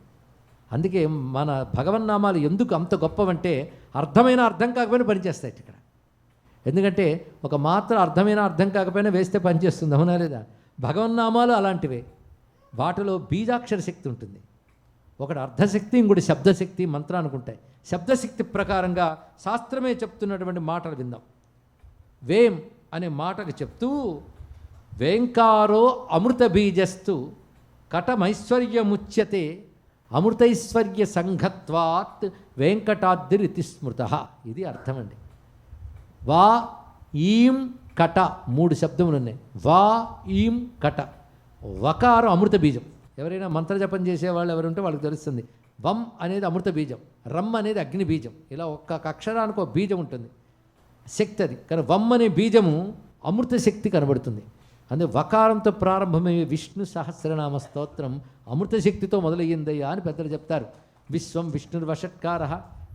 అందుకే మన భగవన్నామాలు ఎందుకు అంత గొప్పవంటే అర్థమైన అర్థం కాకపోయినా పనిచేస్తాయి ఇక్కడ. ఎందుకంటే ఒక మాత్ర అర్థమైన అర్థం కాకపోయినా వేస్తే పనిచేస్తుంది, అవునా లేదా? భగవన్నామాలు అలాంటివే, వాటిలో బీజాక్షర శక్తి ఉంటుంది. ఒకటి అర్థశక్తి, ఇంకోటి శబ్దశక్తి మంత్రానికి ఉంటాయి. శబ్దశక్తి ప్రకారంగా శాస్త్రమే చెప్తున్నటువంటి మాటలు విందాం. వేం అనే మాటకు చెప్తూ, వేంకారో అమృత బీజస్తు కటమైశ్వర్యముచ్యతే అమృతైశ్వర్య సంఘత్వాత్ వెంకటాద్రితి స్మృత. ఇది అర్థమండి. వా ఈం కట, 3 శబ్దములు ఉన్నాయి. వా ఈం కట, వకారం అమృత బీజం. ఎవరైనా మంత్రజపం చేసేవాళ్ళు ఎవరుంటే వాళ్ళకి తెలుస్తుంది. వం అనేది అమృత బీజం, రమ్ అనేది అగ్ని బీజం. ఇలా ఒక్క అక్షరానికి ఒక బీజం ఉంటుంది, శక్తి అది. కానీ వమ్ అనే బీజము అమృత శక్తి కనబడుతుంది. అందుకే వకారంతో ప్రారంభమయ్యే విష్ణు సహస్రనామ స్తోత్రం అమృత శక్తితో మొదలయ్యిందయ్యా అని పెద్దలు చెప్తారు. విశ్వం విష్ణుర్వషట్కార.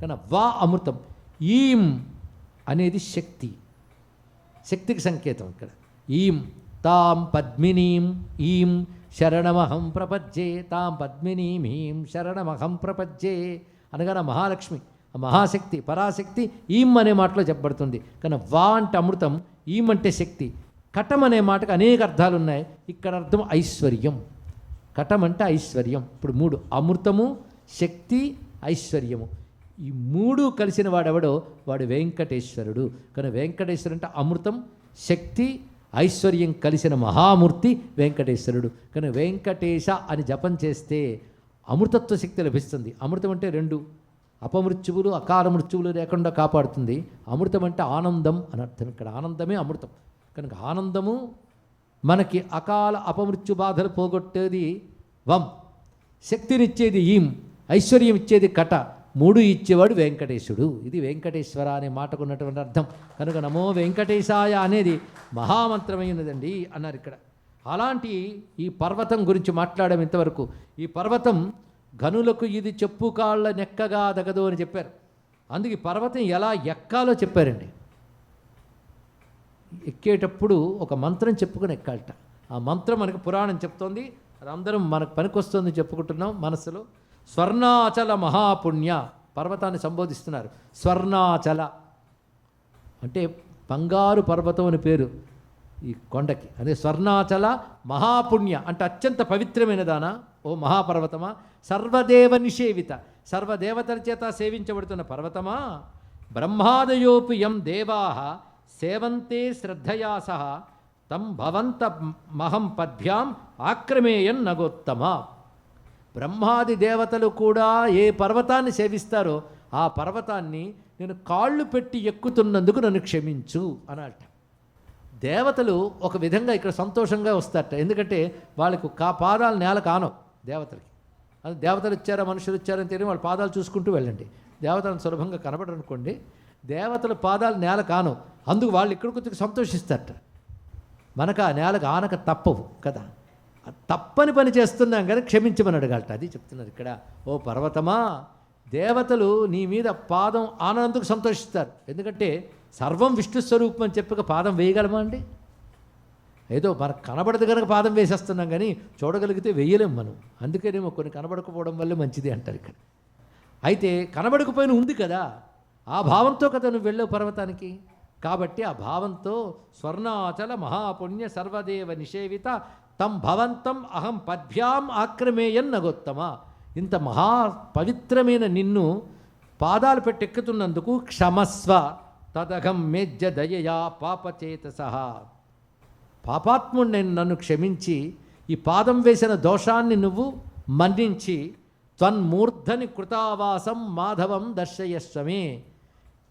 కానీ వా అమృతం, ఈం అనేది శక్తి, శక్తికి సంకేతం ఇక్కడ. ఈం తాం పద్మినీం ఈం శరణమహం ప్రపజ్జే, తాం పద్మినీం ఈం శరణమహం ప్రపజ్జే అనగా మహాలక్ష్మి, మహాశక్తి, పరాశక్తి ఈం అనే మాటలో చెప్పబడుతుంది. కానీ వా అంటే అమృతం, ఈం అంటే శక్తి. కటం అనే మాటకు అనేక అర్థాలు ఉన్నాయి. ఇక్కడ అర్థం ఐశ్వర్యం. కటం అంటే ఐశ్వర్యం. ఇప్పుడు 3 అమృతము, శక్తి, ఐశ్వర్యము, ఈ 3 కలిసిన వాడెవడో వాడు వెంకటేశ్వరుడు. కానీ వెంకటేశ్వరుడు అంటే అమృతం, శక్తి, ఐశ్వర్యం కలిసిన మహామూర్తి వెంకటేశ్వరుడు. కానీ వెంకటేశ అని జపం చేస్తే అమృతత్వ శక్తి లభిస్తుంది. అమృతం అంటే 2 అపమృత్యువులు అకాల మృత్యువులు లేకుండా కాపాడుతుంది. అమృతం అంటే ఆనందం అని అర్థం. ఇక్కడ ఆనందమే అమృతం. కనుక ఆనందము మనకి అకాల అపమృత్యు బాధలు పోగొట్టేది వం, శక్తినిచ్చేది ఈం, ఐశ్వర్యం ఇచ్చేది కట, 3 ఇచ్చేవాడు వెంకటేశుడు. ఇది వెంకటేశ్వర అనే మాటకు ఉన్నటువంటి అర్థం. కనుక నమో వెంకటేశాయ అనేది మహామంత్రమైనదండి అన్నారు ఇక్కడ. అలాంటి ఈ పర్వతం గురించి మాట్లాడాం ఇంతవరకు. ఈ పర్వతం గనులకు ఇది చెప్పు కాళ్ళ నెక్కగా దగదు అని చెప్పారు. అందుకే పర్వతం ఎలా ఎక్కాలో చెప్పారండి. ఎక్కేటప్పుడు ఒక మంత్రం చెప్పుకొని ఎక్కాలట. ఆ మంత్రం మనకు పురాణం చెప్తోంది, అది అందరం మనకు పనికొస్తుంది చెప్పుకుంటున్నాం మనసులో. స్వర్ణాచల మహాపుణ్య, పర్వతాన్ని సంబోధిస్తున్నారు. స్వర్ణాచల అంటే బంగారు పర్వతం అని పేరు ఈ కొండకి. అదే స్వర్ణాచల మహాపుణ్య అంటే అత్యంత పవిత్రమైన దానా ఓ మహాపర్వతమా. సర్వదేవ నిషేవిత, సర్వదేవతల చేత సేవించబడుతున్న పర్వతమా. బ్రహ్మాదయోపి యం దేవాః సేవంతే శ్రద్ధయా సహ తం భవంత మహం పద్భ్యాం ఆక్రమేయన్ నగోత్తమ. బ్రహ్మాది దేవతలు కూడా ఏ పర్వతాన్ని సేవిస్తారో ఆ పర్వతాన్ని నేను కాళ్ళు పెట్టి ఎక్కుతున్నందుకు నన్ను క్షమించు అన్నట. దేవతలు ఒక విధంగా ఇక్కడ సంతోషంగా వస్తారట. ఎందుకంటే వాళ్ళకు పాదాలు నేల కానవు దేవతలకి. అది దేవతలు వచ్చారా మనుషులు వచ్చారని తెలియని వాళ్ళ పాదాలు చూసుకుంటూ వెళ్ళండి. దేవతలను సులభంగా కనబడరు అనుకోండి, దేవతల పాదాలు నేల కాను, అందుకు వాళ్ళు ఇక్కడ కొద్దిగా సంతోషిస్తారట. మనకు ఆ నేలకు ఆనక తప్పవు కదా, తప్పని పని చేస్తున్నాం కానీ క్షమించమని అడగాలట. అది చెప్తున్నారు ఇక్కడ. ఓ పర్వతమా, దేవతలు నీ మీద పాదం ఆనందుకు సంతోషిస్తారు. ఎందుకంటే సర్వం విష్ణు స్వరూపం అని చెప్పక పాదం వేయగలమా అండి? ఏదో మనకు కనబడదు కనుక పాదం వేసేస్తున్నాం కానీ చూడగలిగితే వేయలేం మనం. అందుకేనేమో కొన్ని కనబడకపోవడం వల్ల మంచిది అంటారు ఇక్కడ. అయితే కనబడకపోయినా ఉంది కదా, ఆ భావంతో కదా నువ్వు వెళ్ళావు పర్వతానికి. కాబట్టి ఆ భావంతో స్వర్ణాచల మహాపుణ్య సర్వదేవ నిషేవిత తం భవంతం అహం పద్భ్యాం ఆక్రమేయన్ నగోత్తమ. ఇంత మహా పవిత్రమైన నిన్ను పాదాలు పెట్టి ఎక్కుతున్నందుకు క్షమస్వ తదఘం మేజ్య దయయా పాపచేతసః. పాపాత్ముడు నన్ను క్షమించి ఈ పాదం వేసిన దోషాన్ని నువ్వు మన్నించి త్వన్మూర్ధని కృతావాసం మాధవం దర్శయస్వమే.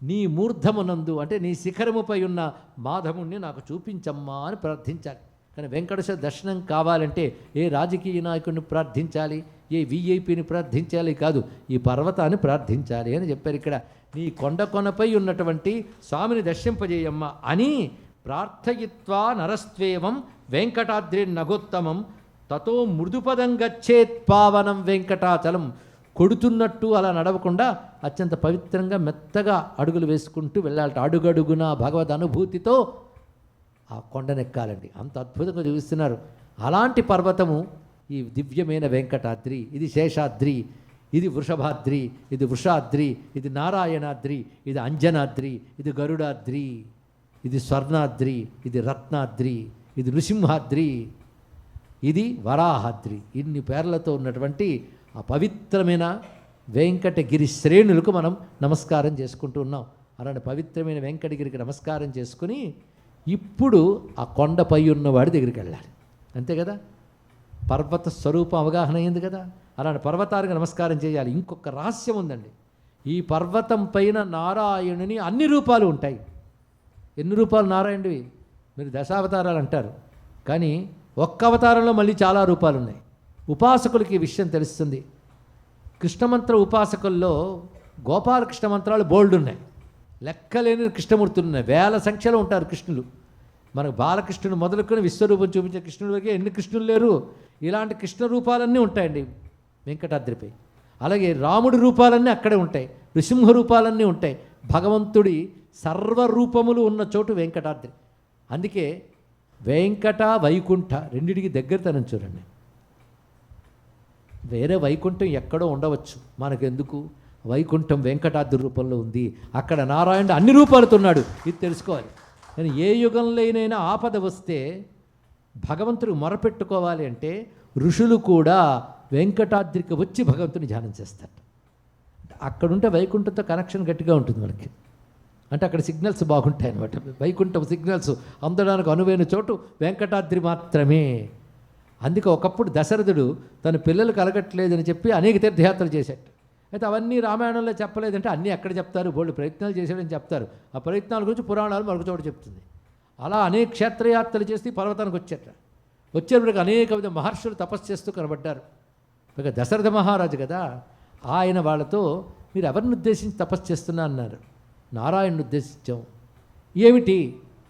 నీ మూర్ధమునందు అంటే నీ శిఖరముపై ఉన్న మాధవుణ్ణి నాకు చూపించమ్మా అని ప్రార్థించాలి. కానీ వెంకటేశ్వర దర్శనం కావాలంటే ఏ రాజకీయ నాయకుడిని ప్రార్థించాలి, ఏ విఐపిని ప్రార్థించాలి కాదు, ఈ పర్వతాన్ని ప్రార్థించాలి అని చెప్పారు ఇక్కడ. నీ కొనపై ఉన్నటువంటి స్వామిని దర్శింపజేయమ్మ అని ప్రార్థయిత్వా నరస్త్వేవం వెంకటాద్రి నగోత్తమం తతో మృదుపదం గచ్చేత్ పావనం వెంకటాచలం. కొడుతున్నట్టు అలా నడవకుండా అత్యంత పవిత్రంగా మెత్తగా అడుగులు వేసుకుంటూ వెళ్ళాలట. అడుగడుగున భగవద్ అనుభూతితో ఆ కొండనెక్కాలండి. అంత అద్భుతంగా చూపిస్తున్నారు. అలాంటి పర్వతము ఈ దివ్యమైన వెంకటాద్రి. ఇది శేషాద్రి, ఇది వృషభాద్రి, ఇది వృషాద్రి, ఇది నారాయణాద్రి, ఇది అంజనాద్రి, ఇది గరుడాద్రి, ఇది స్వర్ణాద్రి, ఇది రత్నాద్రి, ఇది నృసింహాద్రి, ఇది వరాహాద్రి. ఇన్ని పేర్లతో ఉన్నటువంటి ఆ పవిత్రమైన వెంకటగిరి శ్రేణులకు మనం నమస్కారం చేసుకుంటూ ఉన్నాం. అలాంటి పవిత్రమైన వెంకటగిరికి నమస్కారం చేసుకుని ఇప్పుడు ఆ కొండపై ఉన్నవాడి దగ్గరికి వెళ్ళాలి. అంతే కదా, పర్వత స్వరూపం అవగాహన అయింది కదా. అలాంటి పర్వతానికి నమస్కారం చేయాలి. ఇంకొక రహస్యం ఉందండి. ఈ పర్వతం పైన నారాయణుని అన్ని రూపాలు ఉంటాయి. ఎన్ని రూపాలు నారాయణుడివి? మీరు దశావతారాలు అంటారు, కానీ ఒక్క అవతారంలో మళ్ళీ చాలా రూపాలు ఉన్నాయి. ఉపాసకులకి ఈ విషయం తెలుస్తుంది. కృష్ణమంత్ర ఉపాసకుల్లో గోపాలకృష్ణ మంత్రాలు బోల్డ్ ఉన్నాయి, లెక్కలేని కృష్ణమూర్తులు ఉన్నాయి, వేల సంఖ్యలో ఉంటారు కృష్ణులు. మనకు బాలకృష్ణుడు మొదలుకొని విశ్వరూపం చూపించే కృష్ణుడికి ఎన్ని కృష్ణులు లేరు. ఇలాంటి కృష్ణ రూపాలన్నీ ఉంటాయండి వెంకటాద్రిపై. అలాగే రాముడి రూపాలన్నీ అక్కడే ఉంటాయి, నృసింహ రూపాలన్నీ ఉంటాయి. భగవంతుడి సర్వరూపములు ఉన్న చోటు వెంకటాద్రి. అందుకే వెంకట వైకుంఠ రెండిటికి దగ్గరతనం చూడండి. వేరే వైకుంఠం ఎక్కడో ఉండవచ్చు, మనకెందుకు? వైకుంఠం వెంకటాద్రి రూపంలో ఉంది. అక్కడ నారాయణుడు అన్ని రూపాలతో ఉన్నాడు, ఇది తెలుసుకోవాలి. కానీ ఏ యుగంలోనైనా ఆపద వస్తే భగవంతుడు మొరపెట్టుకోవాలి అంటే ఋషులు కూడా వెంకటాద్రికి వచ్చి భగవంతుని ధ్యానం చేస్తారు. అక్కడుంటే వైకుంఠంతో కనెక్షన్ గట్టిగా ఉంటుంది మనకి. అంటే అక్కడ సిగ్నల్స్ బాగుంటాయి అన్నమాట. వైకుంఠం సిగ్నల్స్ అందడానికి అనువైన చోటు వెంకటాద్రి మాత్రమే. అందుకే ఒకప్పుడు దశరథుడు తన పిల్లలు కలగట్లేదని చెప్పి అనేక తీర్థయాత్రలు చేశాడు. అయితే అవన్నీ రామాయణంలో చెప్పలేదంటే అన్నీ ఎక్కడ చెప్తారు, బోళ్ళు ప్రయత్నాలు చేశాడని చెప్తారు. ఆ ప్రయత్నాల గురించి పురాణాలు మరొక చోట చెప్తుంది. అలా అనేక క్షేత్రయాత్రలు చేసి పర్వతానికి వచ్చేటప్పటికి అనేక విధ మహర్షులు తపస్సు చేస్తూ కనబడ్డారు. ఇక దశరథ మహారాజు కదా, ఆయన వాళ్ళతో మీరు ఎవరిని ఉద్దేశించి తపస్సు చేస్తున్నా అన్నారు. నారాయణను ఉద్దేశించాం. ఏమిటి?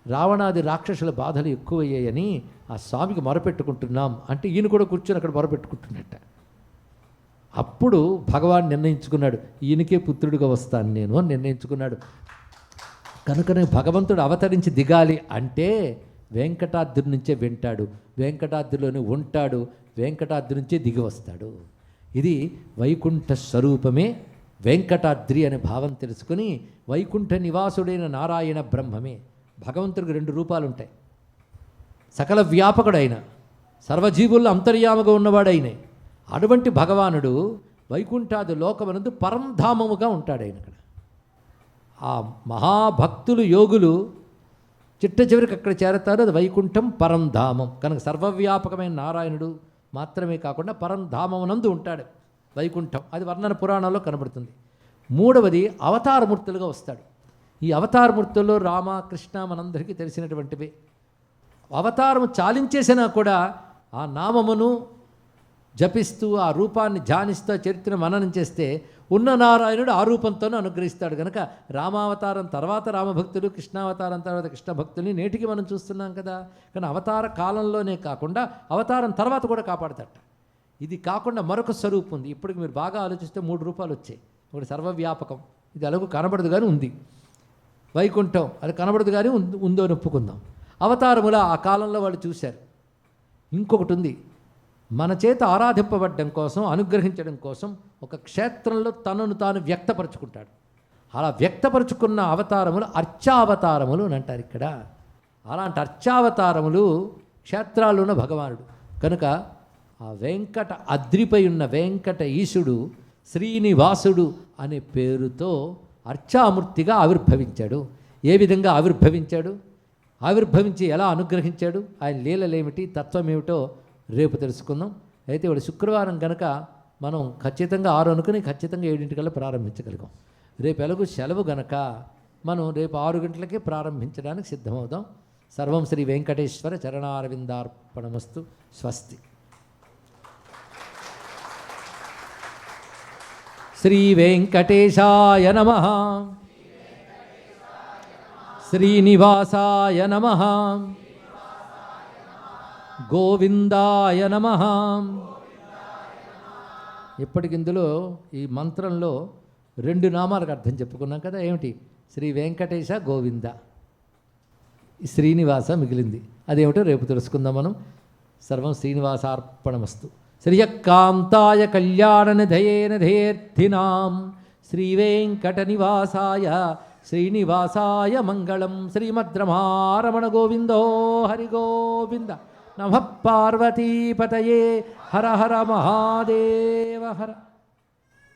రావణాది రాక్షసుల బాధలు ఎక్కువయ్యాయని ఆ స్వామికి మొరపెట్టుకుంటున్నాం అంటే ఈయన కూడా కూర్చొని అక్కడ మొరపెట్టుకుంటున్నట్ట. అప్పుడు భగవాన్ నిర్ణయించుకున్నాడు, ఈయనకే పుత్రుడిగా వస్తాను నేను అని నిర్ణయించుకున్నాడు. కనుకనే భగవంతుడు అవతరించి దిగాలి అంటే వెంకటాద్రి నుంచే వింటాడు, వెంకటాద్రిలోనే ఉంటాడు, వెంకటాద్రి నుంచే దిగి వస్తాడు. ఇది వైకుంఠ స్వరూపమే వెంకటాద్రి అనే భావం తెలుసుకుని వైకుంఠ నివాసుడైన నారాయణ బ్రహ్మమే. భగవంతుడికి రెండు రూపాలు ఉంటాయి. సకల వ్యాపకుడైన సర్వజీవుల్లో అంతర్యామగా ఉన్నవాడైనే అటువంటి భగవానుడు వైకుంఠాది లోకమనందు పరంధామముగా ఉంటాడు. ఆయన అక్కడ ఆ మహాభక్తులు యోగులు చిట్ట చివరికి అక్కడ చేరతారు. అది వైకుంఠం పరంధామం. కనుక సర్వవ్యాపకమైన నారాయణుడు మాత్రమే కాకుండా పరంధామమునందు ఉంటాడు వైకుంఠం. అది వర్ణన పురాణాల్లో కనబడుతుంది. మూడవది అవతారమూర్తులుగా వస్తాడు. ఈ అవతారమూర్తుల్లో రామ కృష్ణ మనందరికీ తెలిసినటువంటివి. అవతారము చాలించేసినా కూడా ఆ నామమును జపిస్తూ ఆ రూపాన్ని ధ్యానిస్తూ ఆ చరిత్రను మననం చేస్తే ఉన్న నారాయణుడు ఆ రూపంతోనే అనుగ్రహిస్తాడు. కనుక రామావతారం తర్వాత రామభక్తులు, కృష్ణావతారం తర్వాత కృష్ణ భక్తుల్ని నేటికి మనం చూస్తున్నాం కదా. కానీ అవతార కాలంలోనే కాకుండా అవతారం తర్వాత కూడా కాపాడతాట. ఇది కాకుండా మరొక స్వరూపం ఉంది. ఇప్పటికి మీరు బాగా ఆలోచిస్తే 3 రూపాలు వచ్చాయి. ఒకటి సర్వవ్యాపకం, ఇది అలాగూ కనబడదు కానీ ఉంది. వైకుంఠం, అది కనబడదు కానీ ఉందో అని ఒప్పుకుందాం. అవతారముల ఆ కాలంలో వాళ్ళు చూశారు. ఇంకొకటి ఉంది, మన చేత ఆరాధింపబడడం కోసం, అనుగ్రహించడం కోసం ఒక క్షేత్రంలో తనను తాను వ్యక్తపరుచుకుంటాడు. అలా వ్యక్తపరుచుకున్న అవతారములు అర్చావతారములు అని అంటారు ఇక్కడ. అలాంటి అర్చావతారములు క్షేత్రాల్లో ఉన్న భగవానుడు. కనుక ఆ వెంకట అద్రిపై ఉన్న వెంకట ఈశుడు శ్రీనివాసుడు అనే పేరుతో అర్చామూర్తిగా ఆవిర్భవించాడు. ఏ విధంగా ఆవిర్భవించాడు, ఆవిర్భవించి ఎలా అనుగ్రహించాడు, ఆయన లీలలేమిటి, తత్వం ఏమిటో రేపు తెలుసుకుందాం. అయితే ఇప్పుడు శుక్రవారం కనుక మనం ఖచ్చితంగా 6 అనుకుని ఖచ్చితంగా 7 ప్రారంభించగలిగాం. రేపు ఎలాగూ సెలవు గనక మనం రేపు 6 గంటలకే ప్రారంభించడానికి సిద్ధమవుదాం. సర్వం శ్రీ వెంకటేశ్వర చరణారవిందార్పణమస్తు. స్వస్తి. శ్రీ వెంకటేశాయ నమః. శ్రీనివాసాయ నమః. గోవిందాయ నమః. ఇప్పటికిందులో ఈ మంత్రంలో 2 నామాలకు అర్థం చెప్పుకున్నాం కదా. ఏమిటి? శ్రీ వెంకటేశ గోవింద, శ్రీనివాస మిగిలింది. అదేమిటో రేపు తెలుసుకుందాం మనం. సర్వం శ్రీనివాసార్పణమస్తు. శ్రియకాంతాయ కళ్యాణనిధయేన ధేర్థినాం శ్రీవేంకటనివాసాయ శ్రీనివాసాయ మంగళం. శ్రీమద్రమారమణ గోవిందో హరి గోవింద. నమః పార్వతీపతయే. హర హర మహాదేవ హర.